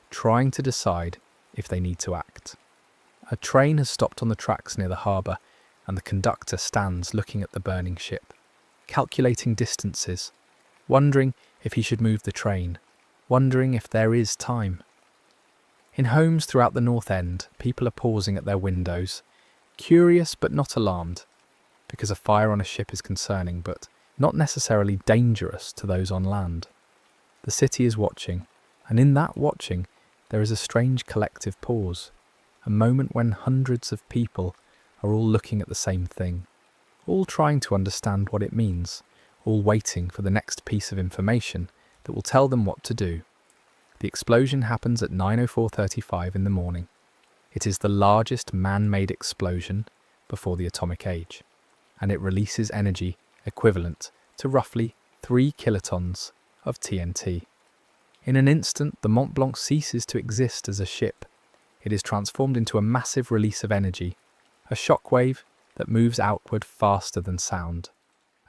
trying to decide if they need to act. A train has stopped on the tracks near the harbour, and the conductor stands looking at the burning ship, calculating distances, wondering if he should move the train, wondering if there is time. In homes throughout the North End, people are pausing at their windows, curious but not alarmed, because a fire on a ship is concerning but not necessarily dangerous to those on land. The city is watching, And in that watching, there is a strange collective pause, a moment when hundreds of people are all looking at the same thing, all trying to understand what it means, all waiting for the next piece of information that will tell them what to do. The explosion happens at 9:04:35 in the morning. It is the largest man-made explosion before the atomic age, and it releases energy equivalent to roughly 3 kilotons of TNT. In an instant, the Mont Blanc ceases to exist as a ship. It is transformed into a massive release of energy, a shock wave that moves outward faster than sound,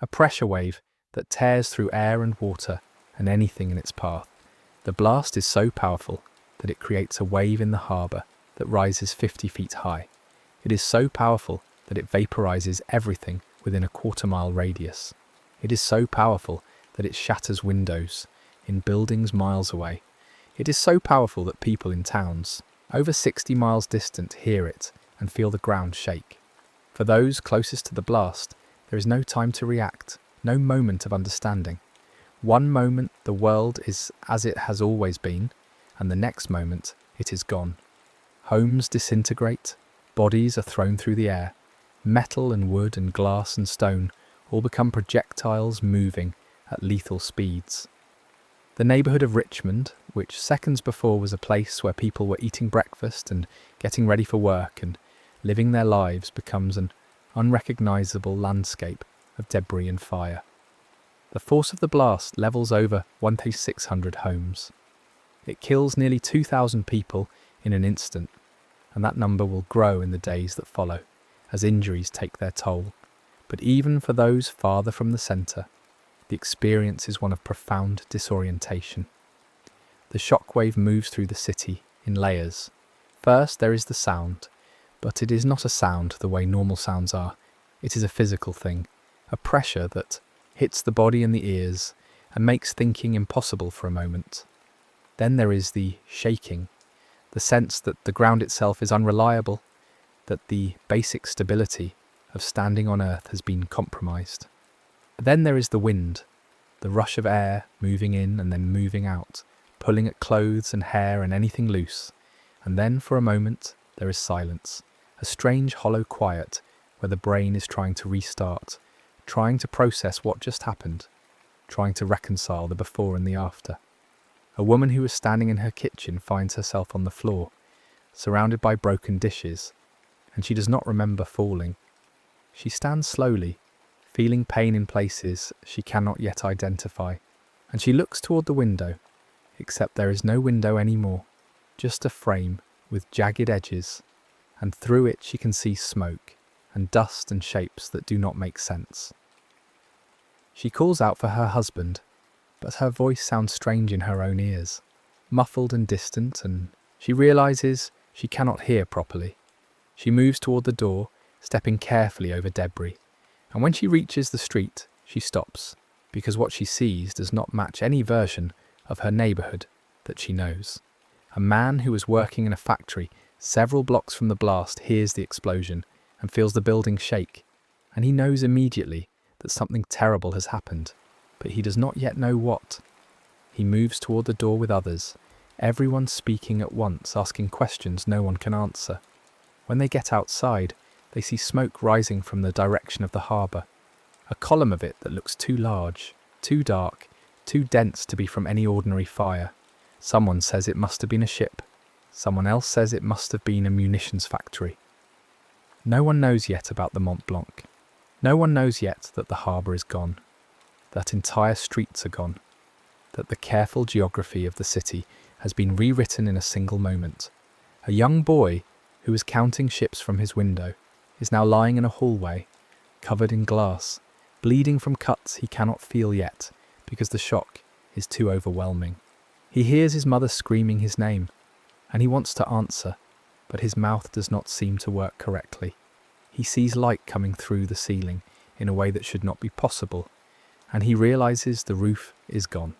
a pressure wave that tears through air and water and anything in its path. The blast is so powerful that it creates a wave in the harbour that rises 50 feet high. It is so powerful that it vaporizes everything within a quarter-mile radius. It is so powerful that it shatters windows in buildings miles away. It is so powerful that people in towns over 60 miles distant hear it and feel the ground shake. For those closest to the blast, there is no time to react, no moment of understanding. One moment the world is as it has always been, and the next moment it is gone. Homes disintegrate, bodies are thrown through the air, metal and wood and glass and stone all become projectiles moving at lethal speeds. The neighbourhood of Richmond, which seconds before was a place where people were eating breakfast and getting ready for work and living their lives, becomes an unrecognisable landscape of debris and fire. The force of the blast levels over 1,600 homes. It kills nearly 2,000 people in an instant, and that number will grow in the days that follow as injuries take their toll. But even for those farther from the centre, the experience is one of profound disorientation. The shockwave moves through the city in layers. First, there is the sound, but it is not a sound the way normal sounds are. It is a physical thing, a pressure that hits the body and the ears and makes thinking impossible for a moment. Then there is the shaking, the sense that the ground itself is unreliable, that the basic stability of standing on earth has been compromised. Then there is the wind, the rush of air moving in and then moving out, pulling at clothes and hair and anything loose. And then for a moment there is silence, a strange hollow quiet where the brain is trying to restart, trying to process what just happened, trying to reconcile the before and the after. A woman who was standing in her kitchen finds herself on the floor, surrounded by broken dishes, and she does not remember falling. She stands slowly, feeling pain in places she cannot yet identify, and she looks toward the window, except there is no window anymore, just a frame with jagged edges, and through it she can see smoke and dust and shapes that do not make sense. She calls out for her husband, but her voice sounds strange in her own ears, muffled and distant, and she realizes she cannot hear properly. She moves toward the door, stepping carefully over debris, and when she reaches the street, she stops, because what she sees does not match any version of her neighbourhood that she knows. A man who was working in a factory several blocks from the blast hears the explosion and feels the building shake, and he knows immediately that something terrible has happened, but he does not yet know what. He moves toward the door with others, everyone speaking at once, asking questions no one can answer. When they get outside, they see smoke rising from the direction of the harbour, a column of it that looks too large, too dark, too dense to be from any ordinary fire. Someone says it must have been a ship. Someone else says it must have been a munitions factory. No one knows yet about the Mont Blanc. No one knows yet that the harbour is gone, that entire streets are gone, that the careful geography of the city has been rewritten in a single moment. A young boy who was counting ships from his window is now lying in a hallway, covered in glass, bleeding from cuts he cannot feel yet because the shock is too overwhelming. He hears his mother screaming his name, and he wants to answer, but his mouth does not seem to work correctly. He sees light coming through the ceiling in a way that should not be possible, and he realizes the roof is gone.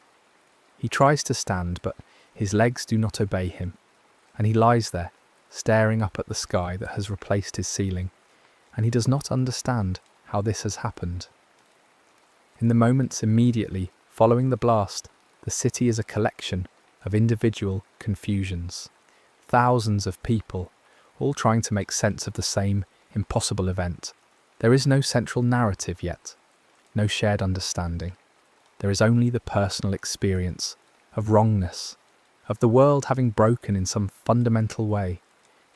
He tries to stand, but his legs do not obey him, and he lies there, staring up at the sky that has replaced his ceiling, and he does not understand how this has happened. In the moments immediately following the blast, the city is a collection of individual confusions. Thousands of people, all trying to make sense of the same impossible event. There is no central narrative yet, no shared understanding. There is only the personal experience of wrongness, of the world having broken in some fundamental way.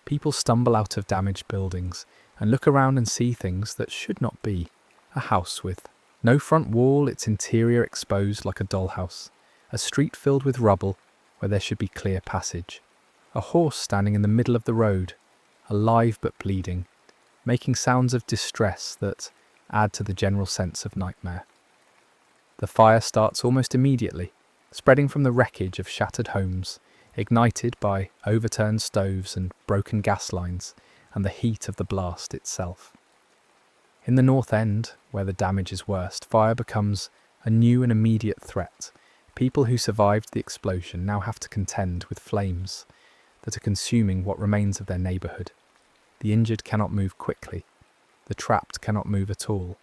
People stumble out of damaged buildings and look around and see things that should not be. A house with no front wall, its interior exposed like a dollhouse. A street filled with rubble where there should be clear passage. A horse standing in the middle of the road, alive but bleeding, making sounds of distress that add to the general sense of nightmare. The fire starts almost immediately, spreading from the wreckage of shattered homes, ignited by overturned stoves and broken gas lines and the heat of the blast itself. In the North End, where the damage is worst, fire becomes a new and immediate threat. People who survived the explosion now have to contend with flames that are consuming what remains of their neighbourhood. The injured cannot move quickly. The trapped cannot move at all.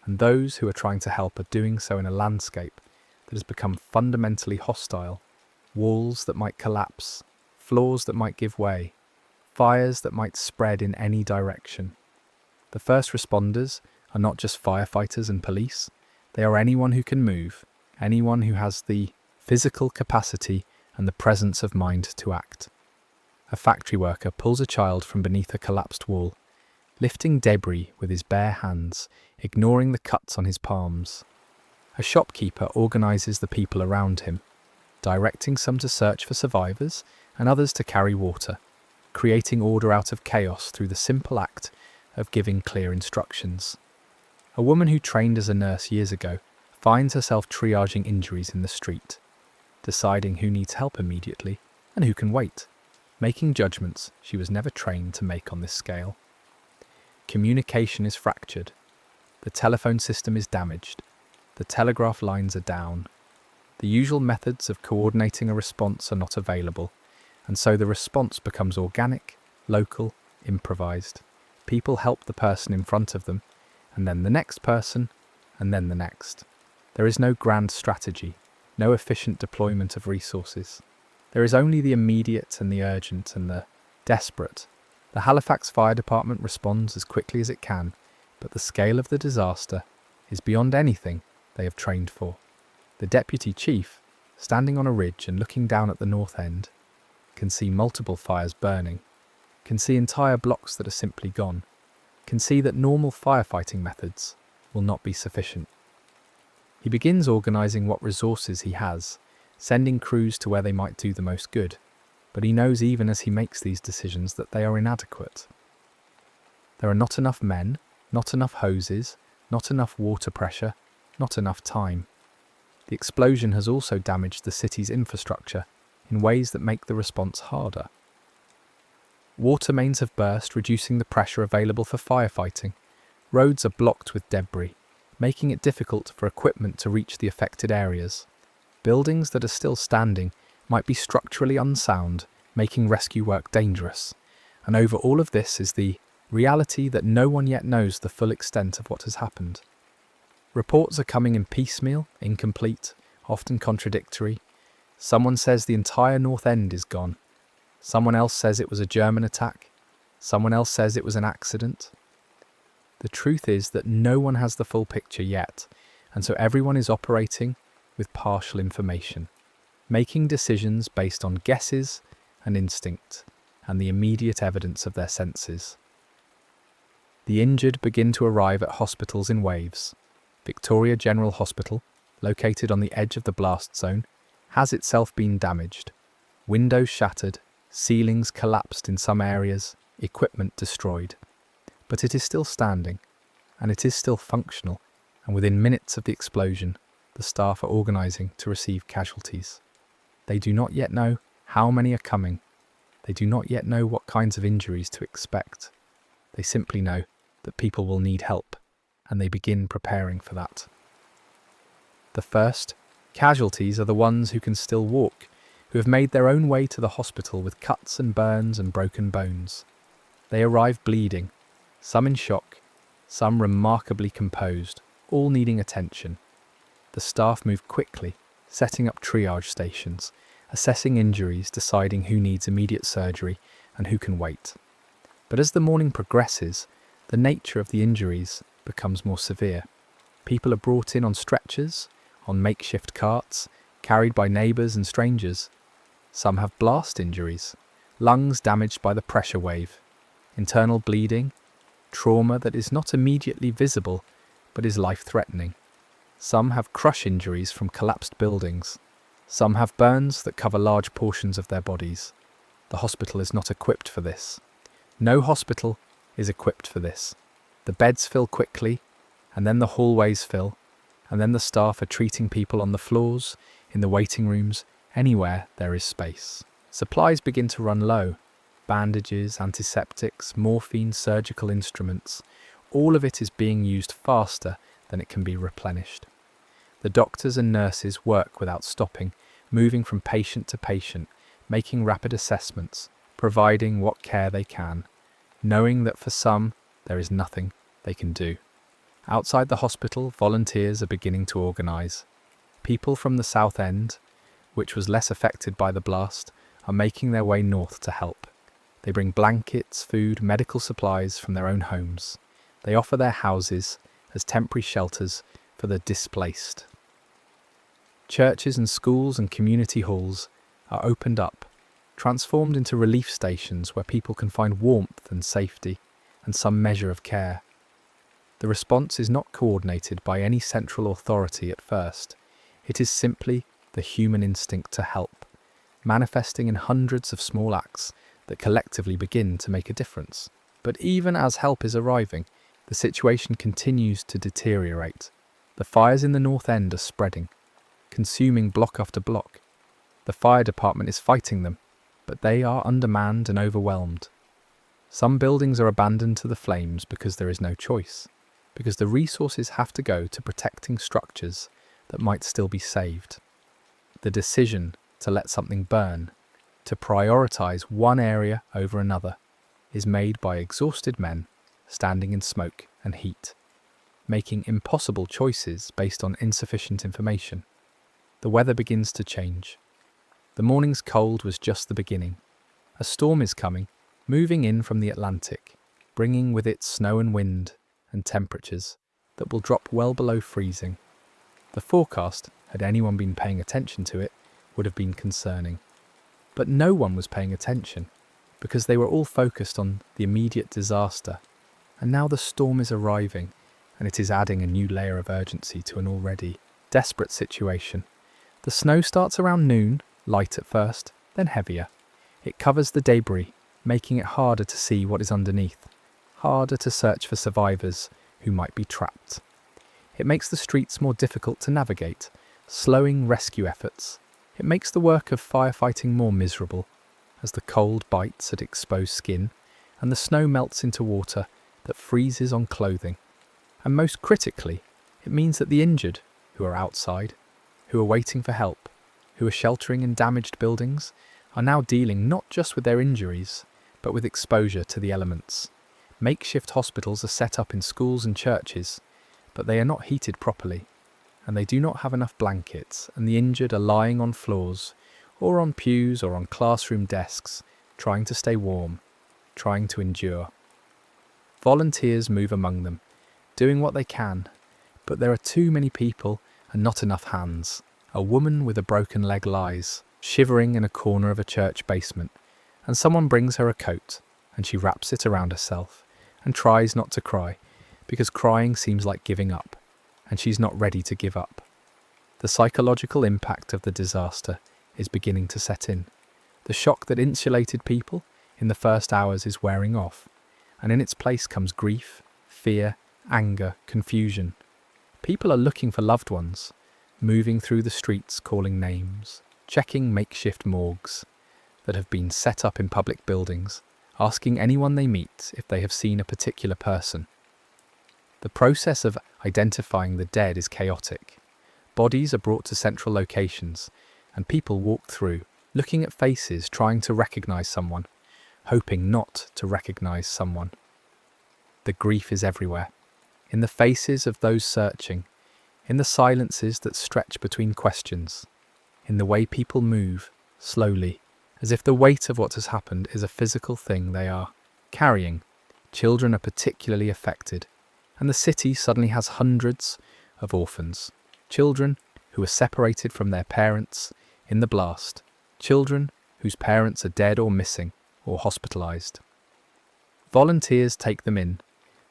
And those who are trying to help are doing so in a landscape that has become fundamentally hostile. Walls that might collapse, floors that might give way, fires that might spread in any direction. The first responders are not just firefighters and police. They are anyone who can move, anyone who has the physical capacity and the presence of mind to act. A factory worker pulls a child from beneath a collapsed wall, lifting debris with his bare hands, ignoring the cuts on his palms. A shopkeeper organises the people around him, directing some to search for survivors and others to carry water, creating order out of chaos through the simple act of giving clear instructions. A woman who trained as a nurse years ago finds herself triaging injuries in the street, deciding who needs help immediately and who can wait, making judgments she was never trained to make on this scale. Communication is fractured. The telephone system is damaged. The telegraph lines are down. The usual methods of coordinating a response are not available, and so the response becomes organic, local, improvised. People help the person in front of them, and then the next person, and then the next. There is no grand strategy, no efficient deployment of resources. There is only the immediate and the urgent and the desperate. The Halifax Fire Department responds as quickly as it can, but the scale of the disaster is beyond anything they have trained for. The deputy chief, standing on a ridge and looking down at the North End, can see multiple fires burning, can see entire blocks that are simply gone, can see that normal firefighting methods will not be sufficient. He begins organising what resources he has, sending crews to where they might do the most good, but he knows even as he makes these decisions that they are inadequate. There are not enough men, not enough hoses, not enough water pressure, not enough time. The explosion has also damaged the city's infrastructure in ways that make the response harder. Water mains have burst, reducing the pressure available for firefighting. Roads are blocked with debris, making it difficult for equipment to reach the affected areas. Buildings that are still standing might be structurally unsound, making rescue work dangerous. And over all of this is the reality that no one yet knows the full extent of what has happened. Reports are coming in piecemeal, incomplete, often contradictory. Someone says the entire North End is gone. Someone else says it was a German attack. Someone else says it was an accident. The truth is that no one has the full picture yet, and so everyone is operating with partial information, making decisions based on guesses and instinct, and the immediate evidence of their senses. The injured begin to arrive at hospitals in waves. Victoria General Hospital, located on the edge of the blast zone, has itself been damaged. Windows shattered, ceilings collapsed in some areas, equipment destroyed. But it is still standing, and it is still functional, and within minutes of the explosion, the staff are organising to receive casualties. They do not yet know how many are coming. They do not yet know what kinds of injuries to expect. They simply know that people will need help, and they begin preparing for that. The first casualties are the ones who can still walk, who have made their own way to the hospital with cuts and burns and broken bones. They arrive bleeding, some in shock, some remarkably composed, all needing attention. The staff move quickly, setting up triage stations, assessing injuries, deciding who needs immediate surgery and who can wait. But as the morning progresses, the nature of the injuries becomes more severe. People are brought in on stretchers, on makeshift carts, carried by neighbours and strangers. Some have blast injuries, lungs damaged by the pressure wave, internal bleeding, trauma that is not immediately visible but is life-threatening. Some have crush injuries from collapsed buildings. Some have burns that cover large portions of their bodies. The hospital is not equipped for this. No hospital is equipped for this. The beds fill quickly, and then the hallways fill, and then the staff are treating people on the floors, in the waiting rooms, anywhere there is space. Supplies begin to run low. Bandages, antiseptics, morphine, surgical instruments. All of it is being used faster than it can be replenished. The doctors and nurses work without stopping, moving from patient to patient, making rapid assessments, providing what care they can, knowing that for some there is nothing they can do. Outside the hospital, volunteers are beginning to organise. People from the South End, which was less affected by the blast, are making their way north to help. They bring blankets, food, medical supplies from their own homes. They offer their houses as temporary shelters for the displaced. Churches and schools and community halls are opened up, transformed into relief stations where people can find warmth and safety and some measure of care. The response is not coordinated by any central authority at first. It is simply the human instinct to help, manifesting in hundreds of small acts that collectively begin to make a difference. But even as help is arriving, the situation continues to deteriorate. The fires in the North End are spreading, consuming block after block. The fire department is fighting them, but they are undermanned and overwhelmed. Some buildings are abandoned to the flames because there is no choice, because the resources have to go to protecting structures that might still be saved. The decision to let something burn, to prioritise one area over another, is made by exhausted men standing in smoke and heat, making impossible choices based on insufficient information. The weather begins to change. The morning's cold was just the beginning. A storm is coming, moving in from the Atlantic, bringing with it snow and wind and temperatures that will drop well below freezing. The forecast, had anyone been paying attention to it, would have been concerning. But no one was paying attention, because they were all focused on the immediate disaster. And now the storm is arriving, and it is adding a new layer of urgency to an already desperate situation. The snow starts around noon, light at first, then heavier. It covers the debris, making it harder to see what is underneath, harder to search for survivors who might be trapped. It makes the streets more difficult to navigate, slowing rescue efforts. It makes the work of firefighting more miserable, as the cold bites at exposed skin and the snow melts into water that freezes on clothing. And most critically, it means that the injured, who are outside, who are waiting for help, who are sheltering in damaged buildings, are now dealing not just with their injuries, but with exposure to the elements. Makeshift hospitals are set up in schools and churches, but they are not heated properly, and they do not have enough blankets, and the injured are lying on floors, or on pews or on classroom desks, trying to stay warm, trying to endure. Volunteers move among them, doing what they can, but there are too many people and not enough hands. A woman with a broken leg lies, shivering in a corner of a church basement, and someone brings her a coat, and she wraps it around herself, and tries not to cry, because crying seems like giving up, and she's not ready to give up. The psychological impact of the disaster is beginning to set in. The shock that insulated people in the first hours is wearing off, and in its place comes grief, fear, anger, confusion. People are looking for loved ones, moving through the streets calling names, checking makeshift morgues that have been set up in public buildings, asking anyone they meet if they have seen a particular person. The process of identifying the dead is chaotic. Bodies are brought to central locations, and people walk through, looking at faces, trying to recognise someone, hoping not to recognise someone. The grief is everywhere, in the faces of those searching, in the silences that stretch between questions, in the way people move, slowly, as if the weight of what has happened is a physical thing they are carrying. Children are particularly affected, and the city suddenly has hundreds of orphans, children who are separated from their parents in the blast, children whose parents are dead or missing or hospitalized. Volunteers take them in,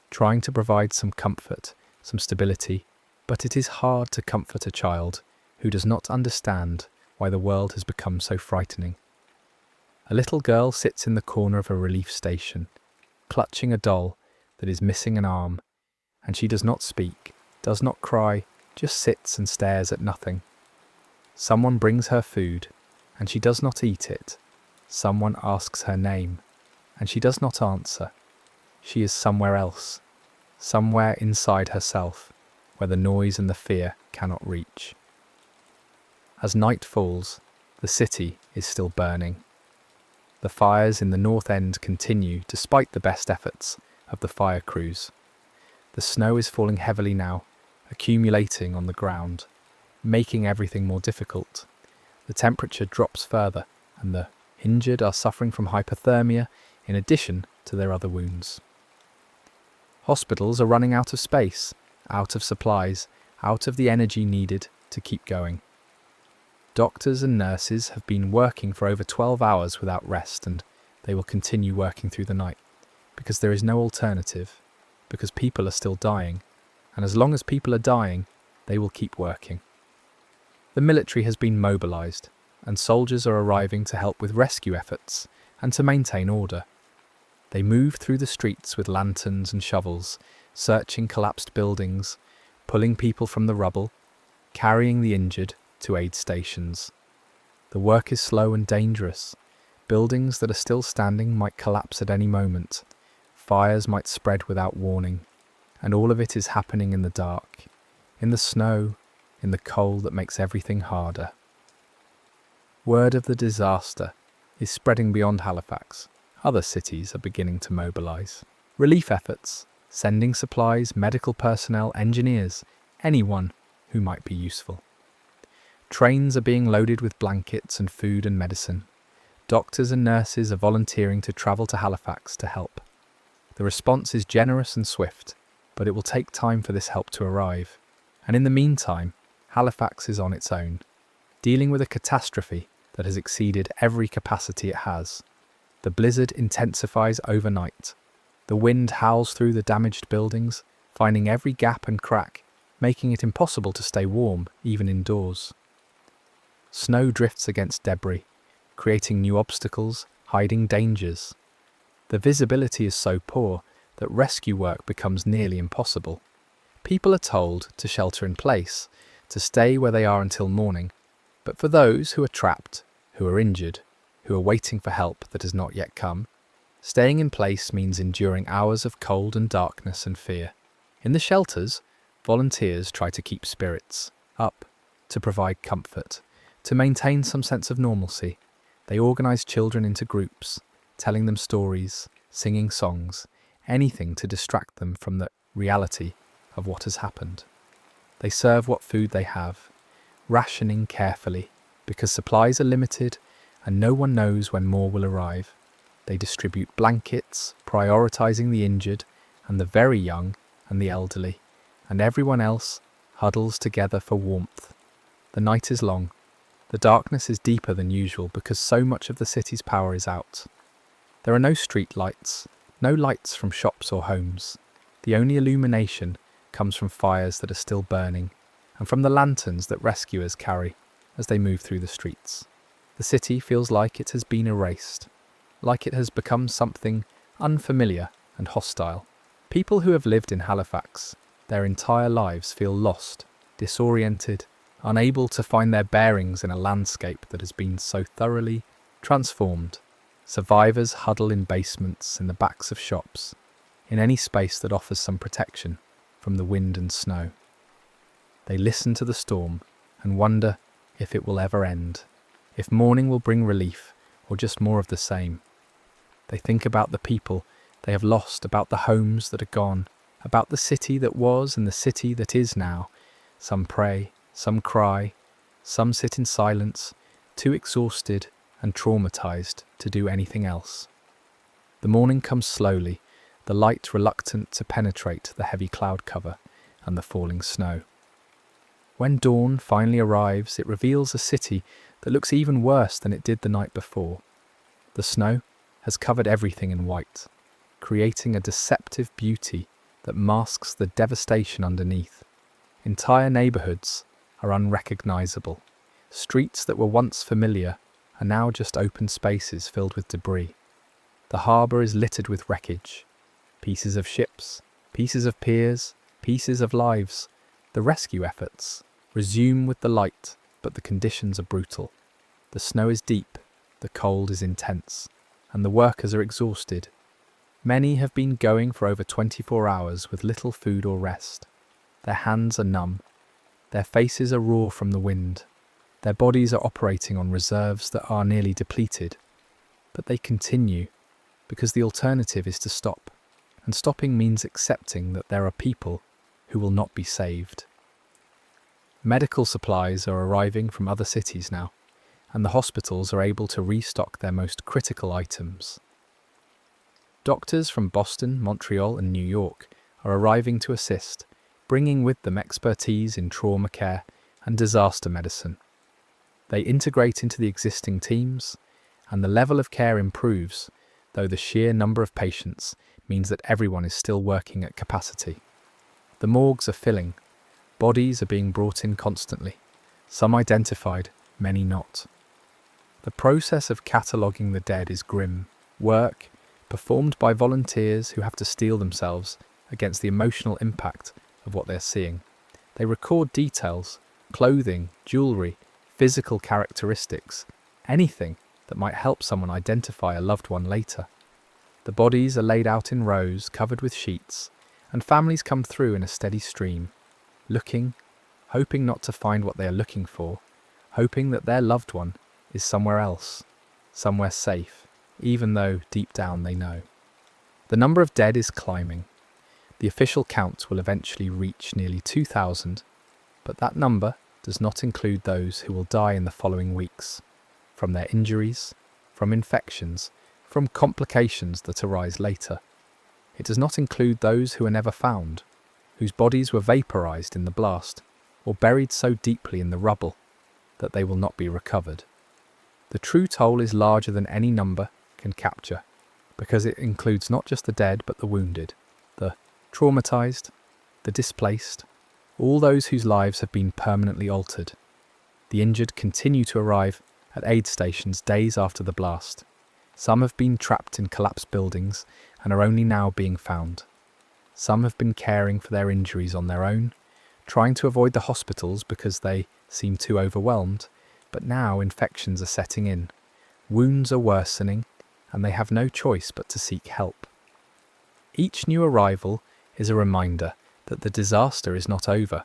trying to provide some comfort, some stability, but it is hard to comfort a child who does not understand why the world has become so frightening. A little girl sits in the corner of a relief station, clutching a doll that is missing an arm, and she does not speak, does not cry, just sits and stares at nothing. Someone brings her food, and she does not eat it. Someone asks her name, and she does not answer. She is somewhere else, somewhere inside herself, where the noise and the fear cannot reach. As night falls, the city is still burning. The fires in the north end continue despite the best efforts of the fire crews. The snow is falling heavily now, accumulating on the ground, making everything more difficult. The temperature drops further, and the injured are suffering from hypothermia in addition to their other wounds. Hospitals are running out of space, out of supplies, out of the energy needed to keep going. Doctors and nurses have been working for over 12 hours without rest, and they will continue working through the night, because there is no alternative, because people are still dying, and as long as people are dying, they will keep working. The military has been mobilized, and soldiers are arriving to help with rescue efforts and to maintain order. They move through the streets with lanterns and shovels, searching collapsed buildings, pulling people from the rubble, carrying the injured to aid stations. The work is slow and dangerous. Buildings that are still standing might collapse at any moment. Fires might spread without warning. And all of it is happening in the dark, in the snow, in the cold that makes everything harder. Word of the disaster is spreading beyond Halifax. Other cities are beginning to mobilise. Relief efforts, sending supplies, medical personnel, engineers, anyone who might be useful. Trains are being loaded with blankets and food and medicine. Doctors and nurses are volunteering to travel to Halifax to help. The response is generous and swift, but it will take time for this help to arrive. And in the meantime, Halifax is on its own, dealing with a catastrophe that has exceeded every capacity it has. The blizzard intensifies overnight. The wind howls through the damaged buildings, finding every gap and crack, making it impossible to stay warm, even indoors. Snow drifts against debris, creating new obstacles, hiding dangers. The visibility is so poor that rescue work becomes nearly impossible. People are told to shelter in place, to stay where they are until morning, but for those who are trapped, who are injured, who are waiting for help that has not yet come, staying in place means enduring hours of cold and darkness and fear. In the shelters, volunteers try to keep spirits up, to provide comfort, to maintain some sense of normalcy. They organise children into groups, telling them stories, singing songs, anything to distract them from the reality of what has happened. They serve what food they have, rationing carefully, because supplies are limited and no one knows when more will arrive. They distribute blankets, prioritising the injured and the very young and the elderly, and everyone else huddles together for warmth. The night is long. The darkness is deeper than usual because so much of the city's power is out. There are no street lights, no lights from shops or homes. The only illumination comes from fires that are still burning and from the lanterns that rescuers carry as they move through the streets. The city feels like it has been erased, like it has become something unfamiliar and hostile. People who have lived in Halifax their entire lives feel lost, disoriented, unable to find their bearings in a landscape that has been so thoroughly transformed. Survivors huddle in basements, in the backs of shops, in any space that offers some protection from the wind and snow. They listen to the storm and wonder if it will ever end, if morning will bring relief or just more of the same. They think about the people they have lost, about the homes that are gone, about the city that was and the city that is now. Some pray, some cry, some sit in silence, too exhausted and traumatized to do anything else. The morning comes slowly, the light reluctant to penetrate the heavy cloud cover and the falling snow. When dawn finally arrives, it reveals a city that looks even worse than it did the night before. The snow has covered everything in white, creating a deceptive beauty that masks the devastation underneath. Entire neighborhoods are unrecognizable. Streets that were once familiar are now just open spaces filled with debris. The harbor is littered with wreckage. Pieces of ships, pieces of piers, pieces of lives. The rescue efforts resume with the light, but the conditions are brutal. The snow is deep, the cold is intense, and the workers are exhausted. Many have been going for over 24 hours with little food or rest. Their hands are numb. Their faces are raw from the wind. Their bodies are operating on reserves that are nearly depleted. But they continue because the alternative is to stop. And stopping means accepting that there are people who will not be saved. Medical supplies are arriving from other cities now, and the hospitals are able to restock their most critical items. Doctors from Boston, Montreal, and New York are arriving to assist, bringing with them expertise in trauma care and disaster medicine. They integrate into the existing teams, and the level of care improves, though the sheer number of patients means that everyone is still working at capacity. The morgues are filling. Bodies are being brought in constantly, some identified, many not. The process of cataloguing the dead is grim work, performed by volunteers who have to steel themselves against the emotional impact of what they're seeing. They record details, clothing, jewellery, physical characteristics, anything that might help someone identify a loved one later. The bodies are laid out in rows, covered with sheets, and families come through in a steady stream, looking, hoping not to find what they are looking for, hoping that their loved one is somewhere else, somewhere safe, even though deep down they know. The number of dead is climbing. The official count will eventually reach nearly 2,000, but that number does not include those who will die in the following weeks, from their injuries, from infections, from complications that arise later. It does not include those who are never found, whose bodies were vaporized in the blast, or buried so deeply in the rubble that they will not be recovered. The true toll is larger than any number can capture, because it includes not just the dead but the wounded, the traumatized, the displaced, all those whose lives have been permanently altered. The injured continue to arrive at aid stations days after the blast. Some have been trapped in collapsed buildings and are only now being found. Some have been caring for their injuries on their own, trying to avoid the hospitals because they seem too overwhelmed, but now infections are setting in. Wounds are worsening, and they have no choice but to seek help. Each new arrival is a reminder that the disaster is not over,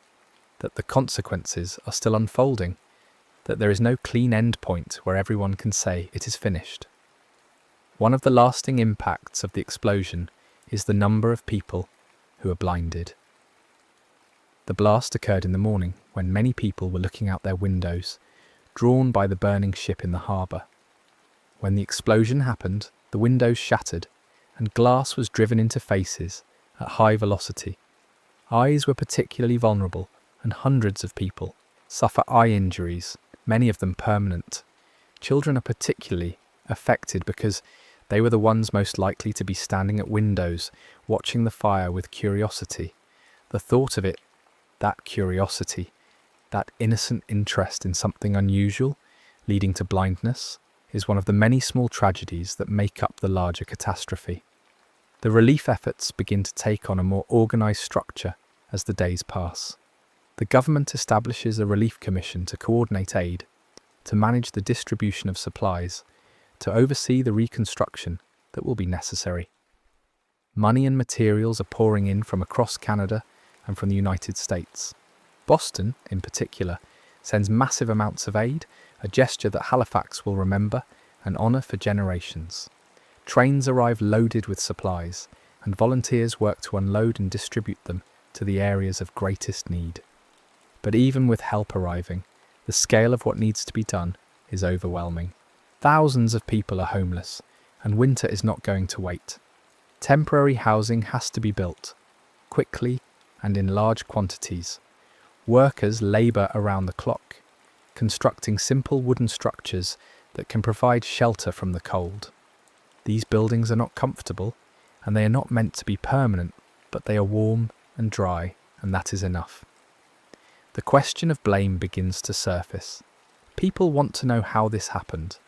that the consequences are still unfolding, that there is no clean end point where everyone can say it is finished. One of the lasting impacts of the explosion is the number of people who are blinded. The blast occurred in the morning when many people were looking out their windows, drawn by the burning ship in the harbour. When the explosion happened, the windows shattered and glass was driven into faces at high velocity. Eyes were particularly vulnerable, and hundreds of people suffer eye injuries, many of them permanent. Children are particularly affected because they were the ones most likely to be standing at windows, watching the fire with curiosity. The thought of it, that curiosity, that innocent interest in something unusual, leading to blindness, is one of the many small tragedies that make up the larger catastrophe. The relief efforts begin to take on a more organised structure as the days pass. The government establishes a relief commission to coordinate aid, to manage the distribution of supplies, to oversee the reconstruction that will be necessary. Money and materials are pouring in from across Canada and from the United States. Boston, in particular, sends massive amounts of aid, a gesture that Halifax will remember and honour for generations. Trains arrive loaded with supplies, and volunteers work to unload and distribute them to the areas of greatest need. But even with help arriving, the scale of what needs to be done is overwhelming. Thousands of people are homeless, and winter is not going to wait. Temporary housing has to be built, quickly and in large quantities. Workers labour around the clock, constructing simple wooden structures that can provide shelter from the cold. These buildings are not comfortable, and they are not meant to be permanent, but they are warm and dry, and that is enough. The question of blame begins to surface. People want to know how this happened,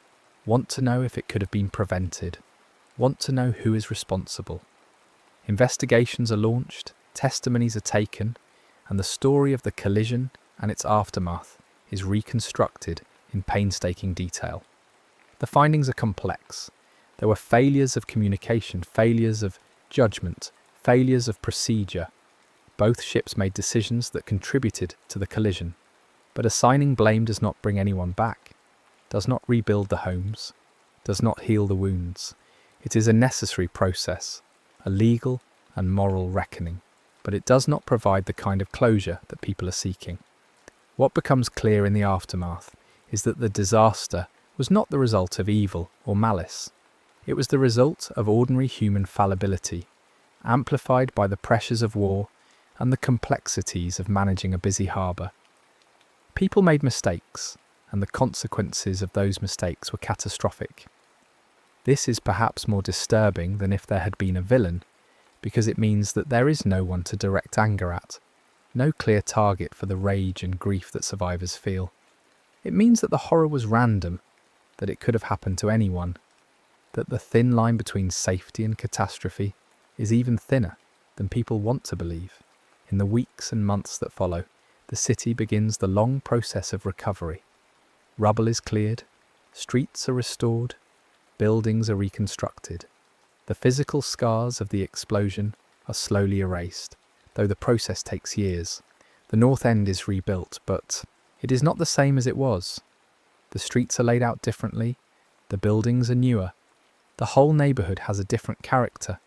want to know if it could have been prevented, want to know who is responsible. Investigations are launched, testimonies are taken, and the story of the collision and its aftermath is reconstructed in painstaking detail. The findings are complex. There were failures of communication, failures of judgment, failures of procedure. Both ships made decisions that contributed to the collision. But assigning blame does not bring anyone back, does not rebuild the homes, does not heal the wounds. It is a necessary process, a legal and moral reckoning, but it does not provide the kind of closure that people are seeking. What becomes clear in the aftermath is that the disaster was not the result of evil or malice. It was the result of ordinary human fallibility, amplified by the pressures of war and the complexities of managing a busy harbour. People made mistakes, and the consequences of those mistakes were catastrophic. This is perhaps more disturbing than if there had been a villain, because it means that there is no one to direct anger at, no clear target for the rage and grief that survivors feel. It means that the horror was random, that it could have happened to anyone, that the thin line between safety and catastrophe is even thinner than people want to believe. In the weeks and months that follow, the city begins the long process of recovery. Rubble is cleared, streets are restored, buildings are reconstructed. The physical scars of the explosion are slowly erased, though the process takes years. The North End is rebuilt, but it is not the same as it was. The streets are laid out differently, the buildings are newer. The whole neighbourhood has a different character.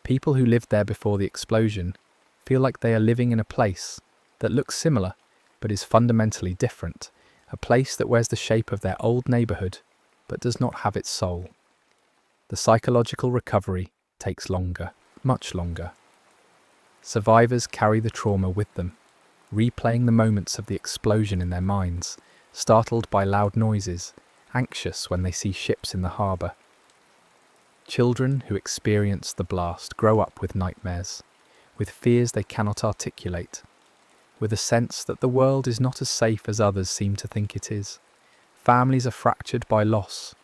People who lived there before the explosion feel like they are living in a place that looks similar but is fundamentally different, a place that wears the shape of their old neighbourhood but does not have its soul. The psychological recovery takes longer, much longer. Survivors carry the trauma with them, replaying the moments of the explosion in their minds, startled by loud noises, anxious when they see ships in the harbour. Children who experience the blast grow up with nightmares, with fears they cannot articulate, with a sense that the world is not as safe as others seem to think it is. Families are fractured by loss,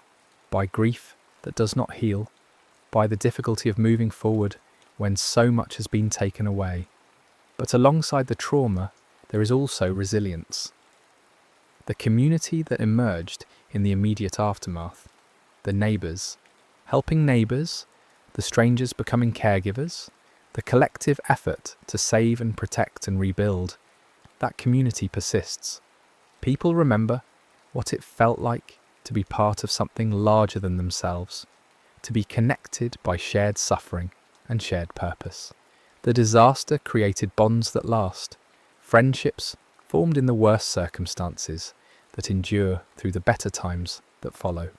by grief that does not heal, by the difficulty of moving forward when so much has been taken away. But alongside the trauma, there is also resilience. The community that emerged in the immediate aftermath, the neighbours, helping neighbours, the strangers becoming caregivers, the collective effort to save and protect and rebuild, that community persists. People remember what it felt like to be part of something larger than themselves, to be connected by shared suffering and shared purpose. The disaster created bonds that last, friendships formed in the worst circumstances that endure through the better times that follow.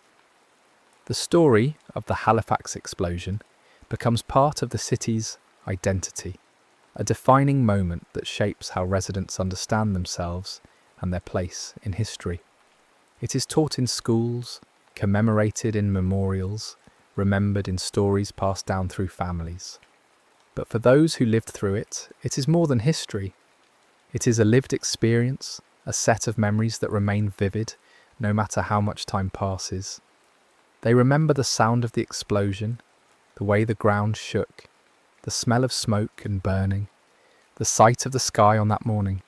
The story of the Halifax explosion becomes part of the city's identity, a defining moment that shapes how residents understand themselves and their place in history. It is taught in schools, commemorated in memorials, remembered in stories passed down through families. But for those who lived through it, it is more than history. It is a lived experience, a set of memories that remain vivid no matter how much time passes. They remember the sound of the explosion, the way the ground shook, the smell of smoke and burning, the sight of the sky on that morning,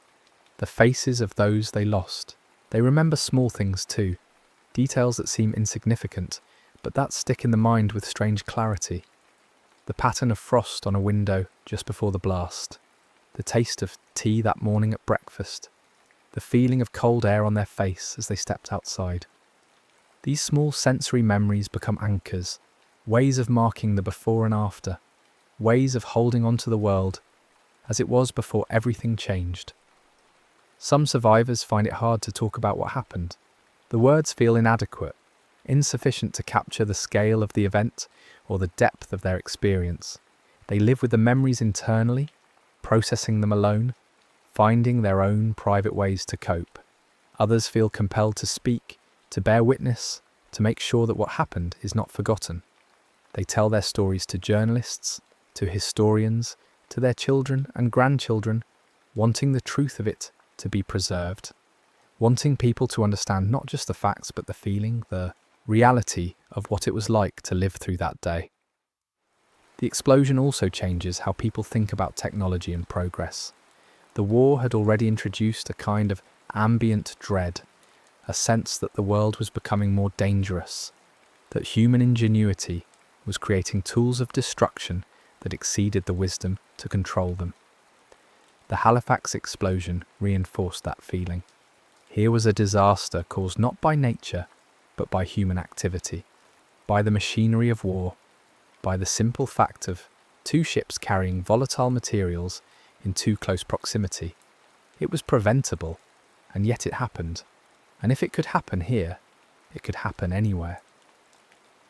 the faces of those they lost. They remember small things too, details that seem insignificant, but that stick in the mind with strange clarity. The pattern of frost on a window just before the blast, the taste of tea that morning at breakfast, the feeling of cold air on their face as they stepped outside. These small sensory memories become anchors, ways of marking the before and after, ways of holding on to the world as it was before everything changed. Some survivors find it hard to talk about what happened. The words feel inadequate. insufficient to capture the scale of the event or the depth of their experience. They live with the memories internally, processing them alone, finding their own private ways to cope. Others feel compelled to speak, to bear witness, to make sure that what happened is not forgotten. They tell their stories to journalists, to historians, to their children and grandchildren, wanting the truth of it to be preserved, wanting people to understand not just the facts but the feeling, the reality of what it was like to live through that day. The explosion also changes how people think about technology and progress. The war had already introduced a kind of ambient dread, a sense that the world was becoming more dangerous, that human ingenuity was creating tools of destruction that exceeded the wisdom to control them. The Halifax explosion reinforced that feeling. Here was a disaster caused not by nature, but by human activity, by the machinery of war, by the simple fact of two ships carrying volatile materials in too close proximity. It was preventable, and yet it happened. And if it could happen here, it could happen anywhere.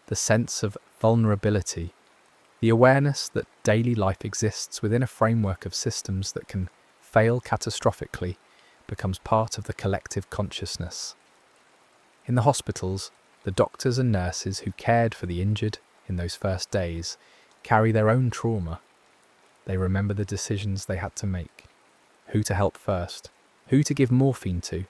The sense of vulnerability, the awareness that daily life exists within a framework of systems that can fail catastrophically, becomes part of the collective consciousness. In the hospitals, the doctors and nurses who cared for the injured in those first days carry their own trauma. They remember the decisions they had to make, who to help first, who to give morphine to,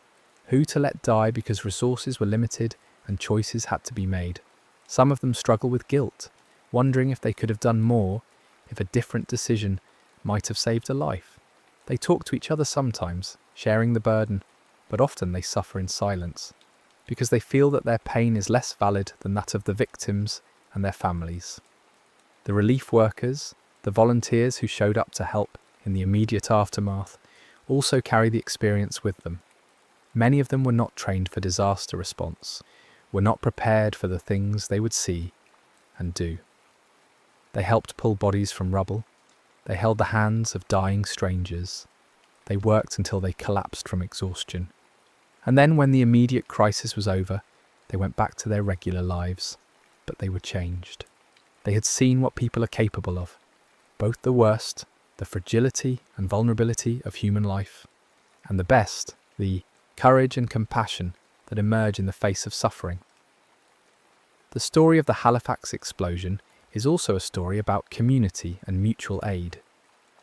who to let die because resources were limited and choices had to be made. Some of them struggle with guilt, wondering if they could have done more, if a different decision might have saved a life. They talk to each other sometimes, sharing the burden, but often they suffer in silence, because they feel that their pain is less valid than that of the victims and their families. The relief workers, the volunteers who showed up to help in the immediate aftermath, also carry the experience with them. Many of them were not trained for disaster response, were not prepared for the things they would see and do. They helped pull bodies from rubble. They held the hands of dying strangers. They worked until they collapsed from exhaustion. And then when the immediate crisis was over, they went back to their regular lives. But they were changed. They had seen what people are capable of, both the worst, the fragility and vulnerability of human life, and the best, the courage and compassion that emerge in the face of suffering. The story of the Halifax explosion is also a story about community and mutual aid.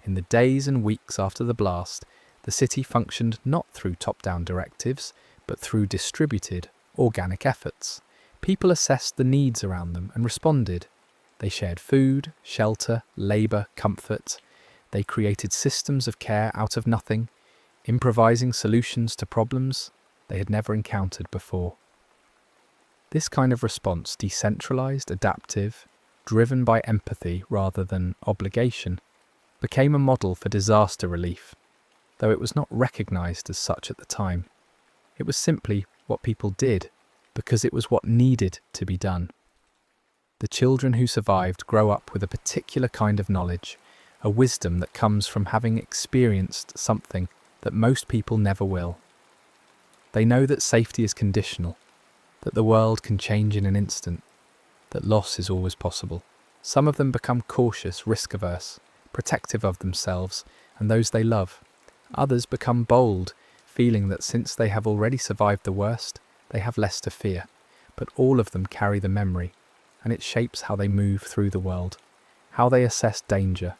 In the days and weeks after the blast, the city functioned not through top-down directives, but through distributed, organic efforts. People assessed the needs around them and responded. They shared food, shelter, labour, comfort. They created systems of care out of nothing, improvising solutions to problems they had never encountered before. This kind of response, decentralised, adaptive, driven by empathy rather than obligation, became a model for disaster relief, though it was not recognised as such at the time. It was simply what people did, because it was what needed to be done. The children who survived grow up with a particular kind of knowledge, a wisdom that comes from having experienced something that most people never will. They know that safety is conditional, that the world can change in an instant, that loss is always possible. Some of them become cautious, risk-averse, protective of themselves and those they love. Others become bold, feeling that since they have already survived the worst, they have less to fear. But all of them carry the memory, and it shapes how they move through the world, how they assess danger,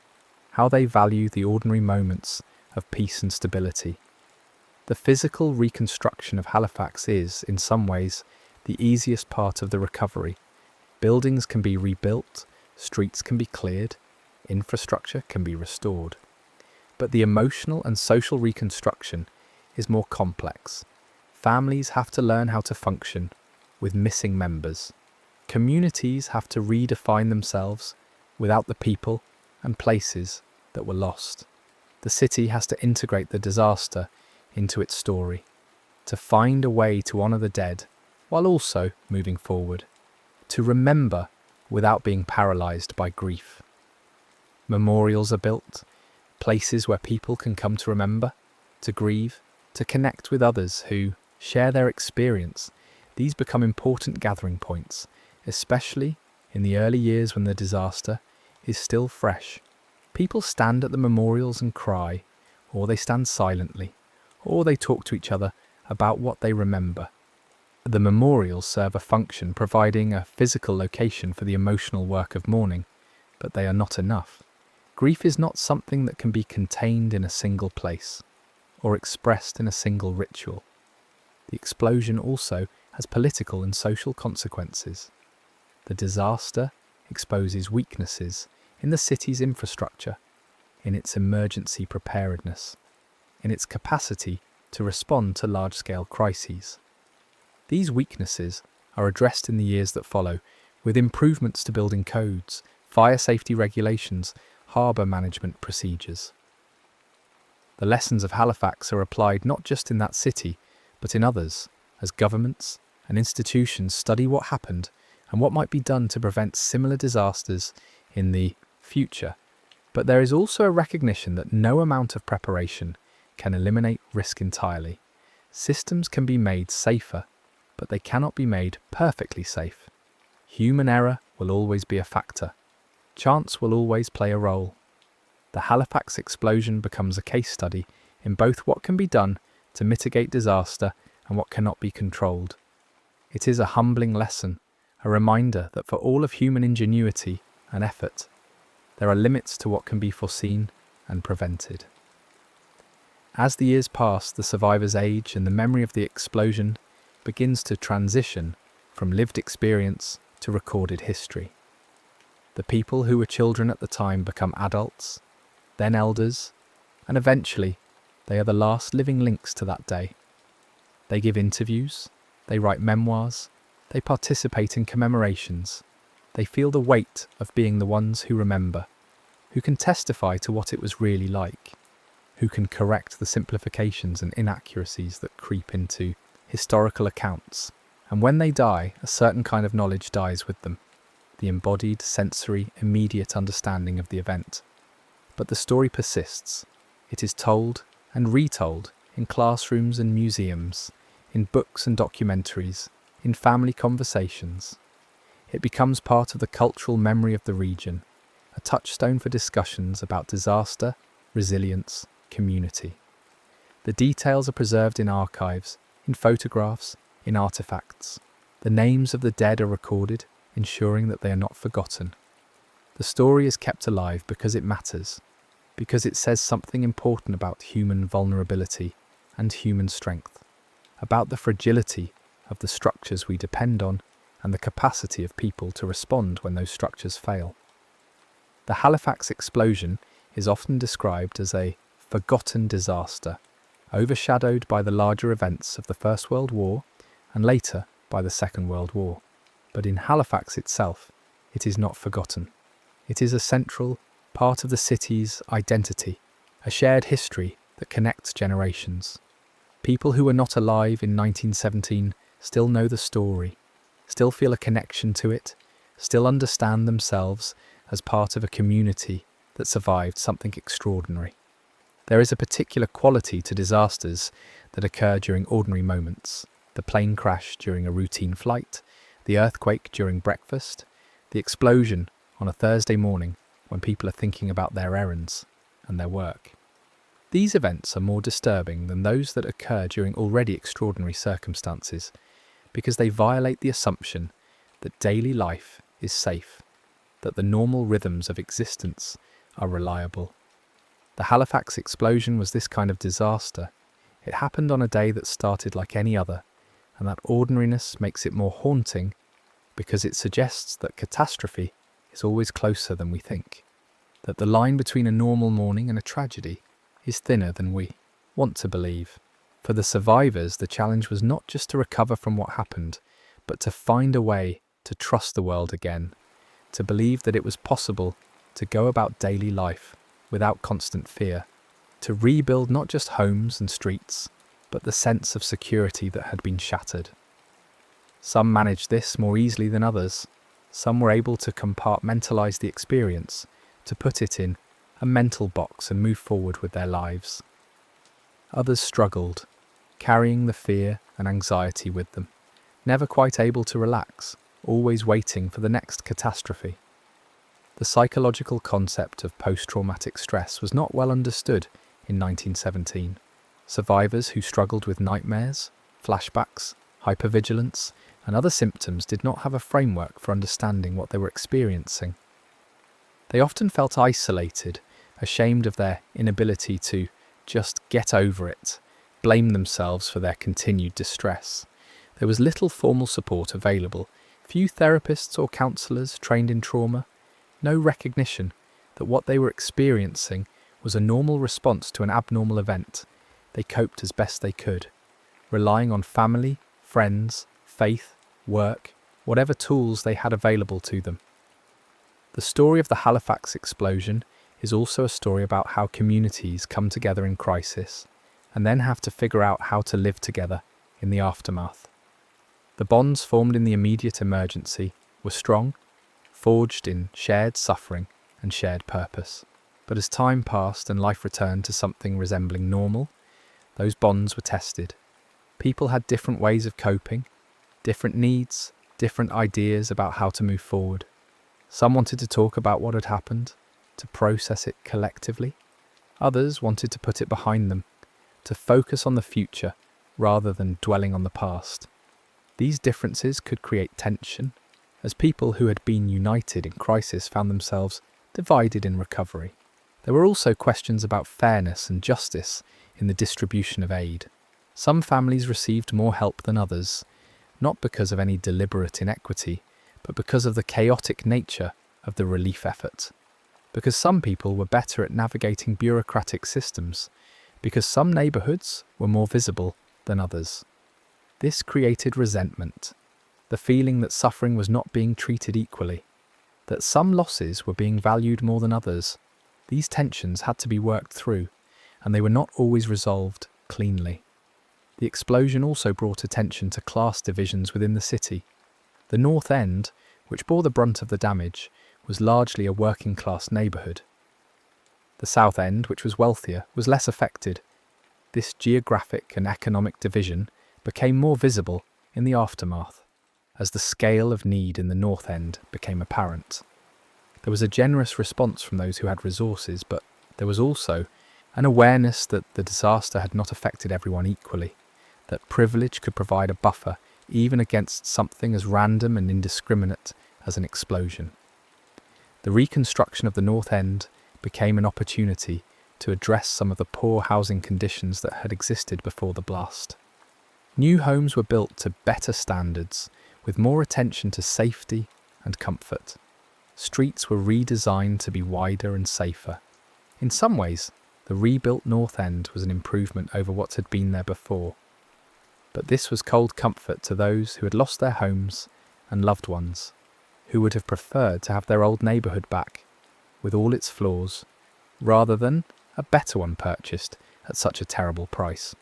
how they value the ordinary moments of peace and stability. The physical reconstruction of Halifax is, in some ways, the easiest part of the recovery. Buildings can be rebuilt, streets can be cleared, infrastructure can be restored. But the emotional and social reconstruction is more complex. Families have to learn how to function with missing members. Communities have to redefine themselves without the people and places that were lost. The city has to integrate the disaster into its story, to find a way to honour the dead while also moving forward, to remember without being paralysed by grief. Memorials are built, places where people can come to remember, to grieve, to connect with others who share their experience, These become important gathering points, especially in the early years when the disaster is still fresh. People stand at the memorials and cry, or they stand silently, or they talk to each other about what they remember. The memorials serve a function, providing a physical location for the emotional work of mourning, but they are not enough. Grief is not something that can be contained in a single place or expressed in a single ritual. The explosion also has political and social consequences. The disaster exposes weaknesses in the city's infrastructure, in its emergency preparedness, in its capacity to respond to large-scale crises. These weaknesses are addressed in the years that follow, with improvements to building codes, fire safety regulations, harbour management procedures. The lessons of Halifax are applied not just in that city, but in others, as governments and institutions study what happened and what might be done to prevent similar disasters in the future. But there is also a recognition that no amount of preparation can eliminate risk entirely. Systems can be made safer, but they cannot be made perfectly safe. Human error will always be a factor. Chance will always play a role. The Halifax explosion becomes a case study in both what can be done to mitigate disaster and what cannot be controlled. It is a humbling lesson, a reminder that for all of human ingenuity and effort, there are limits to what can be foreseen and prevented. As the years pass, the survivors age and the memory of the explosion begins to transition from lived experience to recorded history. The people who were children at the time become adults, then elders, and eventually they are the last living links to that day. They give interviews, they write memoirs, they participate in commemorations. They feel the weight of being the ones who remember, who can testify to what it was really like, who can correct the simplifications and inaccuracies that creep into historical accounts. And when they die, a certain kind of knowledge dies with them, the embodied, sensory, immediate understanding of the event. But the story persists. It is told and retold in classrooms and museums, in books and documentaries, in family conversations. It becomes part of the cultural memory of the region, a touchstone for discussions about disaster, resilience, community. The details are preserved in archives, in photographs, in artifacts. The names of the dead are recorded, ensuring that they are not forgotten. The story is kept alive because it matters, because it says something important about human vulnerability and human strength, about the fragility of the structures we depend on and the capacity of people to respond when those structures fail. The Halifax explosion is often described as a forgotten disaster, overshadowed by the larger events of the First World War and later by the Second World War. But in Halifax itself, it is not forgotten. It is a central part of the city's identity, a shared history that connects generations. People who were not alive in 1917 still know the story, still feel a connection to it, still understand themselves as part of a community that survived something extraordinary. There is a particular quality to disasters that occur during ordinary moments: the plane crash during a routine flight, the earthquake during breakfast, the explosion on a Thursday morning when people are thinking about their errands and their work. These events are more disturbing than those that occur during already extraordinary circumstances because they violate the assumption that daily life is safe, that the normal rhythms of existence are reliable. The Halifax explosion was this kind of disaster. It happened on a day that started like any other, and that ordinariness makes it more haunting because it suggests that catastrophe is always closer than we think, that the line between a normal morning and a tragedy is thinner than we want to believe. For the survivors, the challenge was not just to recover from what happened, but to find a way to trust the world again, to believe that it was possible to go about daily life without constant fear, to rebuild not just homes and streets, but the sense of security that had been shattered. Some managed this more easily than others. Some were able to compartmentalize the experience, to put it in a mental box and move forward with their lives. Others struggled, carrying the fear and anxiety with them. never quite able to relax, always waiting for the next catastrophe. The psychological concept of post-traumatic stress was not well understood in 1917. Survivors who struggled with nightmares, flashbacks, hypervigilance, and other symptoms did not have a framework for understanding what they were experiencing. They often felt isolated, ashamed of their inability to just get over it, blame themselves for their continued distress. There was little formal support available, few therapists or counsellors trained in trauma, no recognition that what they were experiencing was a normal response to an abnormal event. They coped as best they could, relying on family, friends, faith, work, whatever tools they had available to them. The story of the Halifax explosion is also a story about how communities come together in crisis and then have to figure out how to live together in the aftermath. The bonds formed in the immediate emergency were strong, forged in shared suffering and shared purpose. But as time passed and life returned to something resembling normal, those bonds were tested. People had different ways of coping, different needs, different ideas about how to move forward. Some wanted to talk about what had happened, to process it collectively. Others wanted to put it behind them, to focus on the future rather than dwelling on the past. These differences could create tension, as people who had been united in crisis found themselves divided in recovery. There were also questions about fairness and justice in the distribution of aid. Some families received more help than others, not because of any deliberate inequity, but because of the chaotic nature of the relief effort. Because some people were better at navigating bureaucratic systems, because some neighbourhoods were more visible than others. This created resentment, the feeling that suffering was not being treated equally, that some losses were being valued more than others. These tensions had to be worked through, and they were not always resolved cleanly. The explosion also brought attention to class divisions within the city. The North End, which bore the brunt of the damage, was largely a working-class neighbourhood. The South End, which was wealthier, was less affected. This geographic and economic division became more visible in the aftermath, as the scale of need in the North End became apparent. There was a generous response from those who had resources, but there was also an awareness that the disaster had not affected everyone equally, that privilege could provide a buffer even against something as random and indiscriminate as an explosion. The reconstruction of the North End became an opportunity to address some of the poor housing conditions that had existed before the blast. New homes were built to better standards, with more attention to safety and comfort. Streets were redesigned to be wider and safer. In some ways, the rebuilt North End was an improvement over what had been there before. But this was cold comfort to those who had lost their homes and loved ones, who would have preferred to have their old neighbourhood back, with all its flaws, rather than a better one purchased at such a terrible price.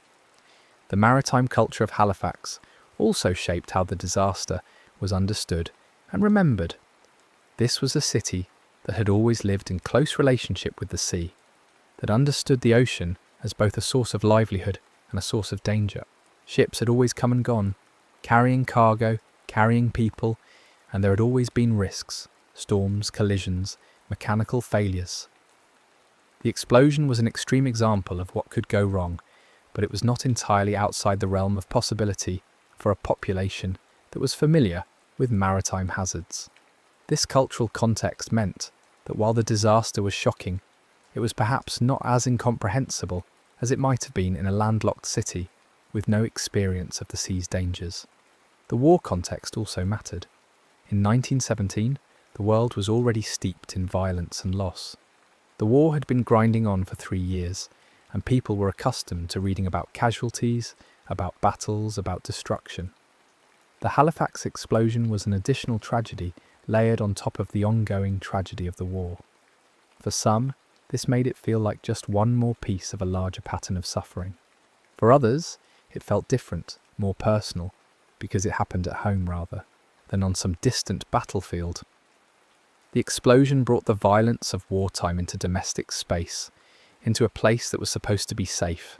The maritime culture of Halifax also shaped how the disaster was understood and remembered. This was a city that had always lived in close relationship with the sea, that understood the ocean as both a source of livelihood and a source of danger. Ships had always come and gone, carrying cargo, carrying people, and there had always been risks, storms, collisions, mechanical failures. The explosion was an extreme example of what could go wrong, but it was not entirely outside the realm of possibility for a population that was familiar with maritime hazards. This cultural context meant that while the disaster was shocking, it was perhaps not as incomprehensible as it might have been in a landlocked city with no experience of the sea's dangers. The war context also mattered. In 1917, the world was already steeped in violence and loss. The war had been grinding on for 3 years, and people were accustomed to reading about casualties, about battles, about destruction. The Halifax explosion was an additional tragedy layered on top of the ongoing tragedy of the war. For some, this made it feel like just one more piece of a larger pattern of suffering. For others, it felt different, more personal, because it happened at home rather than on some distant battlefield. The explosion brought the violence of wartime into domestic space, into a place that was supposed to be safe.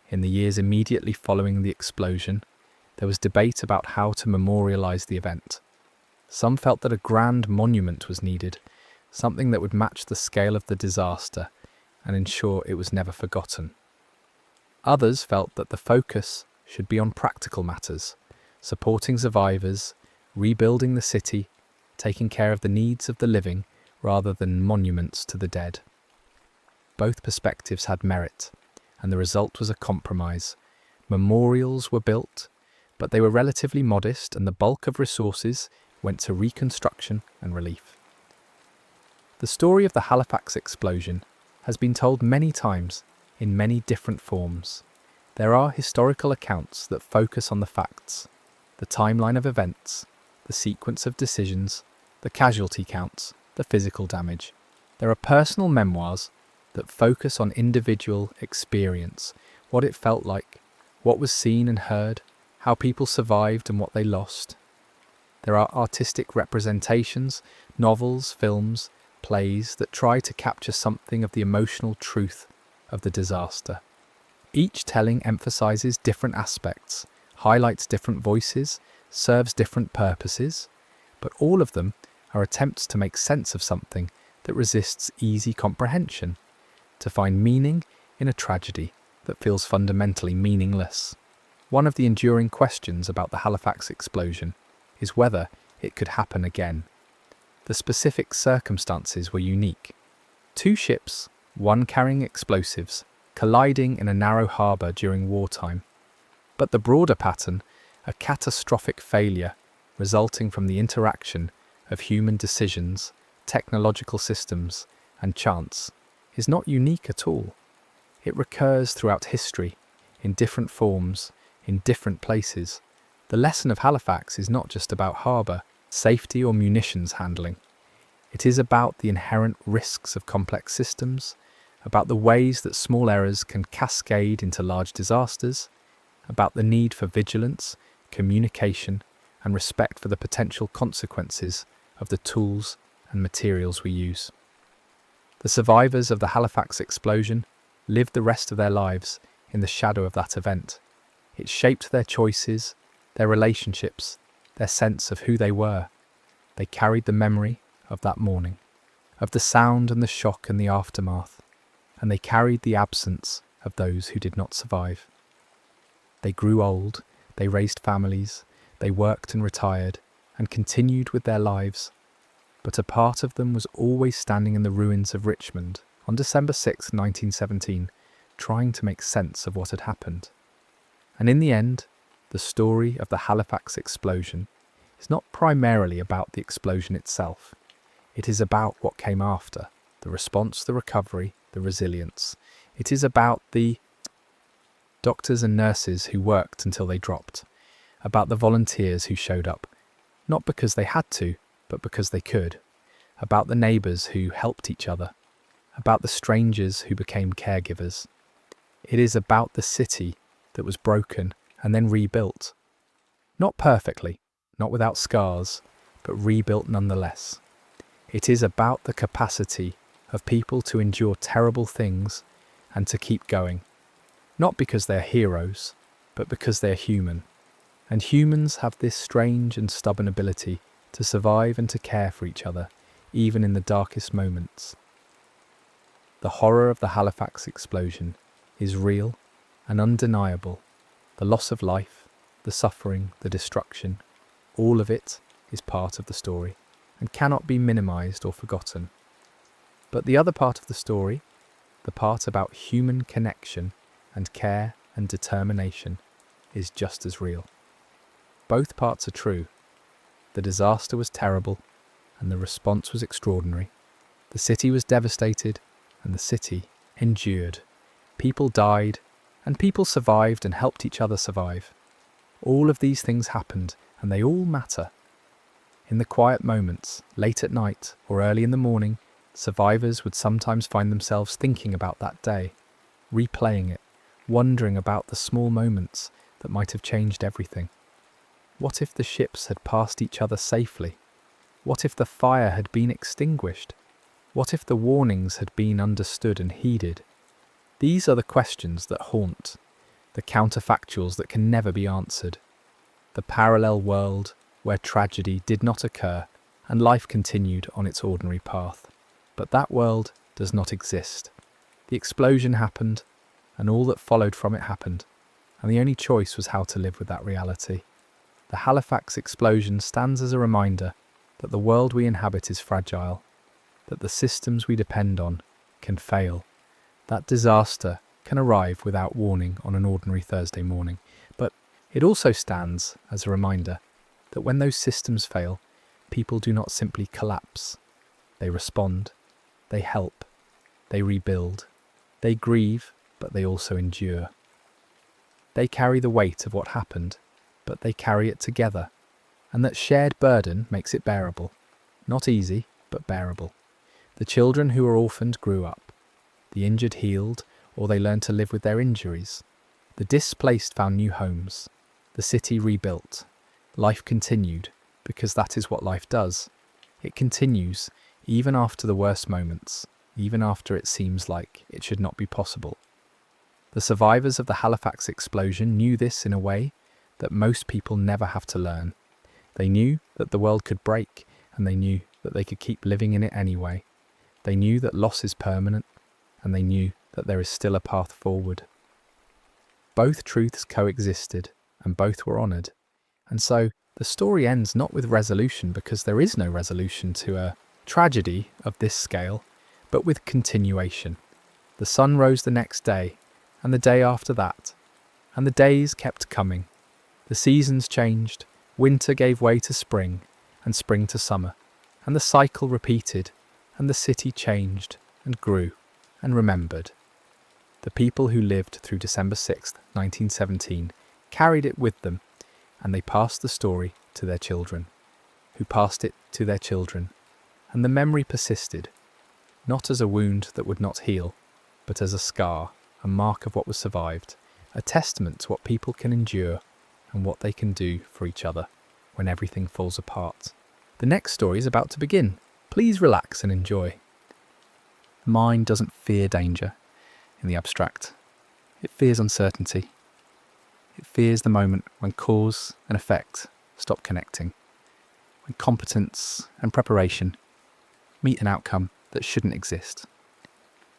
In the years immediately following the explosion, There was debate about how to memorialise the event. Some felt that a grand monument was needed, something that would match the scale of the disaster and ensure it was never forgotten. Others felt that the focus should be on practical matters, supporting survivors, rebuilding the city, taking care of the needs of the living rather than monuments to the dead. Both perspectives had merit, and the result was a compromise. Memorials were built, but they were relatively modest, and the bulk of resources went to reconstruction and relief. The story of the Halifax explosion has been told many times in many different forms. There are historical accounts that focus on the facts, the timeline of events, the sequence of decisions, the casualty counts, the physical damage. There are personal memoirs that focus on individual experience, what it felt like, what was seen and heard, how people survived and what they lost. There are artistic representations, novels, films, plays that try to capture something of the emotional truth of the disaster. Each telling emphasizes different aspects, highlights different voices, serves different purposes, but all of them are attempts to make sense of something that resists easy comprehension, to find meaning in a tragedy that feels fundamentally meaningless. One of the enduring questions about the Halifax explosion is whether it could happen again. The specific circumstances were unique. Two ships, one carrying explosives, colliding in a narrow harbour during wartime. But the broader pattern, a catastrophic failure resulting from the interaction of human decisions, technological systems, and chance, is not unique at all. It recurs throughout history, in different forms, in different places. The lesson of Halifax is not just about harbour, safety or munitions handling. It is about the inherent risks of complex systems, about the ways that small errors can cascade into large disasters, about the need for vigilance, communication, and respect for the potential consequences of the tools and materials we use. The survivors of the Halifax explosion lived the rest of their lives in the shadow of that event. It shaped their choices, their relationships, their sense of who they were. They carried the memory of that morning, of the sound and the shock and the aftermath, and they carried the absence of those who did not survive. They grew old, they raised families, they worked and retired, and continued with their lives. But a part of them was always standing in the ruins of Richmond on December 6, 1917, trying to make sense of what had happened. And in the end, the story of the Halifax explosion is not primarily about the explosion itself. It is about what came after, the response, the recovery, the resilience. It is about the doctors and nurses who worked until they dropped, about the volunteers who showed up, not because they had to, but because they could, about the neighbours who helped each other, about the strangers who became caregivers. It is about the city that was broken and then rebuilt. Not perfectly, not without scars, but rebuilt nonetheless. It is about the capacity of people to endure terrible things and to keep going, not because they are heroes, but because they are human. And humans have this strange and stubborn ability to survive and to care for each other, even in the darkest moments. The horror of the Halifax explosion is real and undeniable. The loss of life, the suffering, the destruction, all of it is part of the story and cannot be minimised or forgotten. But the other part of the story, the part about human connection and care and determination, is just as real. Both parts are true. The disaster was terrible and the response was extraordinary. The city was devastated and the city endured. People died and people survived and helped each other survive. All of these things happened and they all matter. In the quiet moments, late at night or early in the morning, survivors would sometimes find themselves thinking about that day, replaying it, wondering about the small moments that might have changed everything. What if the ships had passed each other safely? What if the fire had been extinguished? What if the warnings had been understood and heeded? These are the questions that haunt, the counterfactuals that can never be answered. the parallel world where tragedy did not occur and life continued on its ordinary path. But that world does not exist. The explosion happened, and all that followed from it happened, and the only choice was how to live with that reality. The Halifax explosion stands as a reminder that the world we inhabit is fragile, that the systems we depend on can fail, that disaster can arrive without warning on an ordinary Thursday morning. But it also stands as a reminder that when those systems fail, people do not simply collapse. They respond, they help, they rebuild, they grieve, but they also endure. They carry the weight of what happened, but they carry it together, and that shared burden makes it bearable. Not easy, but bearable. The children who were orphaned grew up. The injured healed, or they learned to live with their injuries. The displaced found new homes. The city rebuilt. Life continued, because that is what life does. It continues, even after the worst moments, even after it seems like it should not be possible. The survivors of the Halifax explosion knew this in a way that most people never have to learn. They knew that the world could break, and they knew that they could keep living in it anyway. They knew that loss is permanent, and they knew that there is still a path forward. Both truths coexisted, and both were honoured. And so the story ends not with resolution, because there is no resolution to a tragedy of this scale, but with continuation. The sun rose the next day, and the day after that, and the days kept coming. The seasons changed, winter gave way to spring, and spring to summer, and the cycle repeated, and the city changed, and grew, and remembered. The people who lived through December 6th, 1917, carried it with them, and they passed the story to their children, who passed it to their children, and the memory persisted, not as a wound that would not heal, but as a scar, a mark of what was survived, a testament to what people can endure and what they can do for each other when everything falls apart. The next story is about to begin. Please relax and enjoy. The mind doesn't fear danger in the abstract. It fears uncertainty. It fears the moment when cause and effect stop connecting, when competence and preparation meet an outcome that shouldn't exist.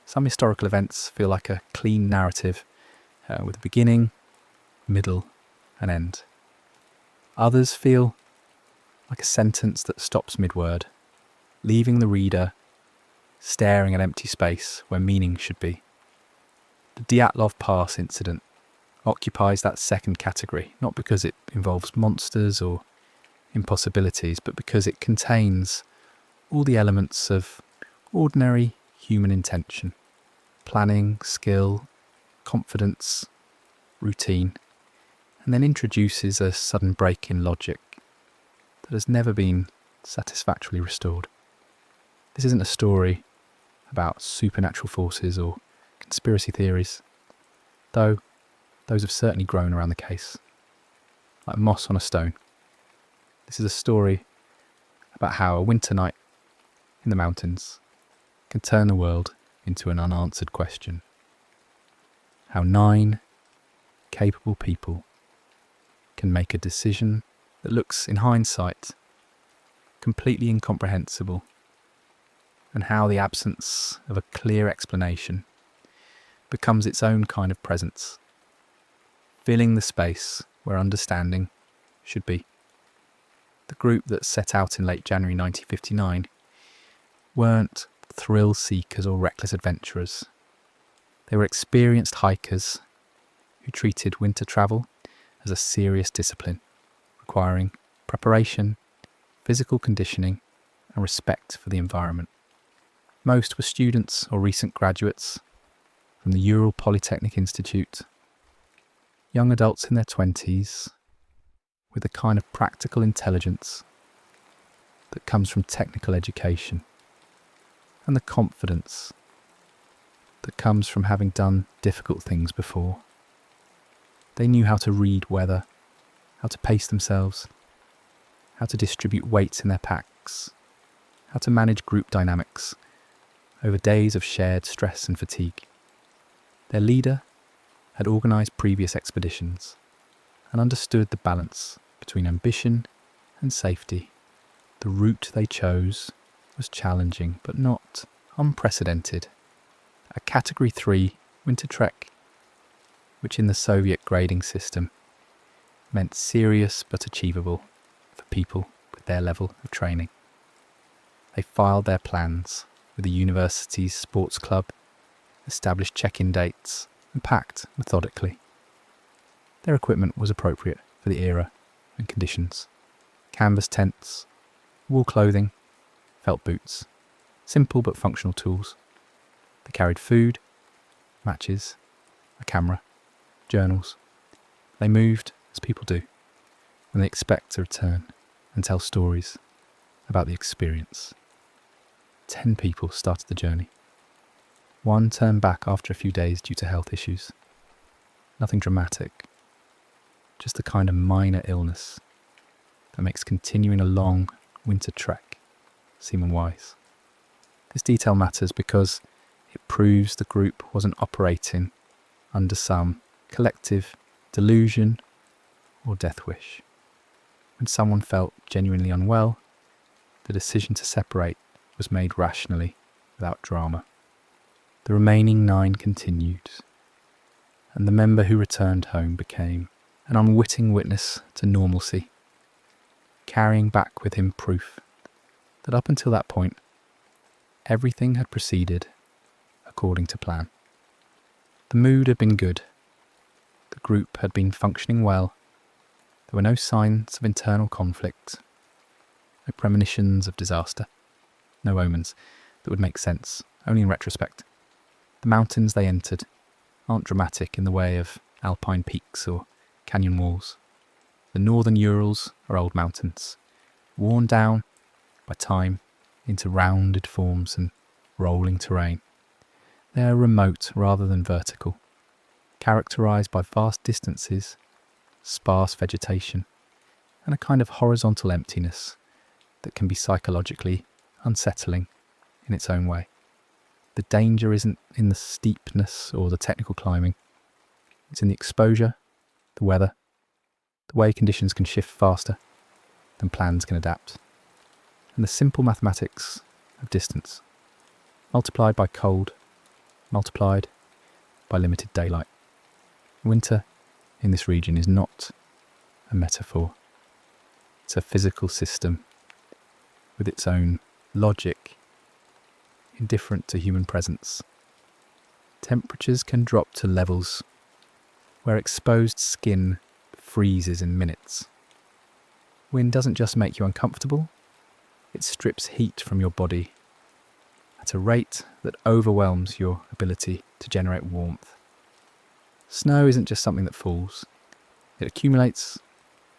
Some historical events feel like a clean narrative with a beginning, middle, and end. Others feel like a sentence that stops mid-word, leaving the reader staring at empty space where meaning should be. The Dyatlov Pass incident occupies that second category, not because it involves monsters or impossibilities, but because it contains all the elements of ordinary human intention: planning, skill, confidence, routine, and then introduces a sudden break in logic that has never been satisfactorily restored. This isn't a story about supernatural forces or conspiracy theories, though those have certainly grown around the case, like moss on a stone. This is a story about how a winter night in the mountains can turn the world into an unanswered question. How 9 capable people can make a decision that looks, in hindsight, completely incomprehensible, and how the absence of a clear explanation becomes its own kind of presence, filling the space where understanding should be. The group that set out in late January 1959 weren't thrill seekers or reckless adventurers. They were experienced hikers who treated winter travel as a serious discipline, requiring preparation, physical conditioning, and respect for the environment. Most were students or recent graduates from the Ural Polytechnic Institute, young adults in their 20s with the kind of practical intelligence that comes from technical education, and the confidence that comes from having done difficult things before. They knew how to read weather, how to pace themselves, how to distribute weights in their packs, how to manage group dynamics over days of shared stress and fatigue. Their leader had organised previous expeditions and understood the balance between ambition and safety. The route they chose was challenging but not unprecedented. A Category 3 winter trek, which in the Soviet grading system meant serious but achievable for people with their level of training. They filed their plans with the university's sports club, established check-in dates, and packed methodically. Their equipment was appropriate for the era and conditions. Canvas tents, wool clothing, felt boots, simple but functional tools. They carried food, matches, a camera, journals. They moved as people do when they expect to return and tell stories about the experience. 10 people started the journey. 1 turned back after a few days due to health issues. Nothing dramatic, just the kind of minor illness that makes continuing a long winter trek seem unwise. This detail matters because it proves the group wasn't operating under some collective delusion or death wish. When someone felt genuinely unwell, the decision to separate was made rationally, without drama. The remaining 9 continued, and the member who returned home became an unwitting witness to normalcy, carrying back with him proof that up until that point, everything had proceeded according to plan. The mood had been good. The group had been functioning well. There were no signs of internal conflict, no premonitions of disaster, no omens that would make sense only in retrospect. The mountains they entered aren't dramatic in the way of alpine peaks or canyon walls. The northern Urals are old mountains, worn down by time into rounded forms and rolling terrain. They are remote rather than vertical, characterized by vast distances, sparse vegetation, and a kind of horizontal emptiness that can be psychologically unsettling in its own way. The danger isn't in the steepness or the technical climbing. It's in the exposure, the weather, the way conditions can shift faster than plans can adapt, and the simple mathematics of distance, multiplied by cold, multiplied by limited daylight. Winter in this region is not a metaphor. It's a physical system with its own logic, indifferent to human presence. Temperatures can drop to levels where exposed skin freezes in minutes. Wind doesn't just make you uncomfortable, it strips heat from your body at a rate that overwhelms your ability to generate warmth. Snow isn't just something that falls. It accumulates,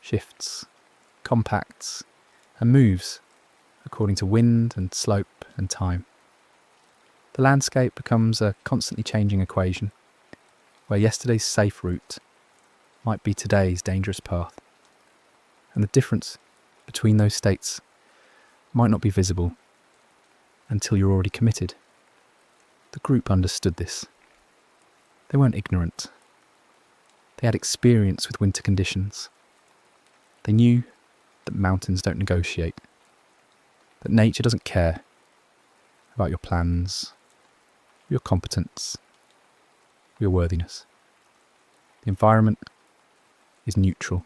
shifts, compacts, and moves according to wind and slope and time. The landscape becomes a constantly changing equation, where yesterday's safe route might be today's dangerous path, and the difference between those states might not be visible until you're already committed. The group understood this. They weren't ignorant. They had experience with winter conditions. They knew that mountains don't negotiate, that nature doesn't care about your plans, your competence, your worthiness. The environment is neutral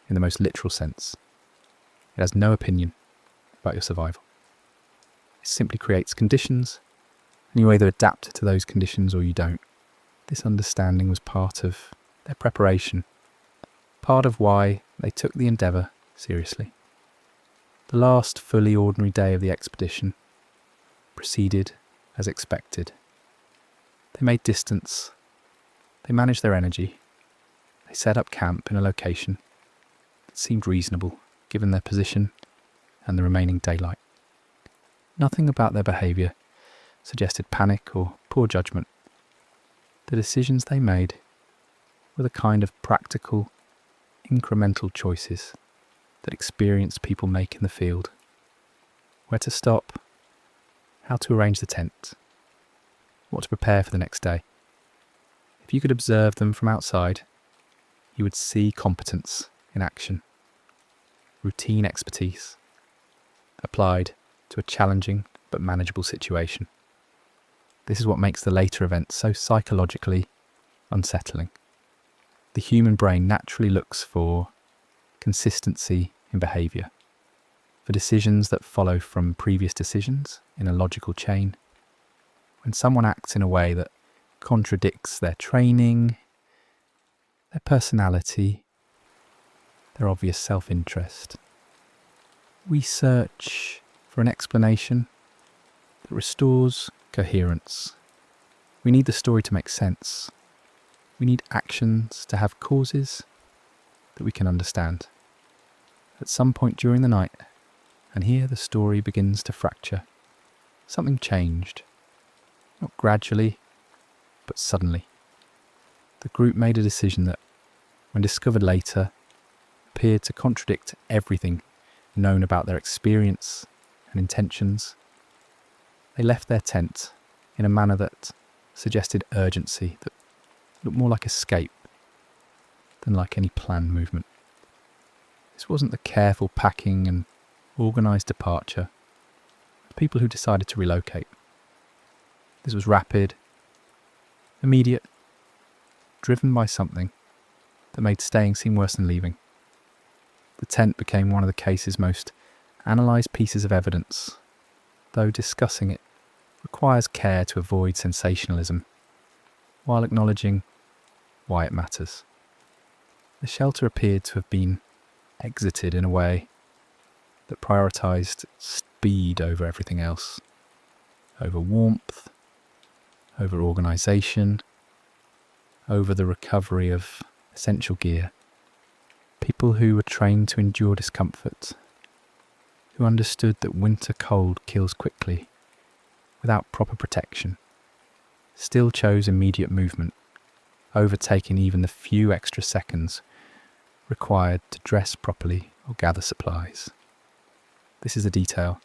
in the most literal sense. It has no opinion about your survival. It simply creates conditions, and you either adapt to those conditions or you don't. This understanding was part of their preparation, part of why they took the endeavour seriously. The last fully ordinary day of the expedition proceeded as expected. They made distance, they managed their energy, they set up camp in a location that seemed reasonable given their position and the remaining daylight. Nothing about their behaviour suggested panic or poor judgment. The decisions they made were the kind of practical, incremental choices that experienced people make in the field. Where to stop, how to arrange the tent, what to prepare for the next day. If you could observe them from outside, you would see competence in action. routine expertise, applied to a challenging but manageable situation. This is what makes the later events so psychologically unsettling. The human brain naturally looks for consistency in behaviour, for decisions that follow from previous decisions in a logical chain. When someone acts in a way that contradicts their training, their personality, their obvious self-interest, we search for an explanation that restores coherence. We need the story to make sense. We need actions to have causes that we can understand. At some point during the night, and here the story begins to fracture. Something changed. Not gradually, but suddenly. The group made a decision that, when discovered later, appeared to contradict everything known about their experience and intentions. They left their tent in a manner that suggested urgency, that looked more like escape than like any planned movement. This wasn't the careful packing and organised departure of people who decided to relocate. This was rapid, immediate, driven by something that made staying seem worse than leaving. The tent became one of the case's most analysed pieces of evidence, though discussing it requires care to avoid sensationalism, while acknowledging why it matters. The shelter appeared to have been exited in a way that prioritised speed over everything else, over warmth, over organisation, over the recovery of essential gear. People who were trained to endure discomfort, who understood that winter cold kills quickly, without proper protection, still chose immediate movement, overtaking even the few extra seconds required to dress properly or gather supplies. This is a detail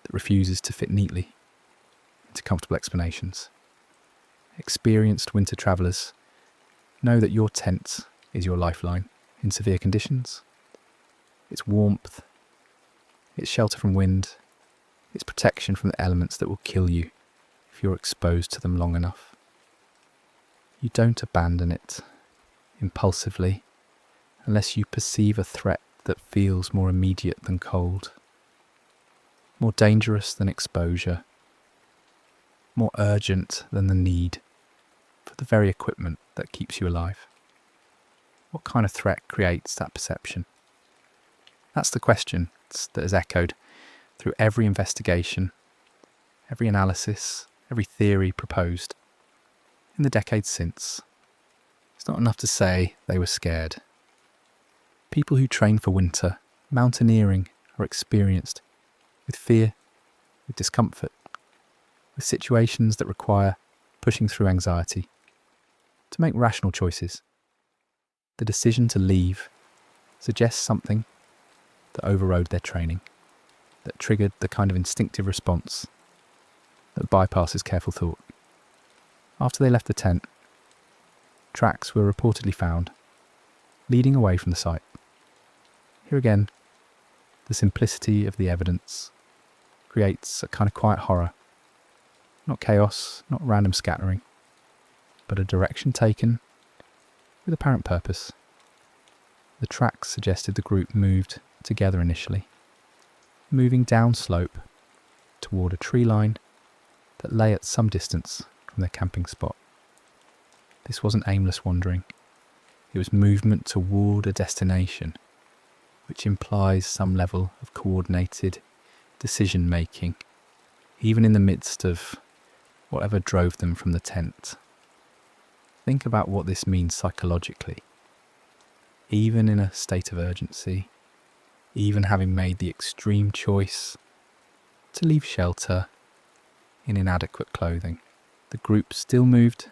that refuses to fit neatly into comfortable explanations. Experienced winter travellers know that your tent is your lifeline in severe conditions. Its warmth, its shelter from wind, its protection from the elements that will kill you if you're exposed to them long enough. You don't abandon it impulsively unless you perceive a threat that feels more immediate than cold, more dangerous than exposure, more urgent than the need for the very equipment that keeps you alive. What kind of threat creates that perception? That's the question that has echoed through every investigation, every analysis, every theory proposed in the decades since. It's not enough to say they were scared. People who train for winter, mountaineering, are experienced with fear, with discomfort, with situations that require pushing through anxiety to make rational choices. The decision to leave suggests something that overrode their training, that triggered the kind of instinctive response that bypasses careful thought. After they left the tent, tracks were reportedly found, leading away from the site. Here again, the simplicity of the evidence creates a kind of quiet horror. Not chaos, not random scattering, but a direction taken with apparent purpose. The tracks suggested the group moved together initially, moving down slope toward a tree line that lay at some distance from their camping spot. This wasn't aimless wandering. It was movement toward a destination, which implies some level of coordinated decision-making, even in the midst of whatever drove them from the tent. Think about what this means psychologically. Even in a state of urgency, even having made the extreme choice to leave shelter in inadequate clothing, the group still moved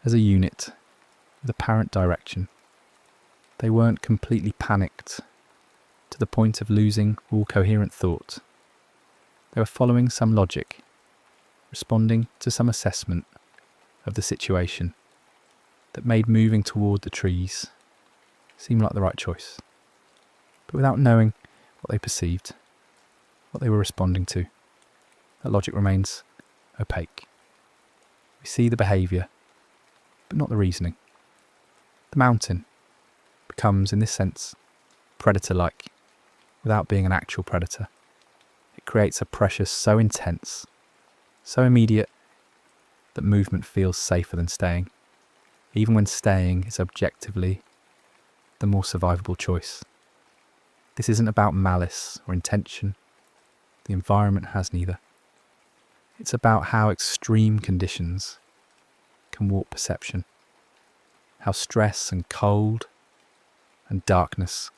as a unit with apparent direction. They weren't completely panicked to the point of losing all coherent thought. They were following some logic, responding to some assessment of the situation that made moving toward the trees seem like the right choice. But without knowing what they perceived, what they were responding to. That logic remains opaque. We see the behaviour, but not the reasoning. The mountain becomes, in this sense, predator-like, without being an actual predator. It creates a pressure so intense, so immediate, that movement feels safer than staying, even when staying is objectively the more survivable choice. This isn't about malice or intention. The environment has neither. It's about how extreme conditions can warp perception, how stress and cold and darkness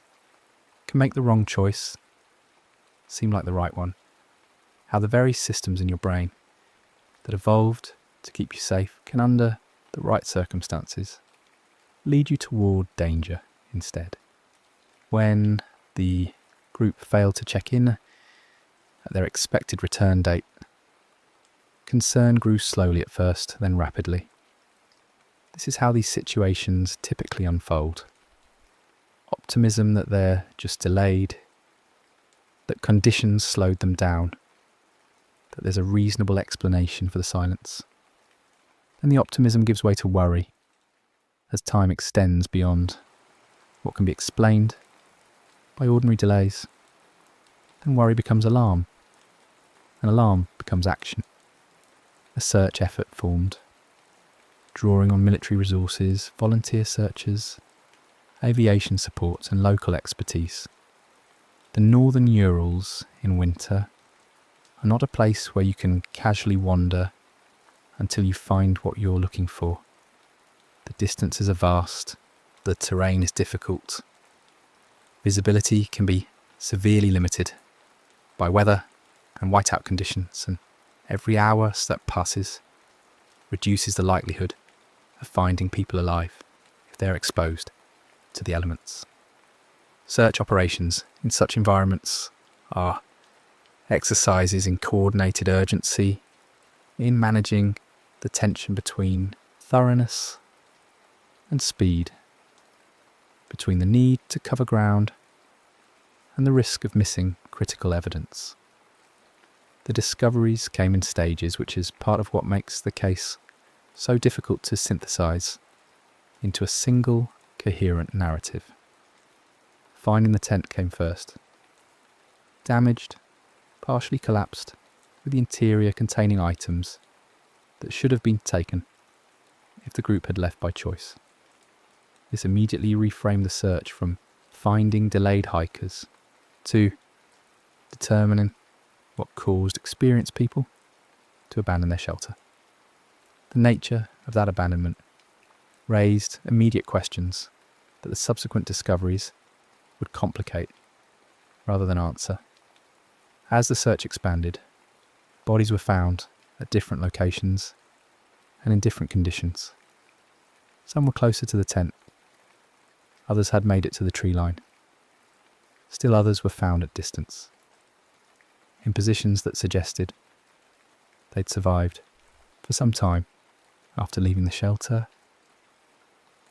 can make the wrong choice seem like the right one, how the very systems in your brain that evolved to keep you safe can, under the right circumstances, lead you toward danger instead. When the group failed to check in at their expected return date, concern grew slowly at first, then rapidly. This is how these situations typically unfold. Optimism that they're just delayed, that conditions slowed them down, that there's a reasonable explanation for the silence. And the optimism gives way to worry as time extends beyond what can be explained by ordinary delays. Then worry becomes alarm, and alarm becomes action. A search effort formed, drawing on military resources, volunteer searchers, aviation support and local expertise. The northern Urals in winter are not a place where you can casually wander until you find what you're looking for. The distances are vast, the terrain is difficult, visibility can be severely limited by weather and whiteout conditions, and every hour that passes reduces the likelihood of finding people alive if they're exposed to the elements. Search operations in such environments are exercises in coordinated urgency, in managing the tension between thoroughness and speed, between the need to cover ground and the risk of missing critical evidence. The discoveries came in stages, which is part of what makes the case so difficult to synthesize into a single coherent narrative. Finding the tent came first. Damaged, partially collapsed, with the interior containing items that should have been taken if the group had left by choice. This immediately reframed the search from finding delayed hikers to determining what caused experienced people to abandon their shelter. The nature of that abandonment raised immediate questions that the subsequent discoveries would complicate rather than answer. As the search expanded, bodies were found at different locations and in different conditions. Some were closer to the tent, others had made it to the tree line. Still others were found at distance, in positions that suggested they'd survived for some time after leaving the shelter.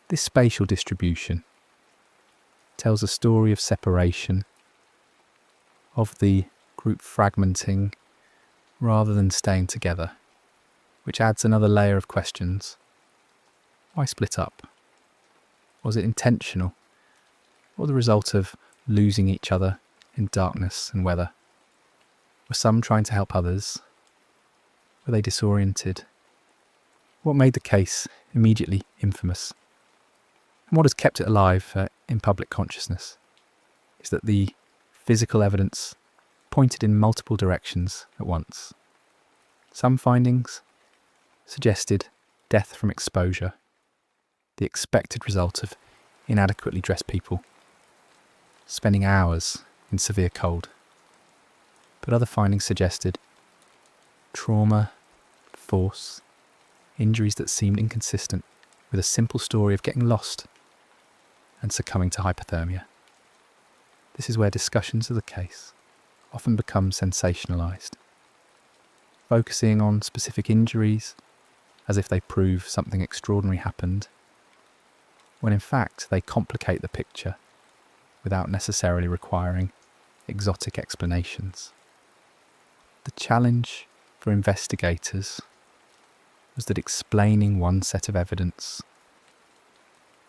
This spatial distribution tells a story of separation, of the group fragmenting rather than staying together, which adds another layer of questions. Why split up? Was it intentional, or the result of losing each other in darkness and weather? Were some trying to help others? Were they disoriented? What made the case immediately infamous, and what has kept it alive in public consciousness, is that the physical evidence pointed in multiple directions at once. Some findings suggested death from exposure, the expected result of inadequately dressed people spending hours in severe cold. But other findings suggested trauma, force, injuries that seemed inconsistent with a simple story of getting lost and succumbing to hypothermia. This is where discussions of the case often become sensationalized, focusing on specific injuries as if they prove something extraordinary happened, when in fact they complicate the picture without necessarily requiring exotic explanations. The challenge for investigators was that explaining one set of evidence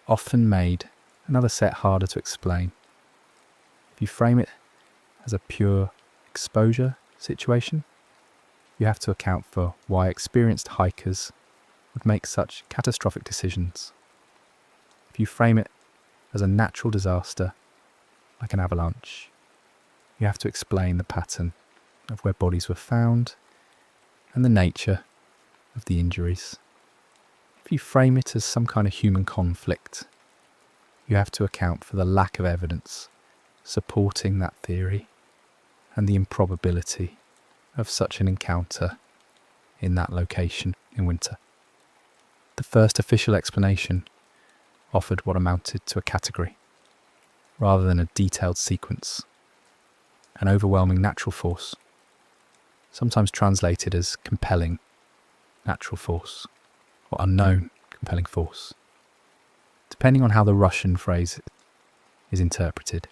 often made another set harder to explain. If you frame it as a pure exposure situation, you have to account for why experienced hikers would make such catastrophic decisions. If you frame it as a natural disaster, like an avalanche, you have to explain the pattern of where bodies were found and the nature of the injuries. If you frame it as some kind of human conflict, you have to account for the lack of evidence supporting that theory and the improbability of such an encounter in that location in winter. The first official explanation offered what amounted to a category, rather than a detailed sequence, an overwhelming natural force, sometimes translated as compelling natural force or unknown compelling force, depending on how the Russian phrase is interpreted.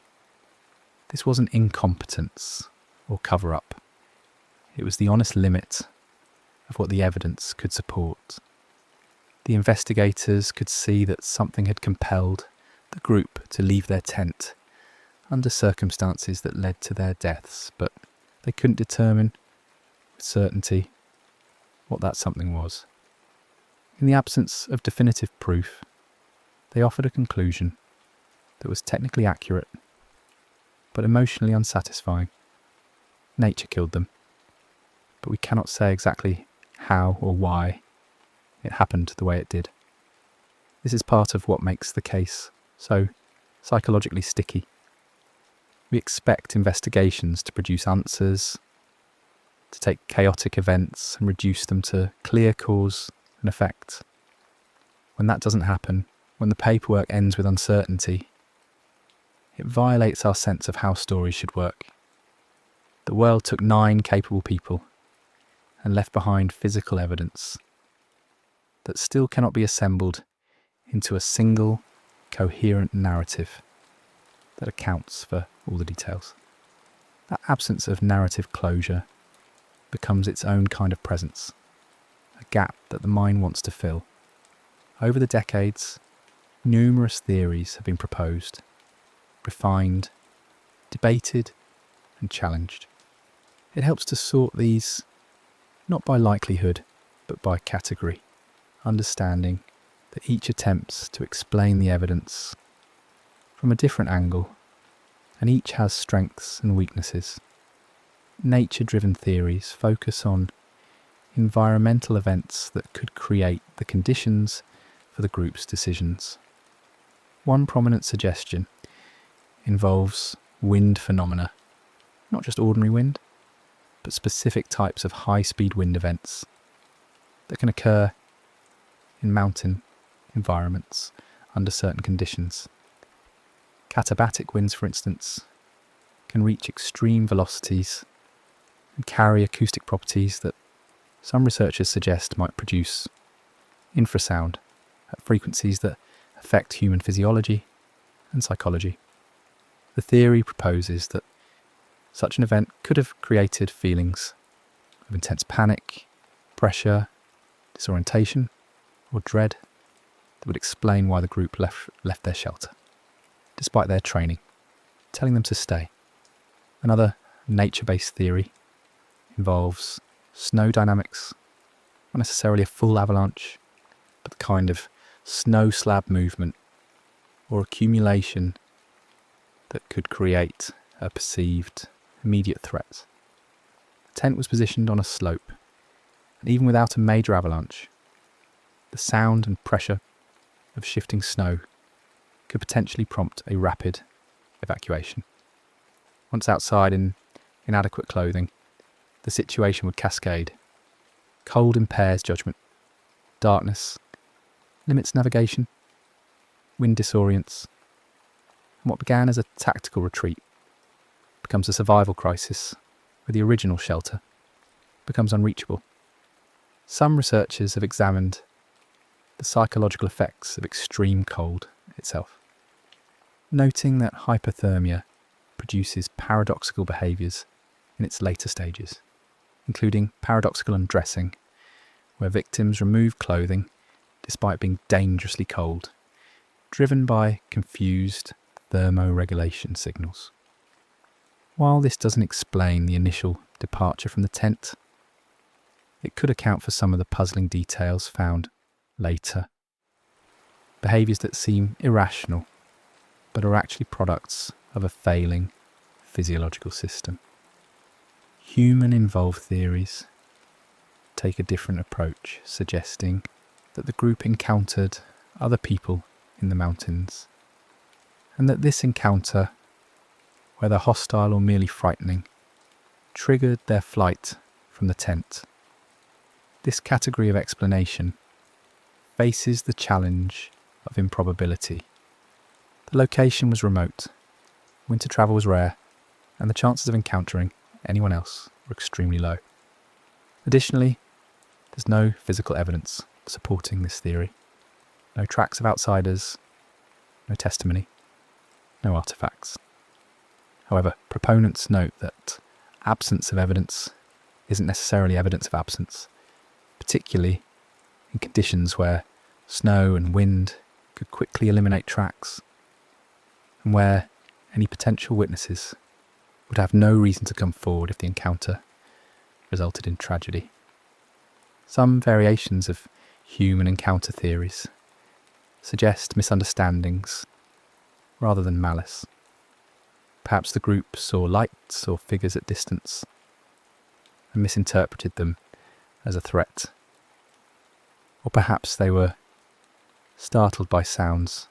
This wasn't incompetence or cover-up. It was the honest limit of what the evidence could support. The investigators could see that something had compelled the group to leave their tent under circumstances that led to their deaths, but they couldn't determine with certainty what that something was. In the absence of definitive proof, they offered a conclusion that was technically accurate, but emotionally unsatisfying. Nature killed them, but we cannot say exactly how or why it happened the way it did. This is part of what makes the case so psychologically sticky. We expect investigations to produce answers, to take chaotic events and reduce them to clear cause and effect. When that doesn't happen, when the paperwork ends with uncertainty, it violates our sense of how stories should work. The world took 9 capable people and left behind physical evidence that still cannot be assembled into a single, coherent narrative that accounts for all the details. That absence of narrative closure becomes its own kind of presence, a gap that the mind wants to fill. Over the decades, numerous theories have been proposed, refined, debated, and challenged. It helps to sort these not by likelihood, but by category, understanding that each attempts to explain the evidence from a different angle, and each has strengths and weaknesses. Nature-driven theories focus on environmental events that could create the conditions for the group's decisions. One prominent suggestion involves wind phenomena, not just ordinary wind, but specific types of high-speed wind events that can occur in mountain environments under certain conditions. Katabatic winds, for instance, can reach extreme velocities and carry acoustic properties that some researchers suggest might produce infrasound at frequencies that affect human physiology and psychology. The theory proposes that such an event could have created feelings of intense panic, pressure, disorientation, or dread that would explain why the group left their shelter, despite their training, telling them to stay. Another nature-based theory involves snow dynamics, not necessarily a full avalanche, but the kind of snow slab movement or accumulation that could create a perceived immediate threat. The tent was positioned on a slope, and even without a major avalanche, the sound and pressure of shifting snow could potentially prompt a rapid evacuation. Once outside in inadequate clothing, the situation would cascade. Cold impairs judgment. Darkness limits navigation. Wind disorients. And what began as a tactical retreat becomes a survival crisis where the original shelter becomes unreachable. Some researchers have examined the psychological effects of extreme cold itself, noting that hypothermia produces paradoxical behaviours in its later stages, including paradoxical undressing, where victims remove clothing despite being dangerously cold, driven by confused thermoregulation signals. While this doesn't explain the initial departure from the tent, it could account for some of the puzzling details found later. Behaviours that seem irrational, but are actually products of a failing physiological system. Human-involved theories take a different approach, suggesting that the group encountered other people in the mountains, and that this encounter, whether hostile or merely frightening, triggered their flight from the tent. This category of explanation faces the challenge of improbability. The location was remote, winter travel was rare, and the chances of encountering anyone else were extremely low. Additionally, there's no physical evidence supporting this theory. No tracks of outsiders, no testimony, no artefacts. However, proponents note that absence of evidence isn't necessarily evidence of absence, particularly in conditions where snow and wind could quickly eliminate tracks, and where any potential witnesses would have no reason to come forward if the encounter resulted in tragedy. Some variations of human encounter theories suggest misunderstandings rather than malice. Perhaps the group saw lights or figures at distance and misinterpreted them as a threat. Or perhaps they were startled by sounds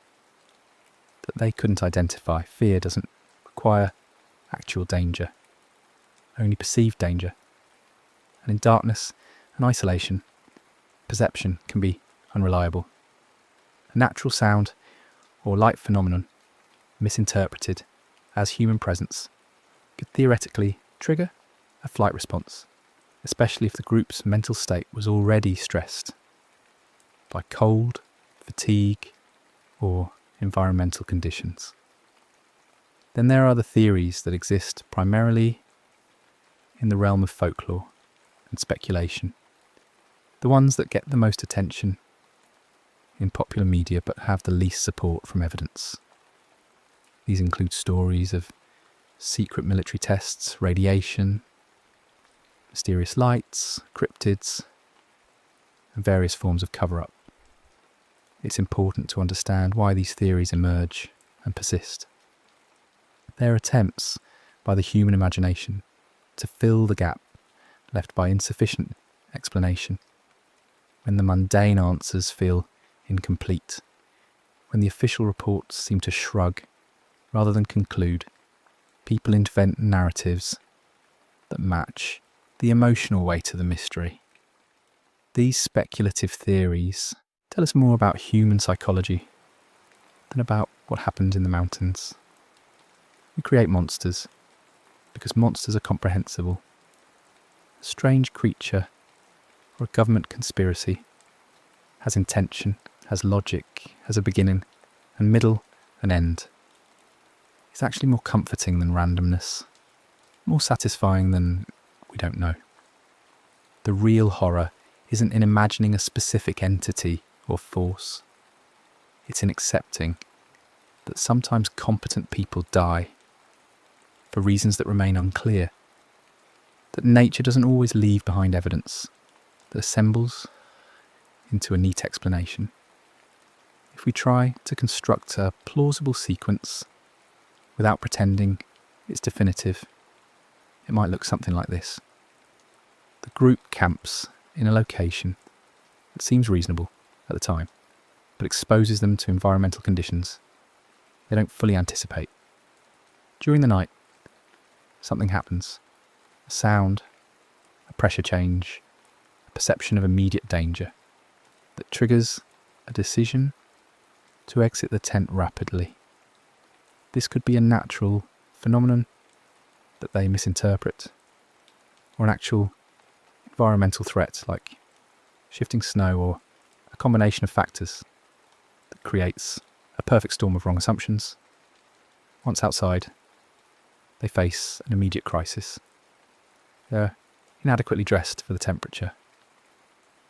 that they couldn't identify. Fear doesn't require actual danger, only perceived danger. And in darkness and isolation, perception can be unreliable. A natural sound or light phenomenon misinterpreted as human presence could theoretically trigger a flight response, especially if the group's mental state was already stressed by cold, fatigue, or environmental conditions. Then there are the theories that exist primarily in the realm of folklore and speculation, the ones that get the most attention in popular media but have the least support from evidence. These include stories of secret military tests, radiation, mysterious lights, cryptids, and various forms of cover-up. It's important to understand why these theories emerge and persist. They're attempts by the human imagination to fill the gap left by insufficient explanation, when the mundane answers feel incomplete, when the official reports seem to shrug rather than conclude. People invent narratives that match the emotional weight of the mystery. These speculative theories tell us more about human psychology than about what happened in the mountains. We create monsters because monsters are comprehensible. A strange creature or a government conspiracy has intention, has logic, has a beginning and middle and end. It's actually more comforting than randomness, more satisfying than we don't know. The real horror isn't in imagining a specific entity or force. It's in accepting that sometimes competent people die for reasons that remain unclear, that nature doesn't always leave behind evidence that assembles into a neat explanation. If we try to construct a plausible sequence without pretending it's definitive, it might look something like this. The group camps in a location that seems reasonable at the time, but exposes them to environmental conditions they don't fully anticipate. During the night, something happens. A sound, a pressure change, a perception of immediate danger that triggers a decision to exit the tent rapidly. This could be a natural phenomenon that they misinterpret, or an actual environmental threat like shifting snow, or a combination of factors that creates a perfect storm of wrong assumptions. Once outside, They face an immediate crisis. They're inadequately dressed for the temperature.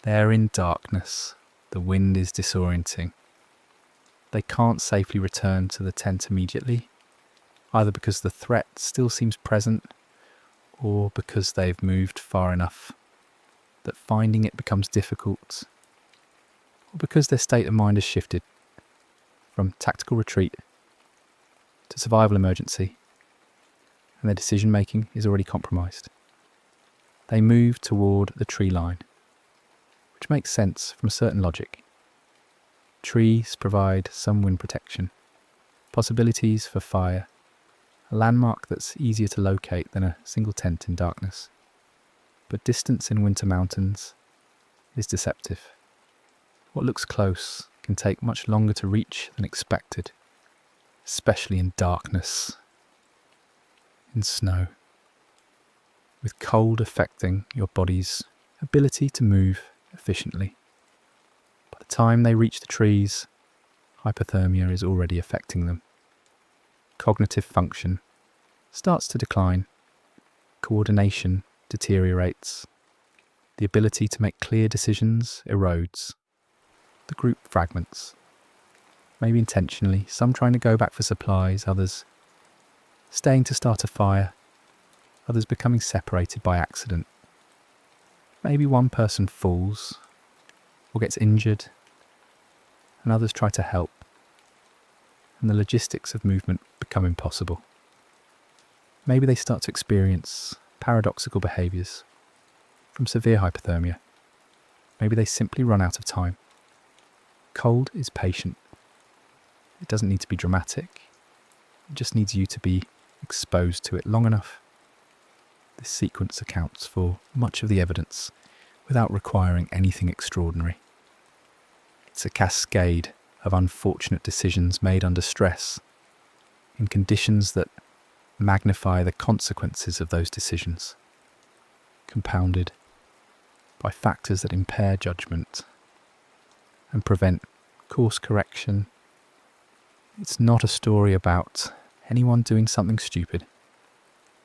They're in darkness. The wind is disorienting. They can't safely return to the tent immediately, either because the threat still seems present or because they've moved far enough that finding it becomes difficult, or because their state of mind has shifted from tactical retreat to survival emergency, and their decision making is already compromised. They move toward the tree line, which makes sense from a certain logic. Trees provide some wind protection, possibilities for fire, a landmark that's easier to locate than a single tent in darkness. But distance in winter mountains is deceptive. What looks close can take much longer to reach than expected, especially in darkness, in snow, with cold affecting your body's ability to move efficiently. By the time they reach the trees, hypothermia is already affecting them. Cognitive function starts to decline, coordination deteriorates, the ability to make clear decisions erodes, the group fragments, maybe intentionally, some trying to go back for supplies, others staying to start a fire, others becoming separated by accident. Maybe one person falls or gets injured, and others try to help, and the logistics of movement become impossible. Maybe they start to experience paradoxical behaviours from severe hypothermia. Maybe they simply run out of time. Cold is patient. It doesn't need to be dramatic. It just needs you to be exposed to it long enough. This sequence accounts for much of the evidence without requiring anything extraordinary. It's a cascade of unfortunate decisions made under stress, in conditions that magnify the consequences of those decisions, compounded by factors that impair judgment and prevent course correction. It's not a story about anyone doing something stupid.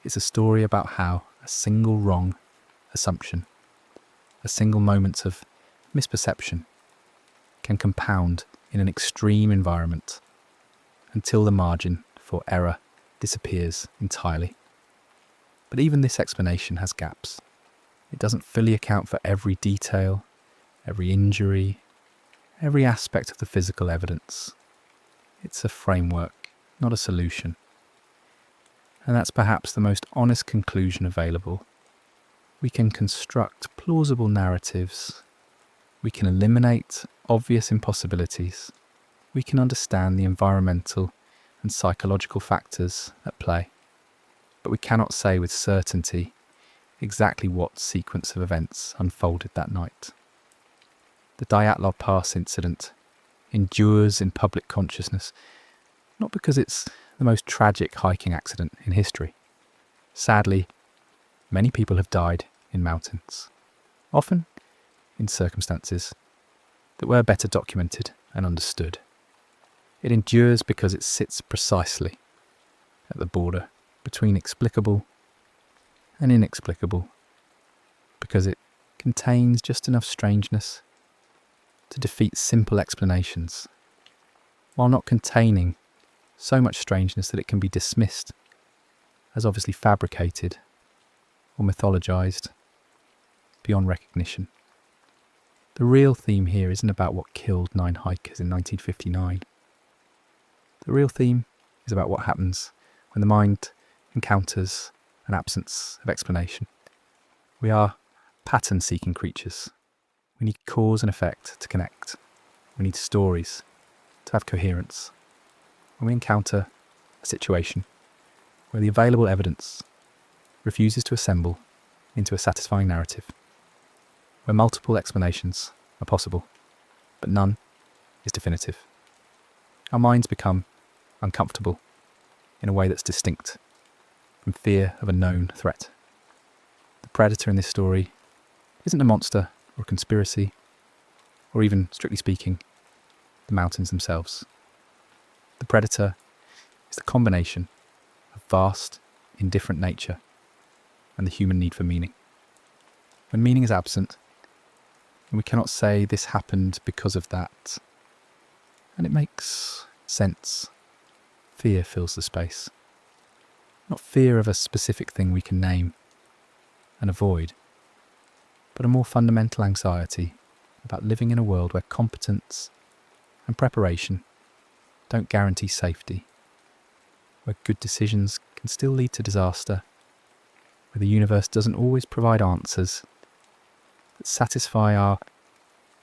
It's a story about how a single wrong assumption, a single moment of misperception, can compound in an extreme environment until the margin for error disappears entirely. But even this explanation has gaps. It doesn't fully account for every detail, every injury, every aspect of the physical evidence. It's a framework, not a solution. And that's perhaps the most honest conclusion available. We can construct plausible narratives. We can eliminate obvious impossibilities. We can understand the environmental and psychological factors at play. But we cannot say with certainty exactly what sequence of events unfolded that night. The Dyatlov Pass incident endures in public consciousness, not because it's the most tragic hiking accident in history. Sadly, many people have died in mountains, often in circumstances that were better documented and understood. It endures because it sits precisely at the border between explicable and inexplicable, because it contains just enough strangeness to defeat simple explanations, while not containing so much strangeness that it can be dismissed as obviously fabricated or mythologized beyond recognition. The real theme here isn't about what killed 9 hikers in 1959. The real theme is about what happens when the mind encounters an absence of explanation. We are pattern-seeking creatures. We need cause and effect to connect. We need stories to have coherence. When we encounter a situation where the available evidence refuses to assemble into a satisfying narrative, where multiple explanations are possible, but none is definitive, our minds become uncomfortable in a way that's distinct from fear of a known threat. The predator in this story isn't a monster or a conspiracy, or even, strictly speaking, the mountains themselves. The predator is the combination of vast indifferent nature and the human need for meaning. When meaning is absent, and we cannot say this happened because of that, and it makes sense, fear fills the space. Not fear of a specific thing we can name and avoid, but a more fundamental anxiety about living in a world where competence and preparation don't guarantee safety, where good decisions can still lead to disaster, where the universe doesn't always provide answers that satisfy our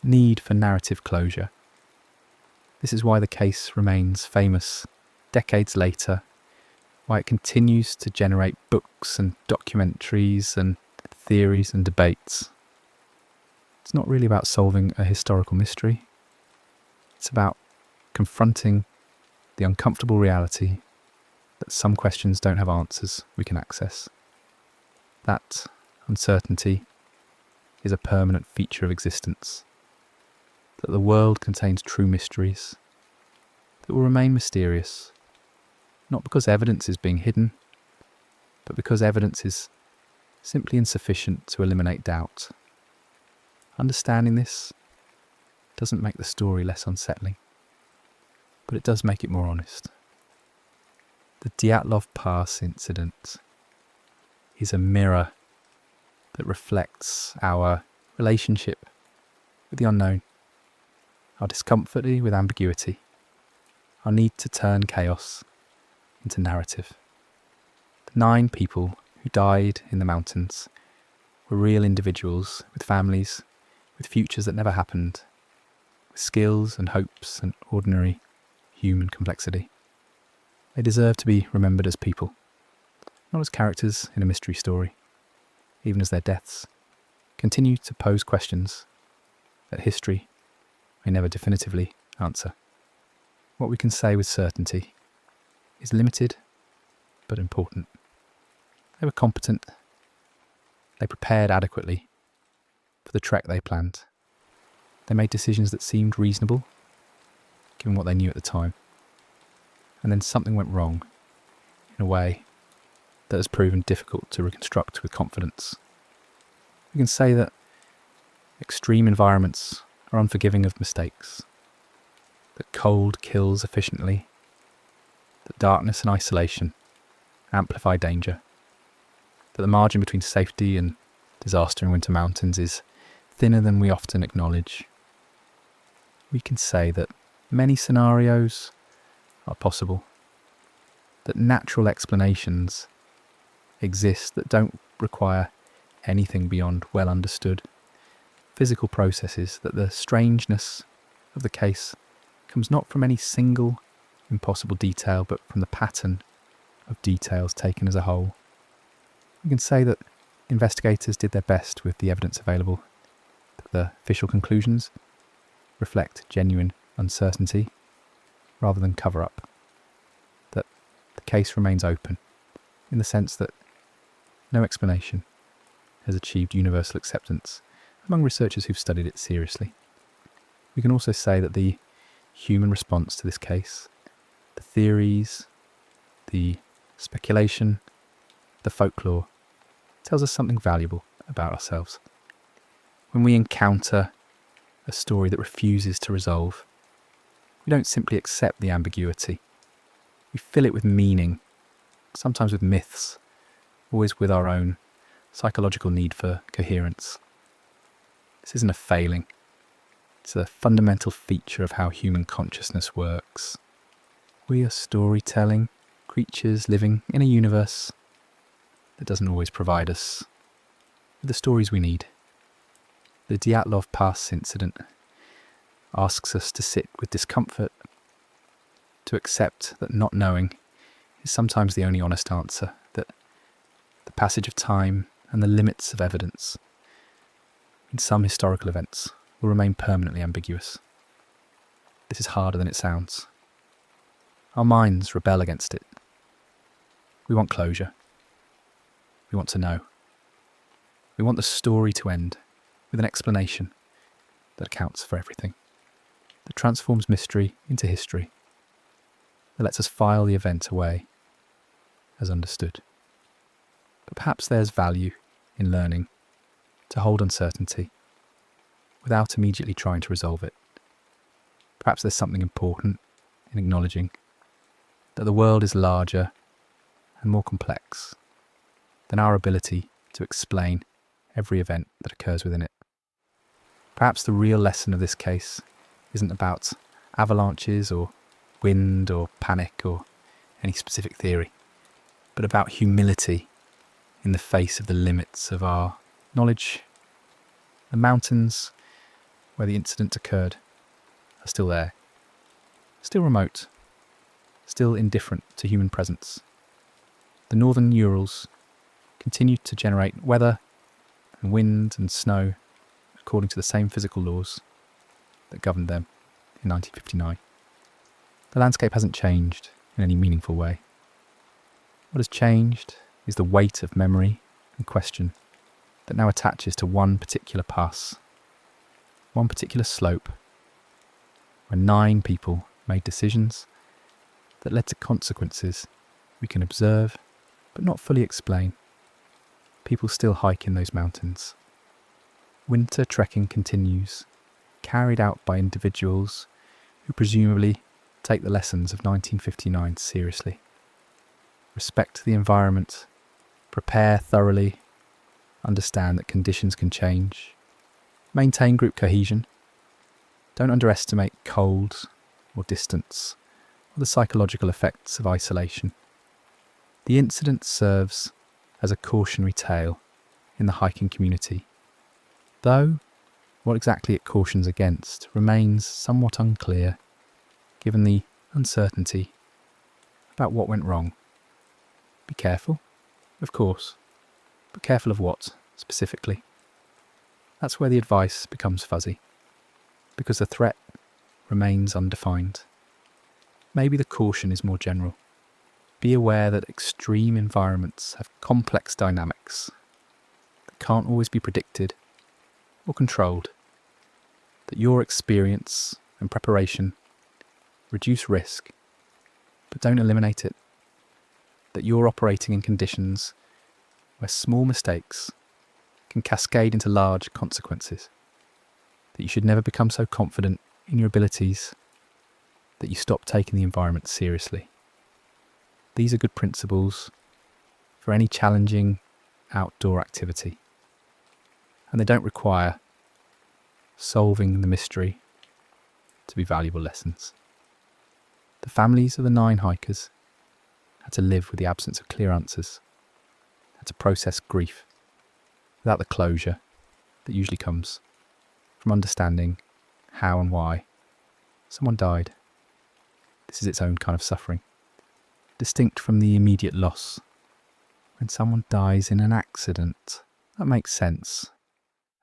need for narrative closure. This is why the case remains famous decades later, why it continues to generate books and documentaries and theories and debates. It's not really about solving a historical mystery. It's about confronting the uncomfortable reality that some questions don't have answers we can access. That uncertainty is a permanent feature of existence. That the world contains true mysteries that will remain mysterious, not because evidence is being hidden, but because evidence is simply insufficient to eliminate doubt. Understanding this doesn't make the story less unsettling, but it does make it more honest. The Dyatlov Pass incident is a mirror that reflects our relationship with the unknown, our discomfort with ambiguity, our need to turn chaos into narrative. The 9 people who died in the mountains were real individuals with families, with futures that never happened, with skills and hopes and ordinary human complexity. They deserve to be remembered as people, not as characters in a mystery story, even as their deaths continue to pose questions that history may never definitively answer. What we can say with certainty is limited but important. They were competent. They prepared adequately for the trek they planned. They made decisions that seemed reasonable, given what they knew at the time. And then something went wrong in a way that has proven difficult to reconstruct with confidence. We can say that extreme environments are unforgiving of mistakes, that cold kills efficiently, that darkness and isolation amplify danger, that the margin between safety and disaster in winter mountains is thinner than we often acknowledge. We can say that many scenarios are possible, that natural explanations exist that don't require anything beyond well understood physical processes, that the strangeness of the case comes not from any single impossible detail, but from the pattern of details taken as a whole. We can say that investigators did their best with the evidence available, that the official conclusions reflect genuine uncertainty rather than cover-up, that the case remains open in the sense that no explanation has achieved universal acceptance among researchers who've studied it seriously. We can also say that the human response to this case, the theories, the speculation, the folklore, tells us something valuable about ourselves. When we encounter a story that refuses to resolve, we don't simply accept the ambiguity. We fill it with meaning, sometimes with myths, always with our own psychological need for coherence. This isn't a failing. It's a fundamental feature of how human consciousness works. We are storytelling creatures living in a universe that doesn't always provide us with the stories we need. The Dyatlov Pass incident asks us to sit with discomfort, to accept that not knowing is sometimes the only honest answer, that the passage of time and the limits of evidence in some historical events will remain permanently ambiguous. This is harder than it sounds. Our minds rebel against it. We want closure. We want to know. We want the story to end with an explanation that accounts for everything, that transforms mystery into history, that lets us file the event away as understood. But perhaps there's value in learning to hold uncertainty without immediately trying to resolve it. Perhaps there's something important in acknowledging that the world is larger and more complex than our ability to explain every event that occurs within it. Perhaps the real lesson of this case isn't about avalanches or wind or panic or any specific theory, but about humility in the face of the limits of our knowledge. The mountains where the incident occurred are still there, still remote, still indifferent to human presence. The northern Urals continue to generate weather and wind and snow according to the same physical laws that governed them in 1959. The landscape hasn't changed in any meaningful way. What has changed is the weight of memory and question that now attaches to one particular pass, one particular slope, where 9 people made decisions that led to consequences we can observe but not fully explain. People still hike in those mountains. Winter trekking continues, carried out by individuals who presumably take the lessons of 1959 seriously. Respect the environment, prepare thoroughly, understand that conditions can change, maintain group cohesion. Don't underestimate cold or distance or the psychological effects of isolation. The incident serves as a cautionary tale in the hiking community, though what exactly it cautions against remains somewhat unclear, given the uncertainty about what went wrong. Be careful, of course, but careful of what, specifically? That's where the advice becomes fuzzy, because the threat remains undefined. Maybe the caution is more general. Be aware that extreme environments have complex dynamics that can't always be predicted or controlled, that your experience and preparation reduce risk, but don't eliminate it, that you're operating in conditions where small mistakes can cascade into large consequences, that you should never become so confident in your abilities that you stop taking the environment seriously. These are good principles for any challenging outdoor activity, and they don't require solving the mystery to be valuable lessons. The families of the 9 hikers had to live with the absence of clear answers, had to process grief without the closure that usually comes from understanding how and why someone died. This is its own kind of suffering, distinct from the immediate loss. When someone dies in an accident, that makes sense.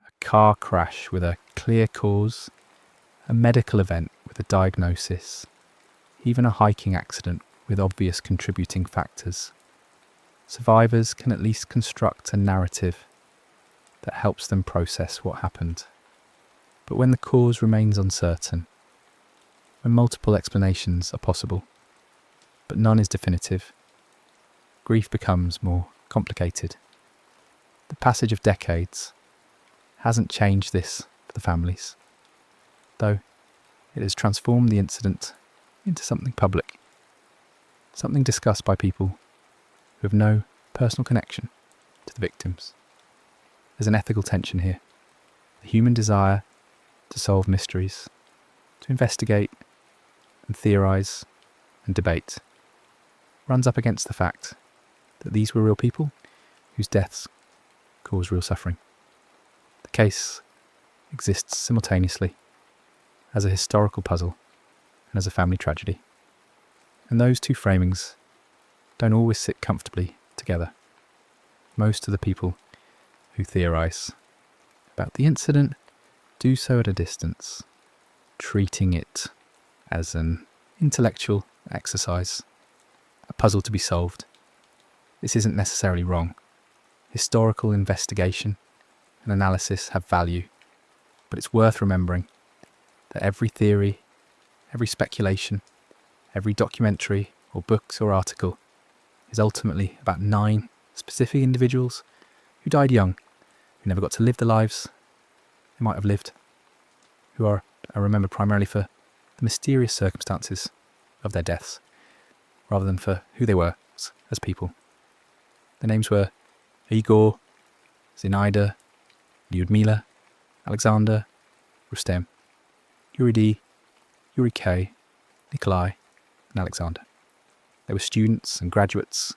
A car crash with a clear cause, a medical event with a diagnosis, even a hiking accident with obvious contributing factors. Survivors can at least construct a narrative that helps them process what happened. But when the cause remains uncertain, when multiple explanations are possible, but none is definitive, grief becomes more complicated. The passage of decades hasn't changed this for the families, though it has transformed the incident into something public, something discussed by people who have no personal connection to the victims. There's an ethical tension here. The human desire to solve mysteries, to investigate and theorise and debate, runs up against the fact that these were real people whose deaths caused real suffering. The case exists simultaneously as a historical puzzle and as a family tragedy. And those two framings don't always sit comfortably together. Most of the people who theorise about the incident do so at a distance, treating it as an intellectual exercise, a puzzle to be solved. This isn't necessarily wrong. Historical investigation and analysis have value, but it's worth remembering that every theory, every speculation, every documentary or books or article is ultimately about 9 specific individuals who died young, who never got to live the lives they might have lived, who are remembered primarily for the mysterious circumstances of their deaths, rather than for who they were as people. Their names were Igor, Zinaida, Lyudmila, Alexander, Rustem, Yuri Yuri K, Nikolai, and Alexander. They were students and graduates.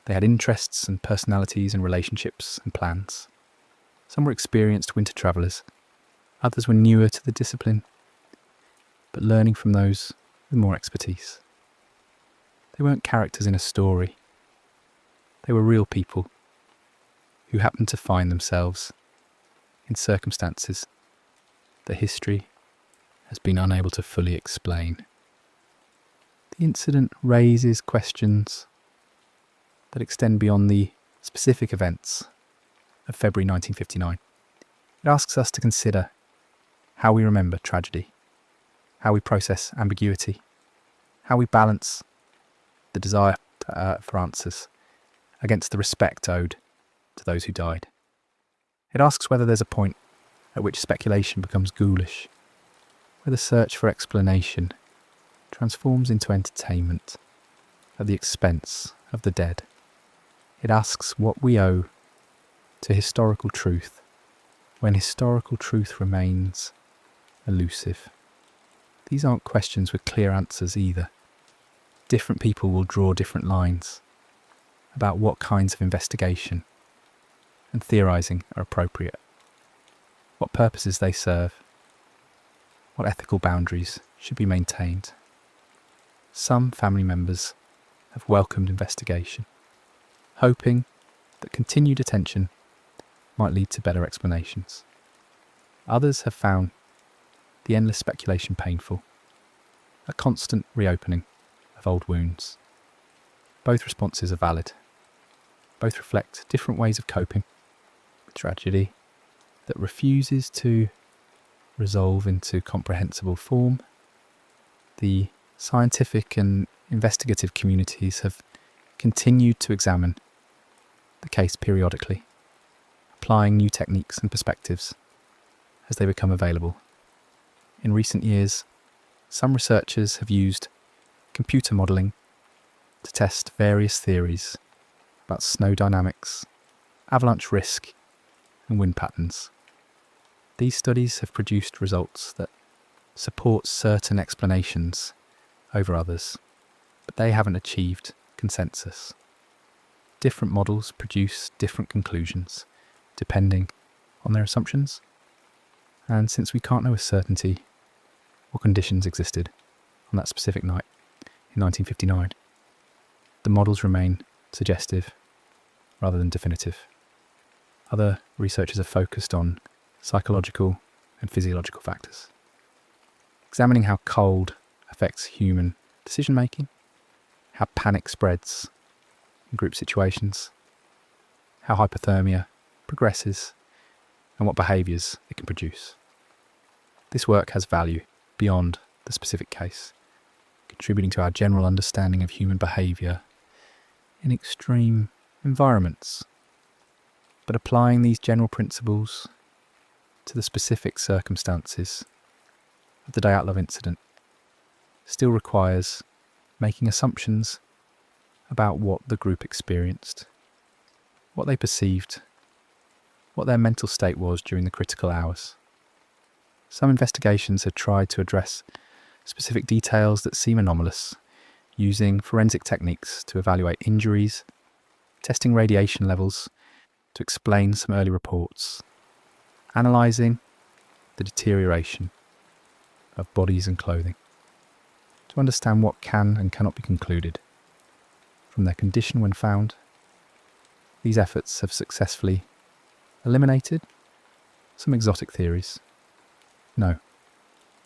They had interests and personalities and relationships and plans. Some were experienced winter travellers. Others were newer to the discipline, but learning from those with more expertise. They weren't characters in a story. They were real people who happened to find themselves in circumstances that history has been unable to fully explain. The incident raises questions that extend beyond the specific events of February 1959. It asks us to consider how we remember tragedy, how we process ambiguity, how we balance the desire for answers against the respect owed to those who died. It asks whether there's a point at which speculation becomes ghoulish, where the search for explanation transforms into entertainment at the expense of the dead. It asks what we owe to historical truth when historical truth remains elusive. These aren't questions with clear answers either. Different people will draw different lines about what kinds of investigation and theorising are appropriate, what purposes they serve, what ethical boundaries should be maintained. Some family members have welcomed investigation, hoping that continued attention might lead to better explanations. Others have found the endless speculation painful, a constant reopening of old wounds. Both responses are valid. Both reflect different ways of coping with tragedy that refuses to resolve into comprehensible form. The scientific and investigative communities have continued to examine the case periodically, applying new techniques and perspectives as they become available. In recent years, some researchers have used computer modelling to test various theories about snow dynamics, avalanche risk, and wind patterns. These studies have produced results that support certain explanations over others, but they haven't achieved consensus. Different models produce different conclusions, depending on their assumptions. And since we can't know with certainty what conditions existed on that specific night in 1959, the models remain suggestive rather than definitive. Other researchers have focused on psychological and physiological factors, examining how cold affects human decision-making, how panic spreads in group situations, how hypothermia progresses, and what behaviours it can produce. This work has value beyond the specific case, contributing to our general understanding of human behaviour in extreme environments. But applying these general principles to the specific circumstances of the Dyatlov incident still requires making assumptions about what the group experienced, what they perceived, what their mental state was during the critical hours. Some investigations have tried to address specific details that seem anomalous, using forensic techniques to evaluate injuries, testing radiation levels to explain some early reports, analysing the deterioration of bodies and clothing, to understand what can and cannot be concluded from their condition when found. These efforts have successfully eliminated some exotic theories. No,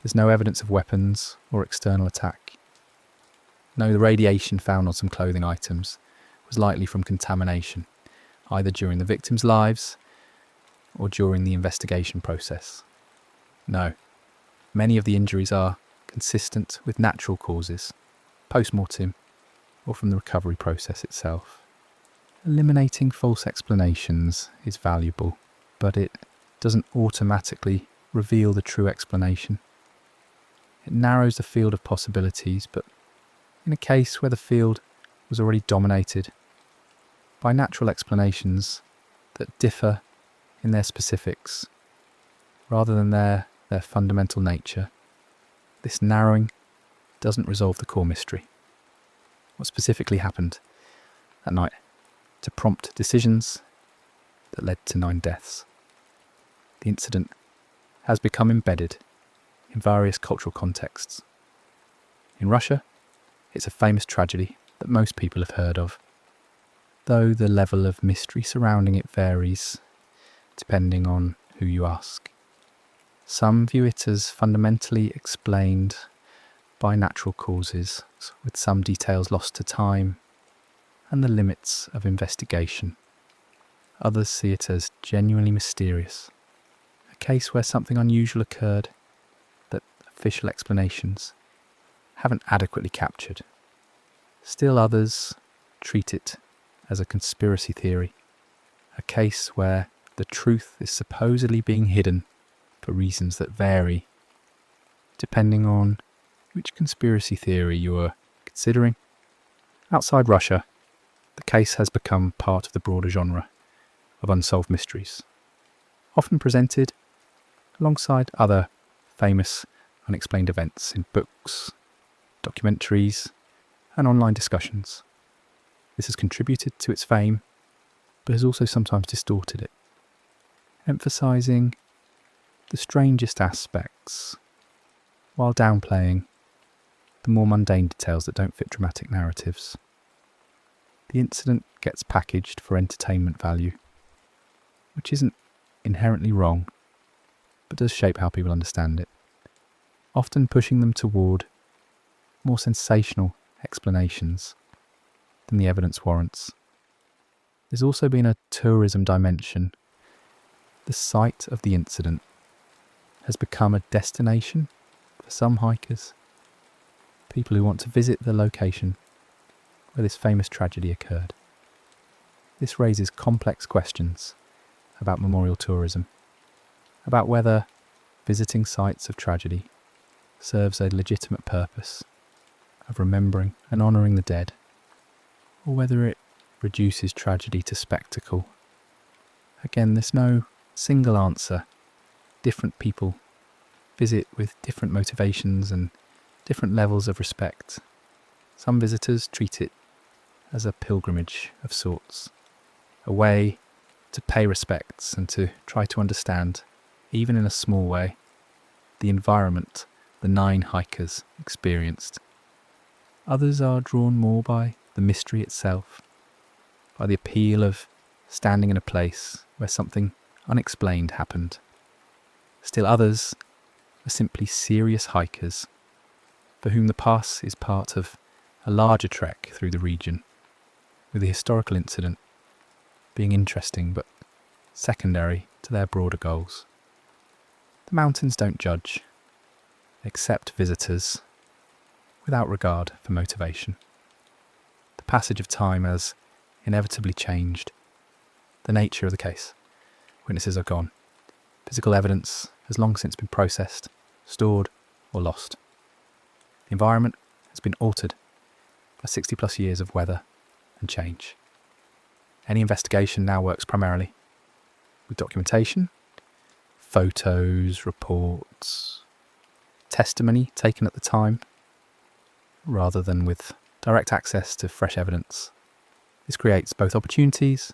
there's no evidence of weapons or external attack. No, the radiation found on some clothing items was likely from contamination, either during the victims' lives or during the investigation process. No, many of the injuries are consistent with natural causes, post-mortem, or from the recovery process itself. Eliminating false explanations is valuable, but it doesn't automatically reveal the true explanation. It narrows the field of possibilities, but in a case where the field was already dominated by natural explanations that differ in their specifics rather than their fundamental nature, this narrowing doesn't resolve the core mystery. What specifically happened that night to prompt decisions that led to 9 deaths? The incident has become embedded in various cultural contexts. In Russia, it's a famous tragedy that most people have heard of, though the level of mystery surrounding it varies depending on who you ask. Some view it as fundamentally explained by natural causes, with some details lost to time and the limits of investigation. Others see it as genuinely mysterious, a case where something unusual occurred that official explanations haven't adequately captured. Still others treat it as a conspiracy theory, a case where the truth is supposedly being hidden for reasons that vary depending on which conspiracy theory you are considering. Outside Russia, the case has become part of the broader genre of unsolved mysteries, often presented alongside other famous unexplained events in books, documentaries, and online discussions. This has contributed to its fame, but has also sometimes distorted it, emphasizing the strangest aspects while downplaying the more mundane details that don't fit dramatic narratives. The incident gets packaged for entertainment value, which isn't inherently wrong, but does shape how people understand it, often pushing them toward more sensational explanations than the evidence warrants. There's also been a tourism dimension. The site of the incident has become a destination for some hikers, people who want to visit the location where this famous tragedy occurred. This raises complex questions about memorial tourism, about whether visiting sites of tragedy serves a legitimate purpose of remembering and honouring the dead, or whether it reduces tragedy to spectacle. Again, there's no single answer. Different people visit with different motivations and different levels of respect. Some visitors treat it as a pilgrimage of sorts, a way to pay respects and to try to understand, even in a small way, the environment the 9 hikers experienced. Others are drawn more by the mystery itself, by the appeal of standing in a place where something unexplained happened. Still others are simply serious hikers for whom the pass is part of a larger trek through the region, with the historical incident being interesting but secondary to their broader goals. The mountains don't judge, they accept visitors without regard for motivation. The passage of time has inevitably changed the nature of the case. Witnesses are gone. Physical evidence has long since been processed, stored, or lost. The environment has been altered by 60 plus years of weather and change. Any investigation now works primarily with documentation, photos, reports, testimony taken at the time, rather than with direct access to fresh evidence. This creates both opportunities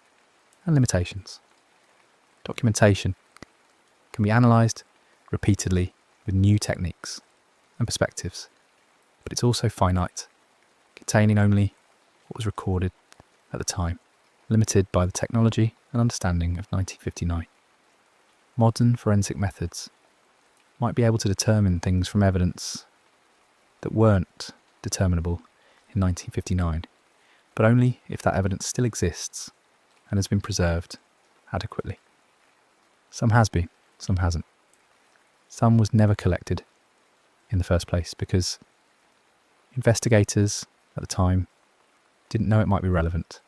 and limitations. Documentation can be analysed repeatedly with new techniques and perspectives, but it's also finite, containing only what was recorded at the time, limited by the technology and understanding of 1959. Modern forensic methods might be able to determine things from evidence that weren't determinable in 1959, but only if that evidence still exists and has been preserved adequately. Some has been, some hasn't. Some was never collected in the first place because investigators at the time didn't know it might be relevant,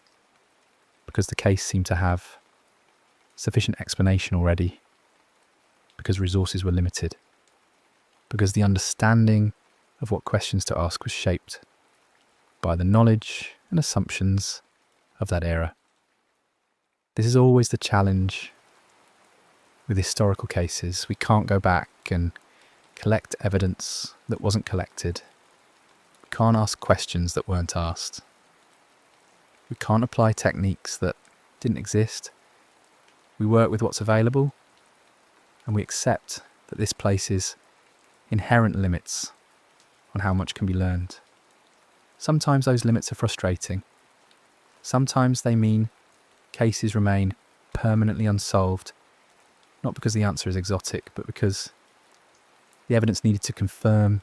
because the case seemed to have sufficient explanation already, because resources were limited, because the understanding of what questions to ask was shaped by the knowledge and assumptions of that era. This is always the challenge with historical cases. We can't go back and collect evidence that wasn't collected. We can't ask questions that weren't asked. We can't apply techniques that didn't exist. We work with what's available, and we accept that this places inherent limits on how much can be learned. Sometimes those limits are frustrating. Sometimes they mean cases remain permanently unsolved, not because the answer is exotic, but because the evidence needed to confirm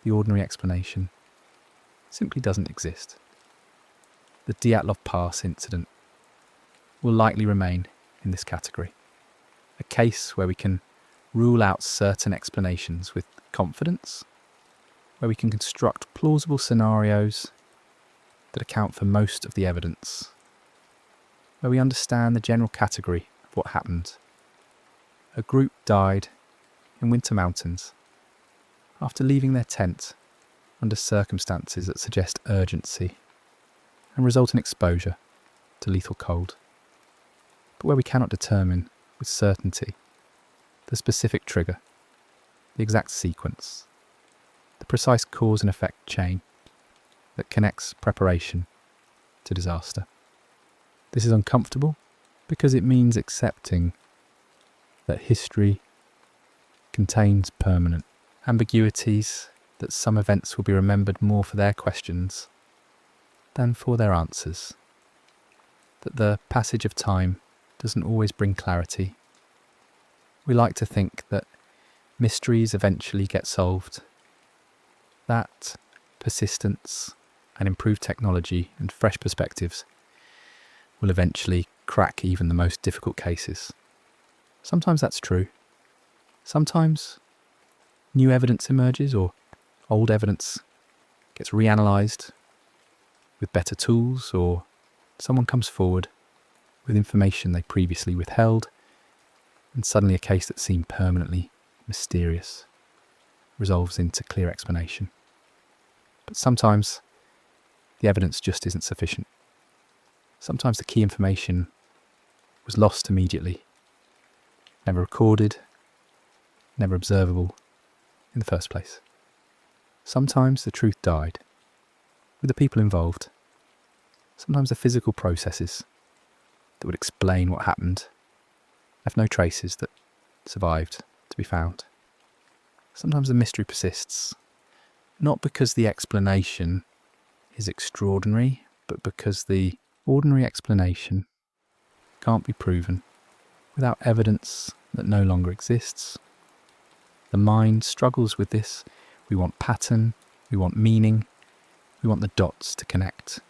the ordinary explanation simply doesn't exist. The Dyatlov Pass incident will likely remain in this category. A case where we can rule out certain explanations with confidence, where we can construct plausible scenarios that account for most of the evidence, where we understand the general category of what happened. A group died in winter mountains after leaving their tent under circumstances that suggest urgency and result in exposure to lethal cold, but where we cannot determine with certainty the specific trigger, the exact sequence, the precise cause and effect chain that connects preparation to disaster. This is uncomfortable because it means accepting that history contains permanent ambiguities, that some events will be remembered more for their questions than for their answers, that the passage of time doesn't always bring clarity. We like to think that mysteries eventually get solved, that persistence and improved technology and fresh perspectives will eventually crack even the most difficult cases. Sometimes that's true. Sometimes new evidence emerges, or old evidence gets reanalyzed with better tools, or someone comes forward with information they previously withheld, and suddenly a case that seemed permanently mysterious resolves into clear explanation. But sometimes the evidence just isn't sufficient. Sometimes the key information was lost immediately, never recorded, never observable in the first place. Sometimes the truth died with the people involved. Sometimes the physical processes that would explain what happened left no traces that survived to be found. Sometimes the mystery persists, not because the explanation is extraordinary, but because the ordinary explanation can't be proven without evidence that no longer exists. The mind struggles with this. We want pattern, we want meaning, we want the dots to connect.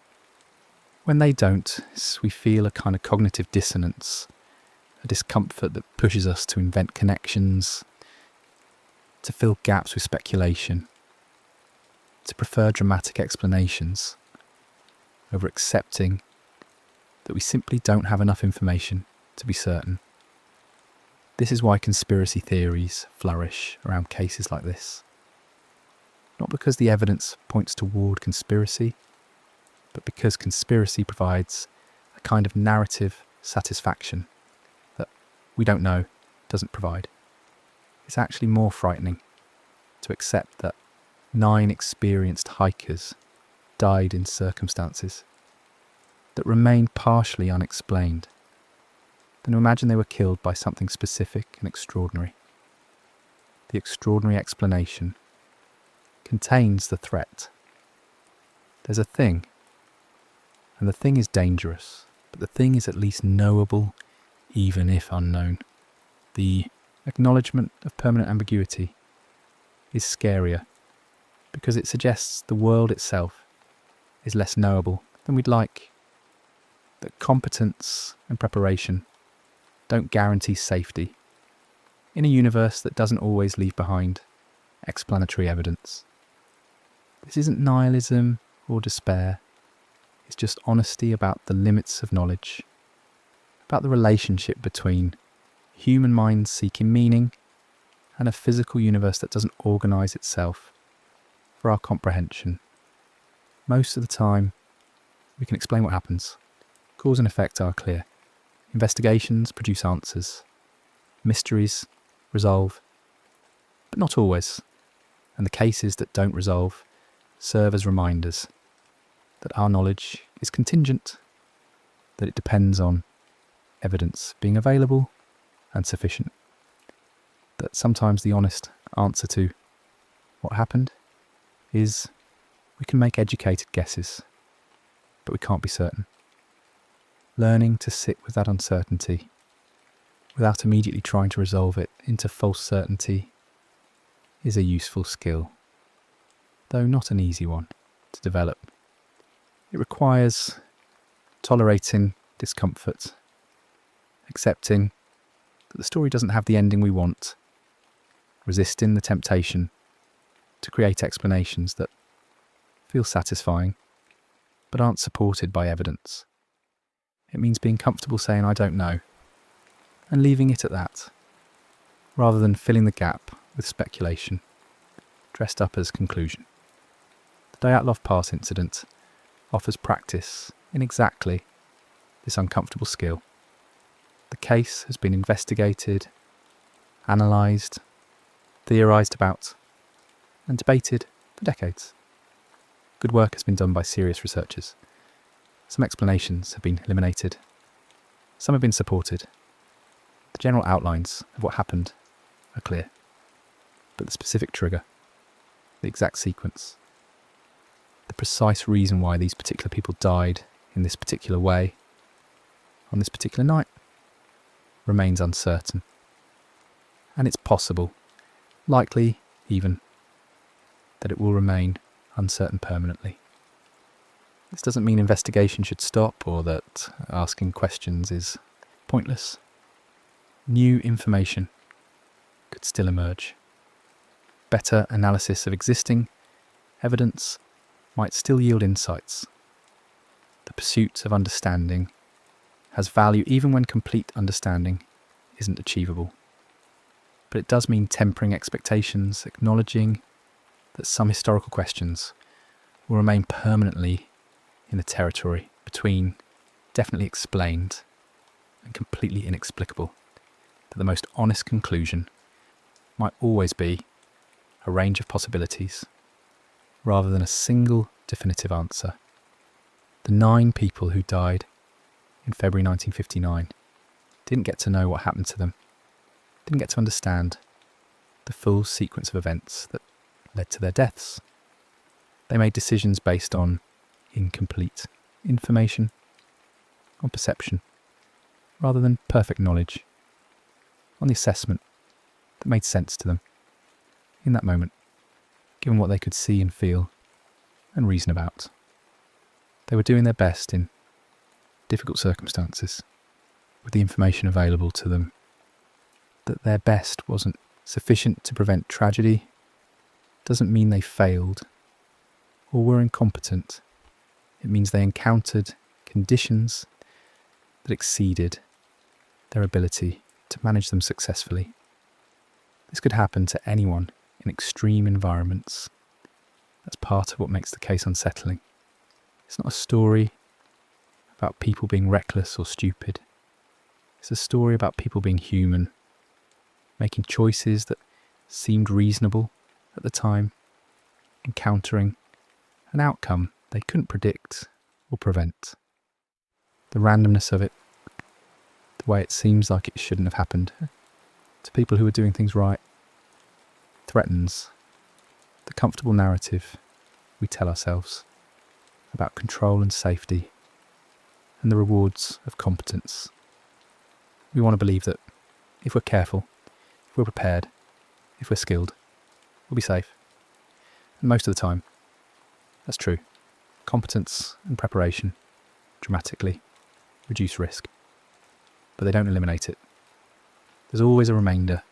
When they don't, we feel a kind of cognitive dissonance, a discomfort that pushes us to invent connections, to fill gaps with speculation, to prefer dramatic explanations over accepting that we simply don't have enough information to be certain. This is why conspiracy theories flourish around cases like this. Not because the evidence points toward conspiracy, but because conspiracy provides a kind of narrative satisfaction that we don't know doesn't provide. It's actually more frightening to accept that 9 experienced hikers died in circumstances that remain partially unexplained than to imagine they were killed by something specific and extraordinary. The extraordinary explanation contains the threat. There's a thing, and the thing is dangerous, but the thing is at least knowable, even if unknown. The acknowledgement of permanent ambiguity is scarier because it suggests the world itself is less knowable than we'd like, that competence and preparation don't guarantee safety in a universe that doesn't always leave behind explanatory evidence. This isn't nihilism or despair. is just honesty about the limits of knowledge, about the relationship between human minds seeking meaning and a physical universe that doesn't organise itself for our comprehension. Most of the time, we can explain what happens. Cause and effect are clear. Investigations produce answers. Mysteries resolve, but not always. And the cases that don't resolve serve as reminders that our knowledge is contingent, that it depends on evidence being available and sufficient, that sometimes the honest answer to what happened is we can make educated guesses, but we can't be certain. Learning to sit with that uncertainty without immediately trying to resolve it into false certainty is a useful skill, though not an easy one to develop. It requires tolerating discomfort, accepting that the story doesn't have the ending we want, resisting the temptation to create explanations that feel satisfying but aren't supported by evidence. It means being comfortable saying I don't know and leaving it at that, rather than filling the gap with speculation dressed up as conclusion. The Dyatlov Pass incident offers practice in exactly this uncomfortable skill. The case has been investigated, analysed, theorised about, and debated for decades. Good work has been done by serious researchers. Some explanations have been eliminated. Some have been supported. The general outlines of what happened are clear. But the specific trigger, the exact sequence, the precise reason why these particular people died in this particular way, on this particular night, remains uncertain. And it's possible, likely even, that it will remain uncertain permanently. This doesn't mean investigation should stop or that asking questions is pointless. New information could still emerge. Better analysis of existing evidence might still yield insights. The pursuit of understanding has value even when complete understanding isn't achievable. But it does mean tempering expectations, acknowledging that some historical questions will remain permanently in the territory between definitely explained and completely inexplicable, that the most honest conclusion might always be a range of possibilities rather than a single definitive answer. The 9 people who died in February 1959 didn't get to know what happened to them, didn't get to understand the full sequence of events that led to their deaths. They made decisions based on incomplete information, on perception, rather than perfect knowledge, on the assessment that made sense to them in that moment, given what they could see and feel and reason about. They were doing their best in difficult circumstances, with the information available to them. That their best wasn't sufficient to prevent tragedy doesn't mean they failed or were incompetent. It means they encountered conditions that exceeded their ability to manage them successfully. This could happen to anyone in extreme environments. That's part of what makes the case unsettling. It's not a story about people being reckless or stupid. It's a story about people being human, making choices that seemed reasonable at the time, encountering an outcome they couldn't predict or prevent. The randomness of it, the way it seems like it shouldn't have happened, to people who are doing things right, threatens the comfortable narrative we tell ourselves about control and safety and the rewards of competence. We want to believe that if we're careful, if we're prepared, if we're skilled, we'll be safe. And most of the time, that's true. Competence and preparation dramatically reduce risk, but they don't eliminate it. There's always a remainder,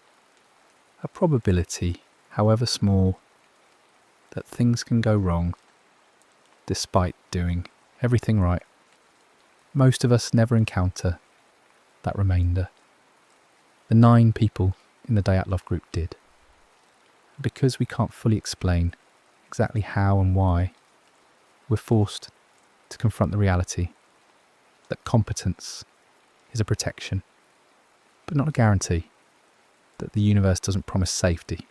a probability, however small, that things can go wrong despite doing everything right. Most of us never encounter that remainder. The 9 people in the Dyatlov group did. Because we can't fully explain exactly how and why, we're forced to confront the reality that competence is a protection, but not a guarantee, that the universe doesn't promise safety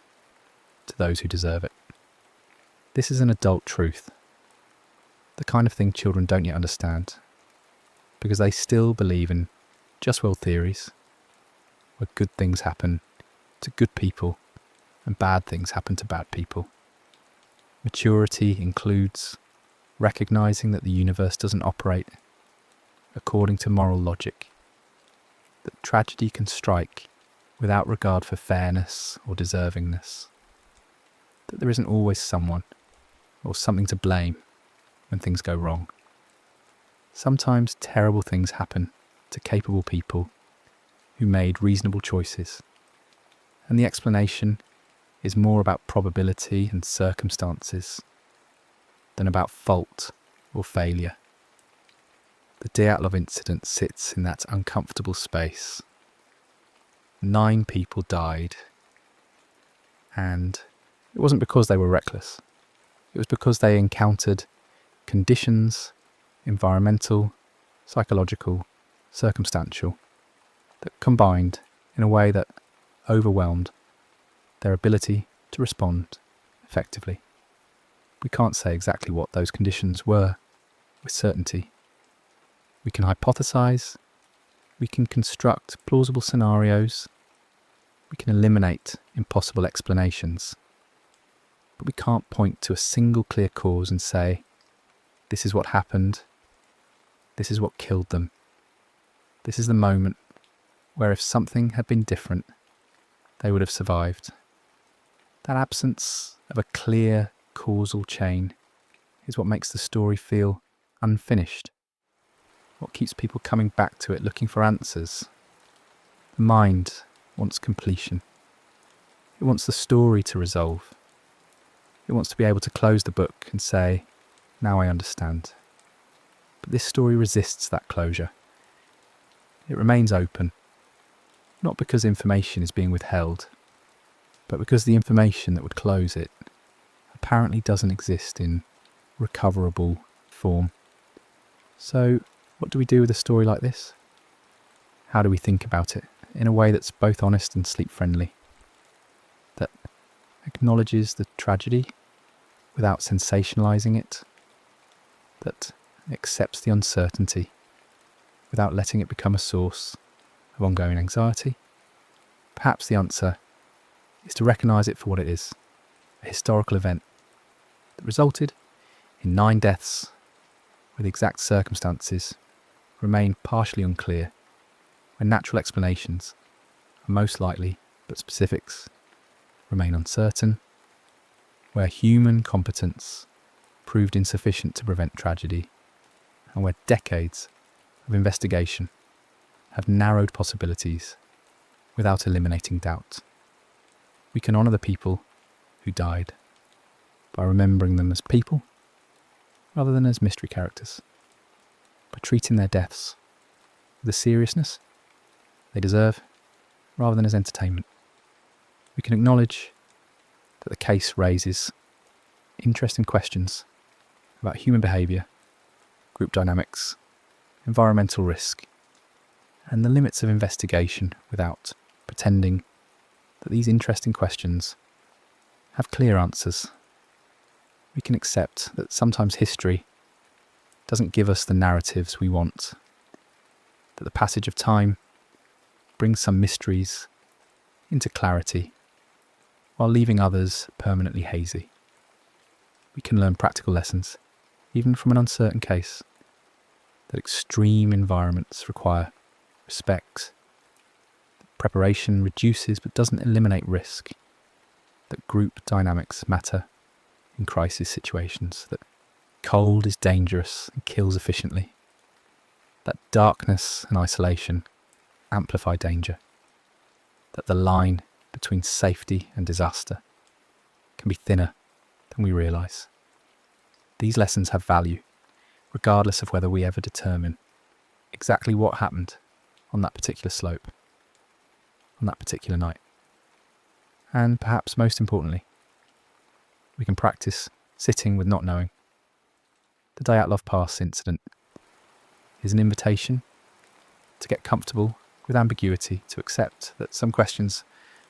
to those who deserve it. This is an adult truth, the kind of thing children don't yet understand, because they still believe in just world theories, where good things happen to good people and bad things happen to bad people. Maturity includes recognizing that the universe doesn't operate according to moral logic, that tragedy can strike without regard for fairness or deservingness, that there isn't always someone or something to blame when things go wrong. Sometimes terrible things happen to capable people who made reasonable choices, and the explanation is more about probability and circumstances than about fault or failure. The Dyatlov incident sits in that uncomfortable space. 9 people died, and it wasn't because they were reckless. It was because they encountered conditions, environmental, psychological, circumstantial, that combined in a way that overwhelmed their ability to respond effectively. We can't say exactly what those conditions were with certainty. We can hypothesize, we can construct plausible scenarios, we can eliminate impossible explanations, but we can't point to a single clear cause and say, this is what happened, this is what killed them. This is the moment where if something had been different, they would have survived. That absence of a clear causal chain is what makes the story feel unfinished, what keeps people coming back to it looking for answers. The mind wants completion. It wants the story to resolve. It wants to be able to close the book and say, now I understand. But this story resists that closure. It remains open, not because information is being withheld, but because the information that would close it apparently doesn't exist in recoverable form. So, what do we do with a story like this? How do we think about it in a way that's both honest and sleep-friendly? That acknowledges the tragedy without sensationalizing it? That accepts the uncertainty without letting it become a source of ongoing anxiety? Perhaps the answer is to recognise it for what it is, a historical event that resulted in 9 deaths, where the exact circumstances remain partially unclear, when natural explanations are most likely, but specifics remain uncertain, where human competence proved insufficient to prevent tragedy, and where decades of investigation have narrowed possibilities without eliminating doubt. We can honour the people who died by remembering them as people rather than as mystery characters, by treating their deaths with the seriousness they deserve rather than as entertainment. We can acknowledge that the case raises interesting questions about human behaviour, group dynamics, environmental risk, and the limits of investigation without pretending that these interesting questions have clear answers. We can accept that sometimes history doesn't give us the narratives we want, that the passage of time brings some mysteries into clarity while leaving others permanently hazy. We can learn practical lessons, even from an uncertain case, that extreme environments require respect, that preparation reduces but doesn't eliminate risk, that group dynamics matter in crisis situations, that cold is dangerous and kills efficiently, that darkness and isolation amplify danger, that the line between safety and disaster can be thinner than we realise. These lessons have value, regardless of whether we ever determine exactly what happened on that particular slope, on that particular night. And perhaps most importantly, we can practice sitting with not knowing. The Dyatlov Pass incident is an invitation to get comfortable with ambiguity, to accept that some questions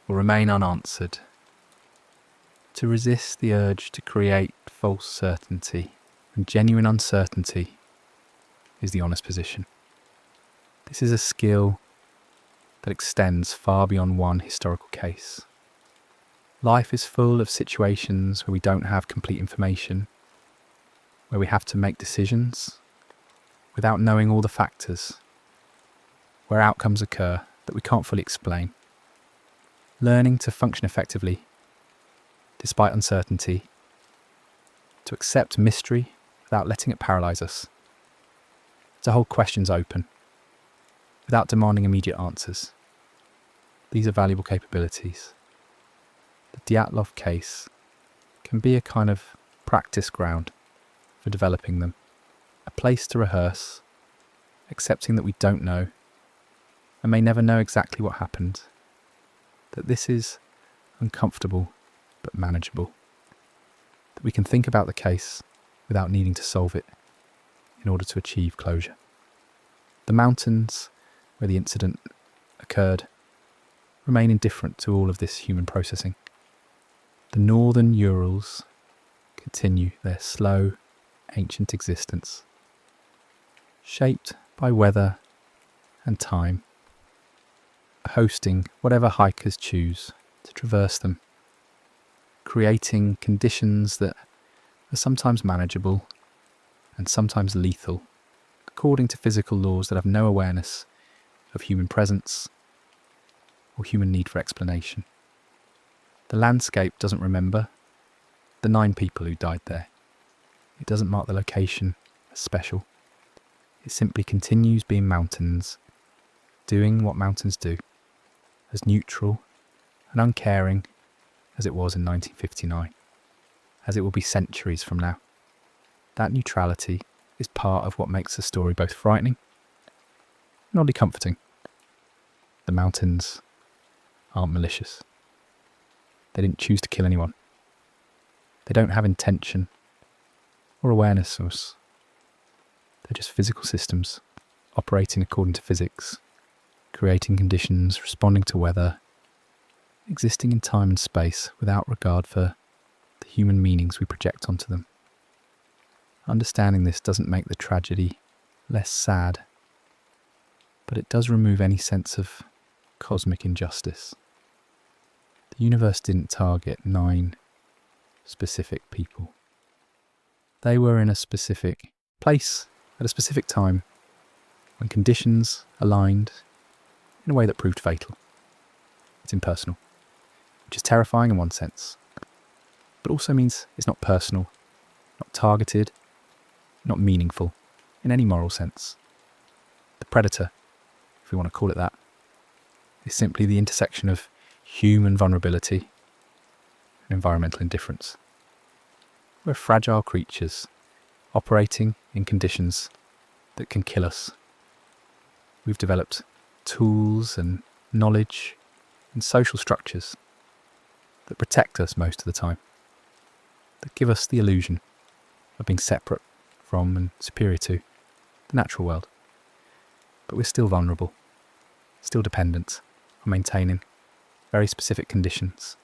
will remain unanswered, to resist the urge to create false certainty, and genuine uncertainty is the honest position. This is a skill that extends far beyond one historical case. Life is full of situations where we don't have complete information, where we have to make decisions without knowing all the factors, where outcomes occur that we can't fully explain. Learning to function effectively, despite uncertainty, to accept mystery without letting it paralyze us, to hold questions open without demanding immediate answers. These are valuable capabilities. The Dyatlov case can be a kind of practice ground for developing them, a place to rehearse, accepting that we don't know and may never know exactly what happened, that this is uncomfortable but manageable, that we can think about the case without needing to solve it in order to achieve closure. The mountains where the incident occurred remain indifferent to all of this human processing. The northern Urals continue their slow, ancient existence, shaped by weather and time, hosting whatever hikers choose to traverse them, creating conditions that are sometimes manageable and sometimes lethal, according to physical laws that have no awareness of human presence or human need for explanation. The landscape doesn't remember the 9 people who died there. It doesn't mark the location as special. It simply continues being mountains, doing what mountains do, as neutral and uncaring as it was in 1959, as it will be centuries from now. That neutrality is part of what makes the story both frightening and oddly comforting. The mountains aren't malicious. They didn't choose to kill anyone. They don't have intention or awareness of us. They're just physical systems operating according to physics, creating conditions, responding to weather, existing in time and space without regard for the human meanings we project onto them. Understanding this doesn't make the tragedy less sad, but it does remove any sense of cosmic injustice. The universe didn't target 9 specific people. They were in a specific place at a specific time when conditions aligned in a way that proved fatal. It's impersonal, which is terrifying in one sense, but also means it's not personal, not targeted, not meaningful in any moral sense. The predator, if we want to call it that, is simply the intersection of human vulnerability and environmental indifference. We're fragile creatures operating in conditions that can kill us. We've developed tools and knowledge and social structures that protect us most of the time, that give us the illusion of being separate from and superior to the natural world. But we're still vulnerable, still dependent on maintaining very specific conditions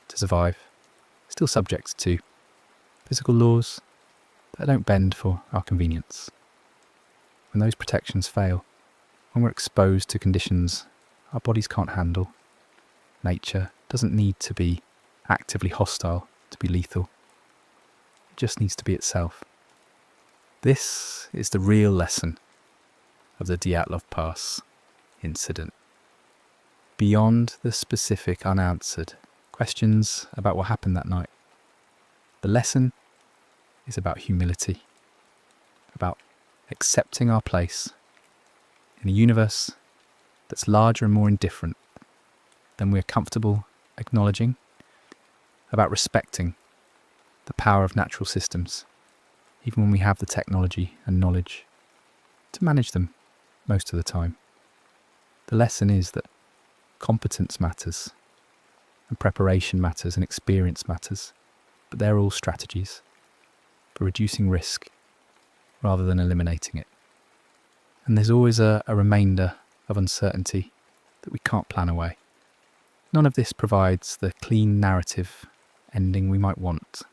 to survive, still subject to physical laws that don't bend for our convenience. When those protections fail, when we're exposed to conditions our bodies can't handle, nature doesn't need to be actively hostile to be lethal. It just needs to be itself. This is the real lesson of the Dyatlov Pass incident. Beyond the specific unanswered questions about what happened that night, the lesson is about humility, about accepting our place in a universe that's larger and more indifferent than we're comfortable acknowledging, about respecting the power of natural systems, even when we have the technology and knowledge to manage them most of the time. The lesson is that competence matters, and preparation matters, and experience matters, but they're all strategies for reducing risk rather than eliminating it. And there's always a remainder of uncertainty that we can't plan away. None of this provides the clean narrative ending we might want.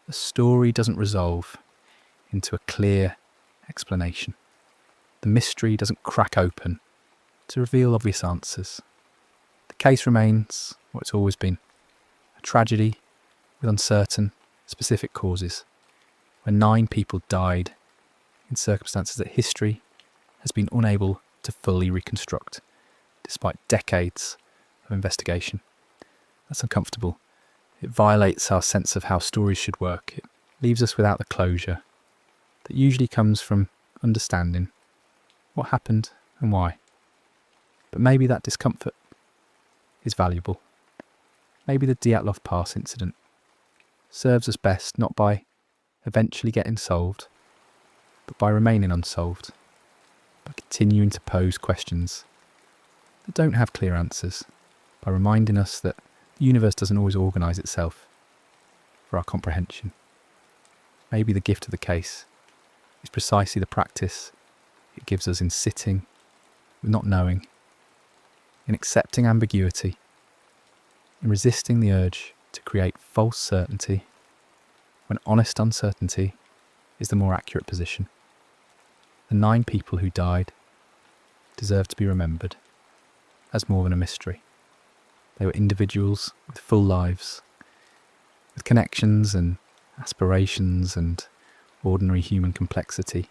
The story doesn't resolve into a clear explanation. The mystery doesn't crack open to reveal obvious answers. The case remains what it's always been, a tragedy with uncertain, specific causes, where 9 people died in circumstances that history has been unable to fully reconstruct, despite decades of investigation. That's uncomfortable. It violates our sense of how stories should work. It leaves us without the closure that usually comes from understanding what happened and why. But maybe that discomfort is valuable. Maybe the Dyatlov Pass incident serves us best not by eventually getting solved, but by remaining unsolved, by continuing to pose questions that don't have clear answers, by reminding us that the universe doesn't always organise itself for our comprehension. Maybe the gift of the case is precisely the practice it gives us in sitting with not knowing, in accepting ambiguity, in resisting the urge to create false certainty when honest uncertainty is the more accurate position. The 9 people who died deserve to be remembered as more than a mystery. They were individuals with full lives, with connections and aspirations and ordinary human complexity.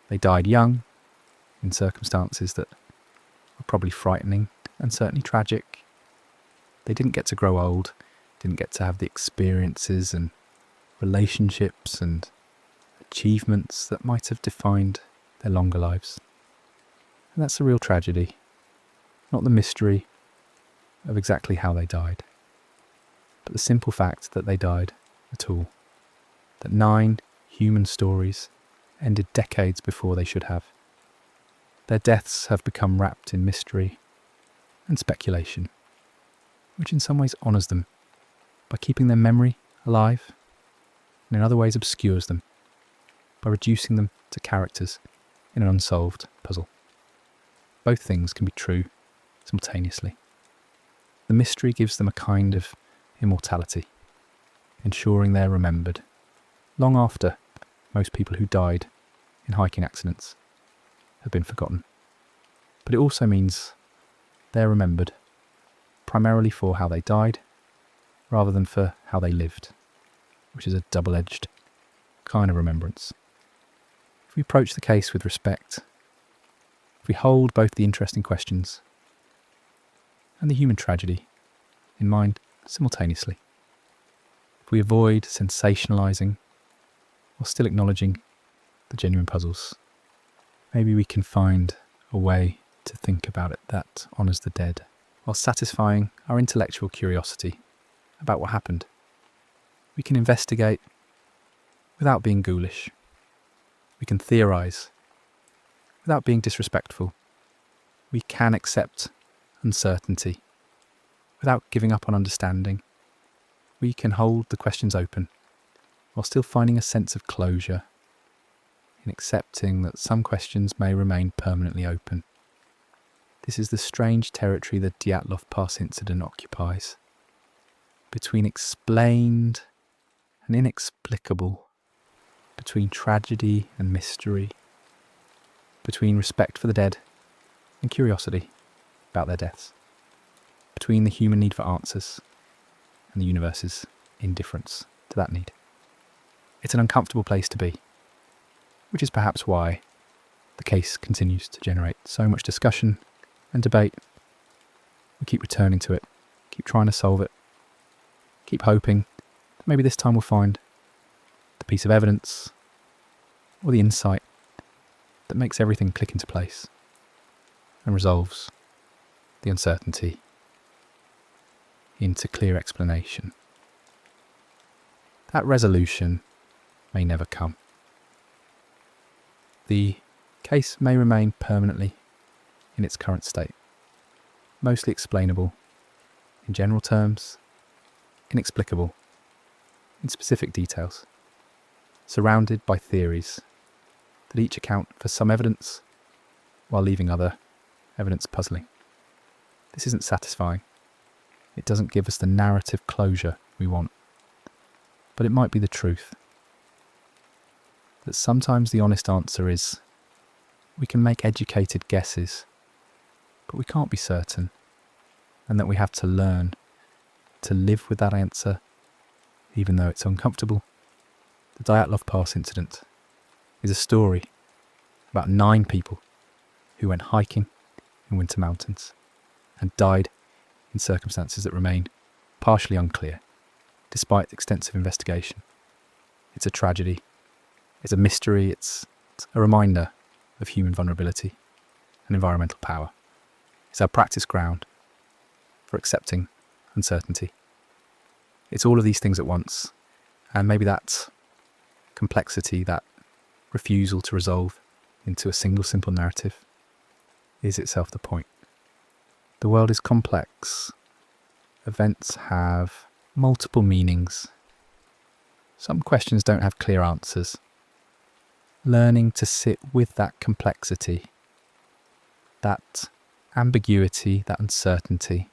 They died young, in circumstances that were probably frightening and certainly tragic. They didn't get to grow old, didn't get to have the experiences and relationships and achievements that might have defined their longer lives. And that's a real tragedy, not the mystery of exactly how they died, but the simple fact that they died at all. That 9 human stories ended decades before they should have. Their deaths have become wrapped in mystery and speculation, which in some ways honours them by keeping their memory alive, and in other ways obscures them by reducing them to characters in an unsolved puzzle. Both things can be true simultaneously. The mystery gives them a kind of immortality, ensuring they're remembered long after most people who died in hiking accidents have been forgotten. But it also means they're remembered primarily for how they died rather than for how they lived, which is a double-edged kind of remembrance. If we approach the case with respect, if we hold both the interesting questions and the human tragedy in mind simultaneously, if we avoid sensationalising while still acknowledging the genuine puzzles, maybe we can find a way to think about it that honours the dead, while satisfying our intellectual curiosity about what happened. We can investigate without being ghoulish. We can theorise without being disrespectful. We can accept uncertainty without giving up on understanding. We can hold the questions open while still finding a sense of closure in accepting that some questions may remain permanently open. This is the strange territory the Dyatlov Pass incident occupies, between explained and inexplicable, between tragedy and mystery, between respect for the dead and curiosity about their deaths, between the human need for answers and the universe's indifference to that need. It's an uncomfortable place to be, which is perhaps why the case continues to generate so much discussion and debate. We keep returning to it, keep trying to solve it, keep hoping that maybe this time we'll find the piece of evidence or the insight that makes everything click into place and resolves the uncertainty into clear explanation. That resolution may never come. The case may remain permanently in its current state, mostly explainable in general terms, inexplicable in specific details, surrounded by theories that each account for some evidence while leaving other evidence puzzling. This isn't satisfying. It doesn't give us the narrative closure we want. But it might be the truth. That sometimes the honest answer is we can make educated guesses, but we can't be certain, and that we have to learn to live with that answer, even though it's uncomfortable. The Dyatlov Pass incident is a story about 9 people who went hiking in winter mountains and died in circumstances that remain partially unclear, despite extensive investigation. It's a tragedy, it's a mystery, it's a reminder of human vulnerability and environmental power. It's our practice ground for accepting uncertainty. It's all of these things at once, and maybe that complexity, that refusal to resolve into a single simple narrative, is itself the point. The world is complex. Events have multiple meanings. Some questions don't have clear answers. Learning to sit with that complexity, that ambiguity, that uncertainty,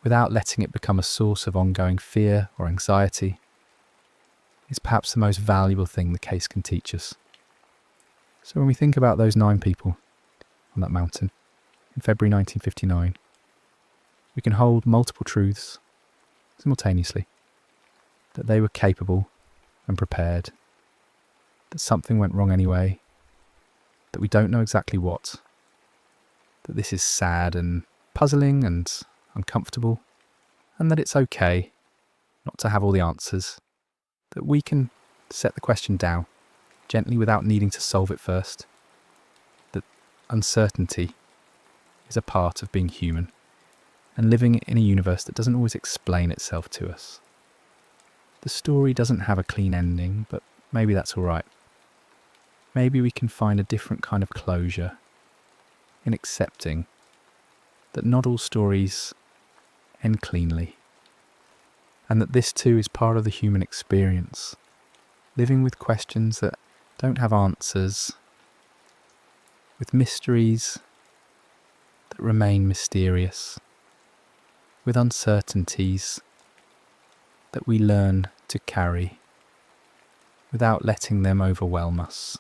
without letting it become a source of ongoing fear or anxiety, is perhaps the most valuable thing the case can teach us. So when we think about those 9 people on that mountain in February 1959, we can hold multiple truths simultaneously. That they were capable and prepared, that something went wrong anyway, that we don't know exactly what, that this is sad and puzzling and uncomfortable, and that it's okay not to have all the answers, that we can set the question down gently without needing to solve it first, that uncertainty is a part of being human and living in a universe that doesn't always explain itself to us. The story doesn't have a clean ending, but maybe that's all right. Maybe we can find a different kind of closure in accepting that not all stories end cleanly, and that this too is part of the human experience, living with questions that don't have answers, with mysteries that remain mysterious, with uncertainties that we learn to carry without letting them overwhelm us.